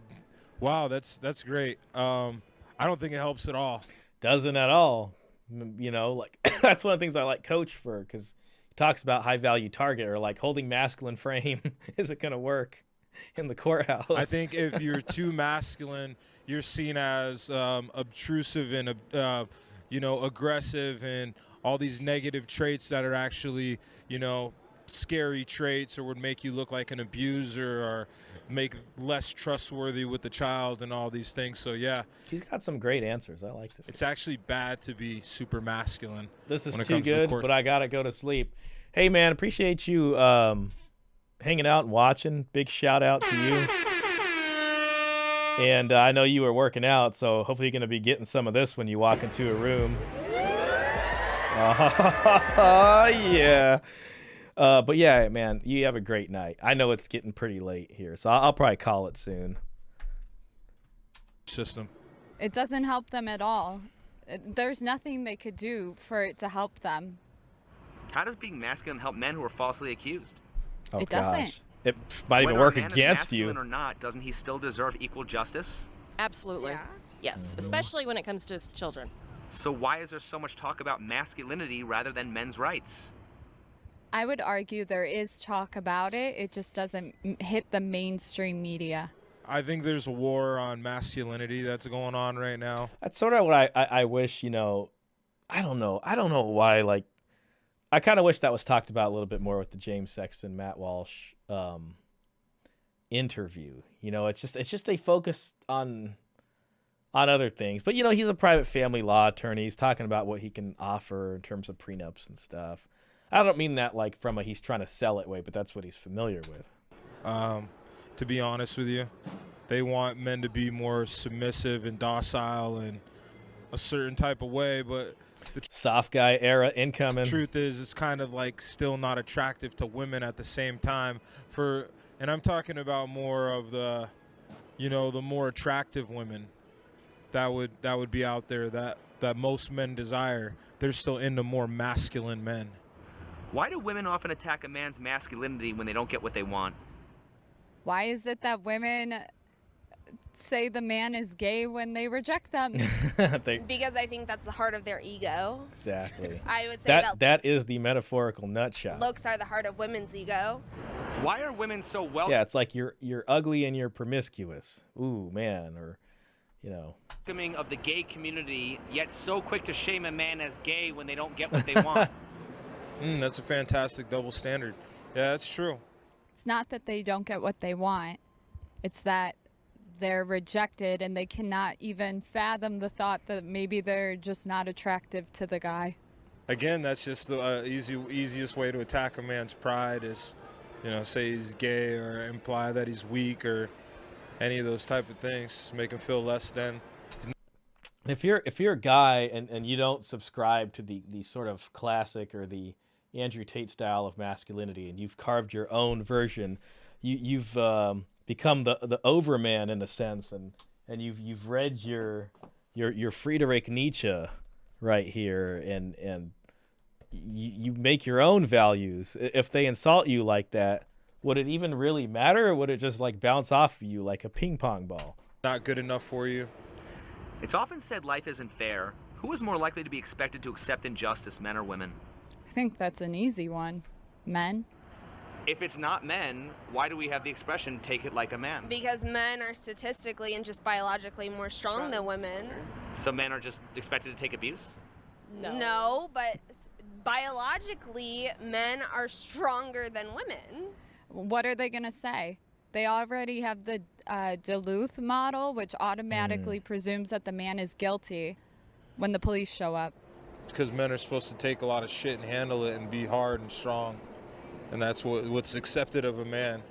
wow, that's great. I don't think it helps at all. Doesn't at all. You know, like that's one of the things I like Coach for, because he talks about high value target, or like holding masculine frame isn't going to work in the courthouse. I think if you're too masculine, you're seen as obtrusive and aggressive, and all these negative traits that are actually scary traits, or would make you look like an abuser, or make less trustworthy with the child, and all these things. So yeah, he's got some great answers. I like this. It's actually bad to be super masculine. This is too good, but I gotta go to sleep. Hey man, appreciate you hanging out and watching. Big shout out to you. And I know you were working out, so hopefully you're gonna be getting some of this when you walk into a room. Yeah. But yeah, man, you have a great night. I know it's getting pretty late here, so I'll probably call it soon. System. It doesn't help them at all. There's nothing they could do for it to help them. How does being masculine help men who are falsely accused? Oh, It doesn't. gosh. It might even work against you. Whether a man is masculine or not, doesn't he still deserve equal justice? Absolutely. Yes, especially when it comes to children. So why is there so much talk about masculinity rather than men's rights? I would argue there is talk about it. It just doesn't hit the mainstream media. I think there's a war on masculinity that's going on right now. That's sort of what I wish, I don't know. I don't know why, like, I kind of wish that was talked about a little bit more with the James Sexton, Matt Walsh interview. It's just they focus on other things. But, he's a private family law attorney. He's talking about what he can offer in terms of prenups and stuff. I don't mean that like from he's trying to sell it way, but that's what he's familiar with. To be honest with you, they want men to be more submissive and docile in a certain type of way, but the soft guy era incoming. Truth is, it's kind of like still not attractive to women at the same time. And I'm talking about more of the more attractive women that would be out there that most men desire. They're still into more masculine men. Why do women often attack a man's masculinity when they don't get what they want? Why is it that women say the man is gay when they reject them? Because I think that's the heart of their ego. Exactly. I would say that is the metaphorical nutshot. looks are the heart of women's ego. Why are women so well? Yeah, it's like you're ugly and you're promiscuous. Ooh, man, or welcoming of the gay community, yet so quick to shame a man as gay when they don't get what they want. That's a fantastic double standard. Yeah, that's true. It's not that they don't get what they want. It's that they're rejected and they cannot even fathom the thought that maybe they're just not attractive to the guy. Again, that's just the easiest way to attack a man's pride is, say he's gay or imply that he's weak or any of those type of things. Make him feel less than. If you're a guy and you don't subscribe to the sort of classic or the Andrew Tate style of masculinity, and you've carved your own version, you've become the overman in a sense, and you've read your Friedrich Nietzsche right here, and you make your own values. If they insult you like that, would it even really matter, or would it just like bounce off of you like a ping pong ball? Not good enough for you. It's often said life isn't fair. Who is more likely to be expected to accept injustice, men or women? I think that's an easy one. Men. If it's not men, why do we have the expression "take it like a man"? Because men are statistically and just biologically more strong than women. So men are just expected to take abuse? No, but biologically, men are stronger than women. What are they going to say? They already have the Duluth model, which automatically presumes that the man is guilty when the police show up. Because men are supposed to take a lot of shit and handle it and be hard and strong. And that's what's accepted of a man.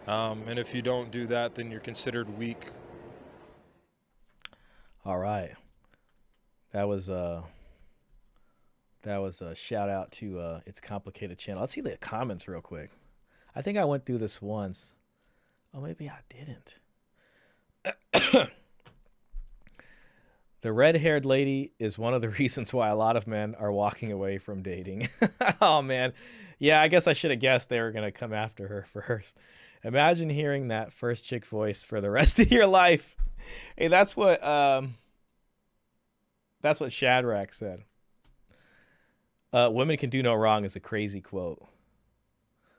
And if you don't do that, then you're considered weak. All right. That was a shout out to It's Complicated channel. Let's see the comments real quick. I think I went through this once. Oh, maybe I didn't. The red-haired lady is one of the reasons why a lot of men are walking away from dating. Oh, man. Yeah, I guess I should have guessed they were going to come after her first. Imagine hearing that first chick voice for the rest of your life. Hey, that's what Shadrach said. Women can do no wrong is a crazy quote.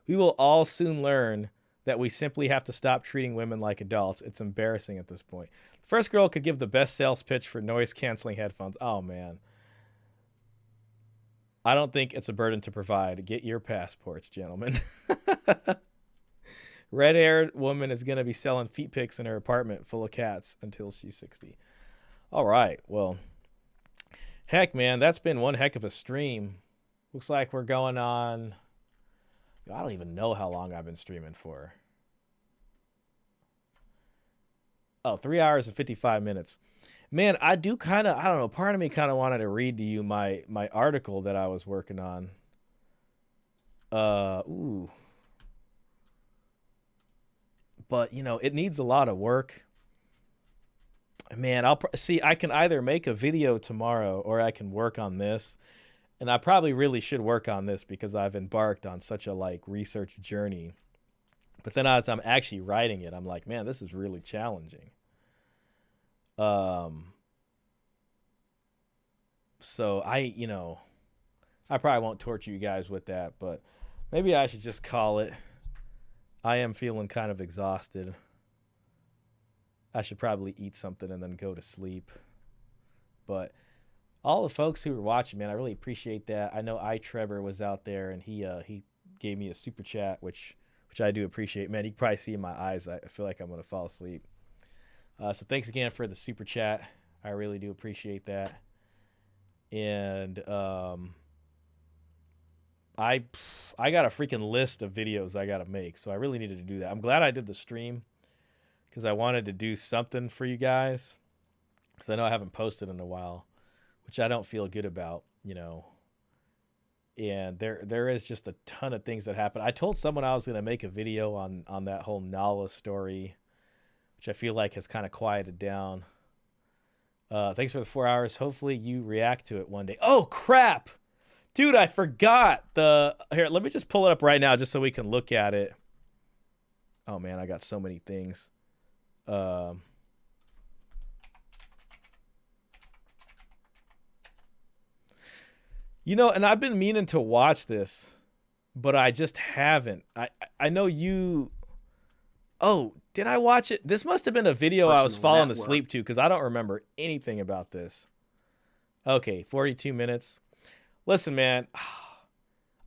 We will all soon learn that we simply have to stop treating women like adults. It's embarrassing at this point. The first girl could give the best sales pitch for noise-canceling headphones. Oh, man. I don't think it's a burden to provide. Get your passports, gentlemen. Red-haired woman is going to be selling feet pics in her apartment full of cats until she's 60. All right. Well, heck, man, that's been one heck of a stream. Looks like we're going on... I don't even know how long I've been streaming for. Oh, 3 hours and 55 minutes. Man, I do kind of, I don't know, part of me kind of wanted to read to you my article that I was working on. Ooh. But, you know, it needs a lot of work. Man, I can either make a video tomorrow or I can work on this. And I probably really should work on this because I've embarked on such a research journey. But then as I'm actually writing it, I'm like, man, this is really challenging. So I probably won't torture you guys with that, but maybe I should just call it. I am feeling kind of exhausted. I should probably eat something and then go to sleep. But all the folks who were watching, man, I really appreciate that. I know Trevor was out there, and he gave me a super chat, which I do appreciate. Man, you can probably see in my eyes, I feel like I'm going to fall asleep. So thanks again for the super chat. I really do appreciate that. And I got a freaking list of videos I got to make, so I really needed to do that. I'm glad I did the stream because I wanted to do something for you guys because I know I haven't posted in a while, which I don't feel good about, you know. And there is just a ton of things that happen. I told someone I was going to make a video on that whole Nala story, which I feel like has kind of quieted down. Thanks for the 4 hours. Hopefully you react to it one day. Oh, crap. Dude, I forgot here, let me just pull it up right now just so we can look at it. Oh, man, I got so many things. You know, and I've been meaning to watch this, but I just haven't. I know you... Oh, did I watch it? This must have been a video I was falling asleep to because I don't remember anything about this. Okay, 42 minutes. Listen, man,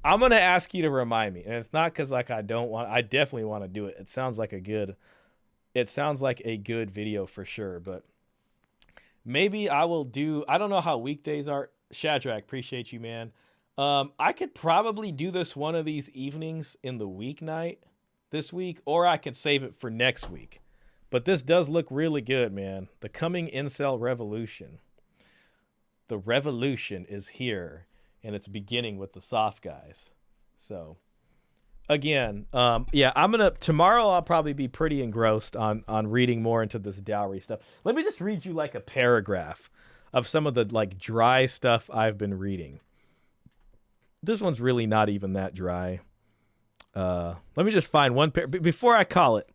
I'm going to ask you to remind me. And it's not because I definitely want to do it. It sounds like a good video for sure, but maybe I will do, I don't know how weekdays are. Shadrach, appreciate you, man. I could probably do this one of these evenings in the weeknight this week, or I could save it for next week. But this does look really good, man. The coming incel revolution. The revolution is here, and it's beginning with the soft guys. So, again, yeah, tomorrow I'll probably be pretty engrossed on reading more into this dowry stuff. Let me just read you like a paragraph of some of the dry stuff I've been reading. This one's really not even that dry. Let me just find one before I call it.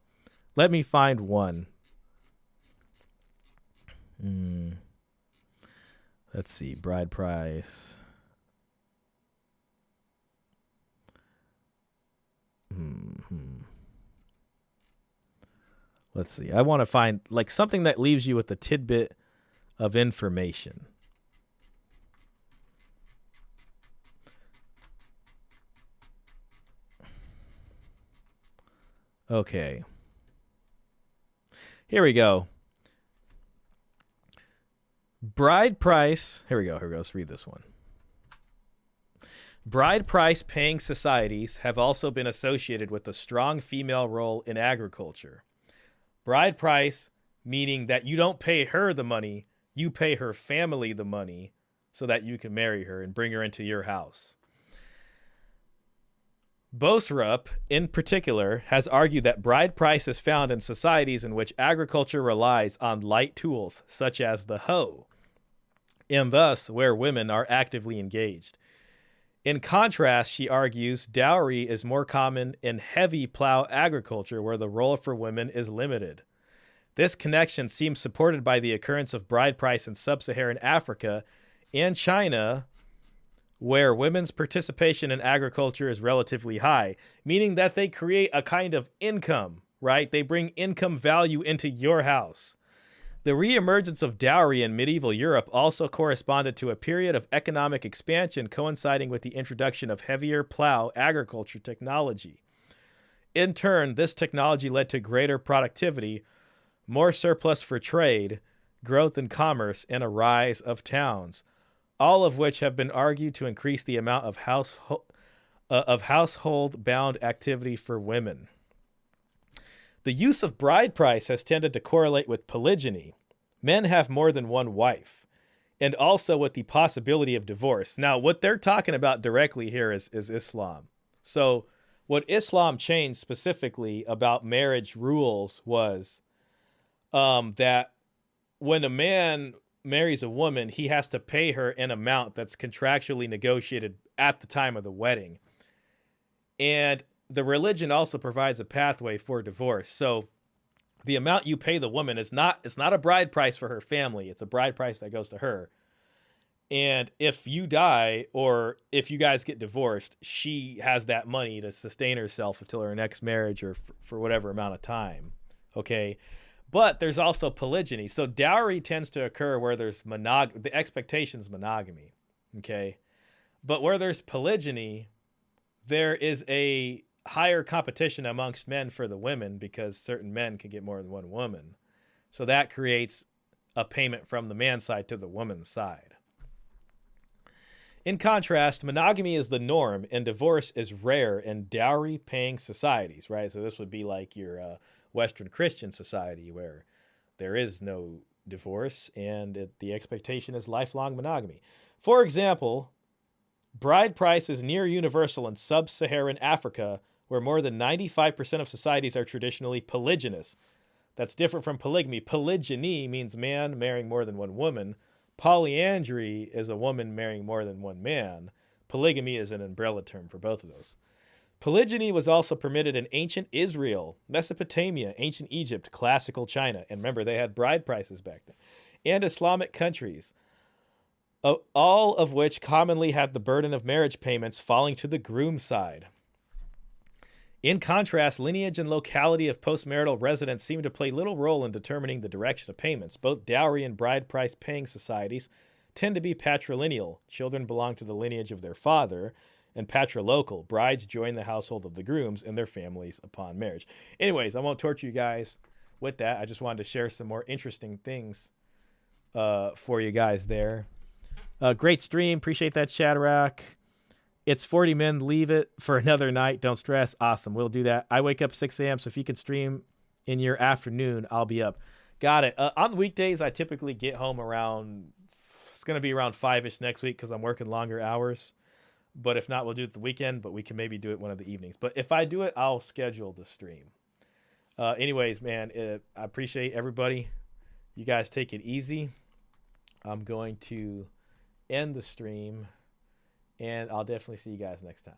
Let me find one. Let's see. Brideprice. Let's see. I want to find like something that leaves you with a tidbit of information. Okay. Here we go. Brideprice. Here we go. Let's read this one. Bride price paying societies have also been associated with a strong female role in agriculture. Bride price meaning that you don't pay her the money, you pay her family the money so that you can marry her and bring her into your house. Boserup, in particular, has argued that bride price is found in societies in which agriculture relies on light tools, such as the hoe, and thus where women are actively engaged. In contrast, she argues, dowry is more common in heavy plow agriculture where the role for women is limited. This connection seems supported by the occurrence of bride price in sub-Saharan Africa and China, where women's participation in agriculture is relatively high, meaning that they create a kind of income, right? They bring income value into your house. The reemergence of dowry in medieval Europe also corresponded to a period of economic expansion coinciding with the introduction of heavier plow agriculture technology. In turn, this technology led to greater productivity, more surplus for trade, growth in commerce, and a rise of towns, all of which have been argued to increase the amount of household-bound activity for women. The use of bride price has tended to correlate with polygyny. Men have more than one wife, and also with the possibility of divorce. Now, what they're talking about directly here is Islam. So what Islam changed specifically about marriage rules was that when a man marries a woman, he has to pay her an amount that's contractually negotiated at the time of the wedding. And the religion also provides a pathway for divorce. So the amount you pay the woman it's not a bride price for her family. It's a bride price that goes to her. And if you die or if you guys get divorced, she has that money to sustain herself until her next marriage or for whatever amount of time. Okay. But there's also polygyny. So dowry tends to occur where there's the expectation is monogamy. Okay. But where there's polygyny, there is a higher competition amongst men for the women because certain men can get more than one woman. So that creates a payment from the man's side to the woman's side. In contrast, monogamy is the norm and divorce is rare in dowry-paying societies, right? So this would be like your Western Christian society where there is no divorce and the expectation is lifelong monogamy. For example, bride price is near universal in sub-Saharan Africa, where more than 95% of societies are traditionally polygynous. That's different from polygamy. Polygyny means man marrying more than one woman. Polyandry is a woman marrying more than one man. Polygamy is an umbrella term for both of those. Polygyny was also permitted in ancient Israel, Mesopotamia, ancient Egypt, classical China. And remember, they had bride prices back then. And Islamic countries, all of which commonly had the burden of marriage payments falling to the groom's side. In contrast, lineage and locality of postmarital residence seem to play little role in determining the direction of payments. Both dowry and bride price paying societies tend to be patrilineal. Children belong to the lineage of their father, and patrilocal. Brides join the household of the grooms and their families upon marriage. Anyways, I won't torture you guys with that. I just wanted to share some more interesting things for you guys there. Great stream. Appreciate that, Shadrach. It's 40 men. Leave it for another night. Don't stress. Awesome. We'll do that. I wake up 6 a.m., so if you can stream in your afternoon, I'll be up. Got it. On the weekdays, I typically get home around, it's going to be around 5-ish next week because I'm working longer hours. But if not, we'll do it the weekend, but we can maybe do it one of the evenings. But if I do it, I'll schedule the stream. Anyways, man, I appreciate everybody. You guys take it easy. I'm going to end the stream. And I'll definitely see you guys next time.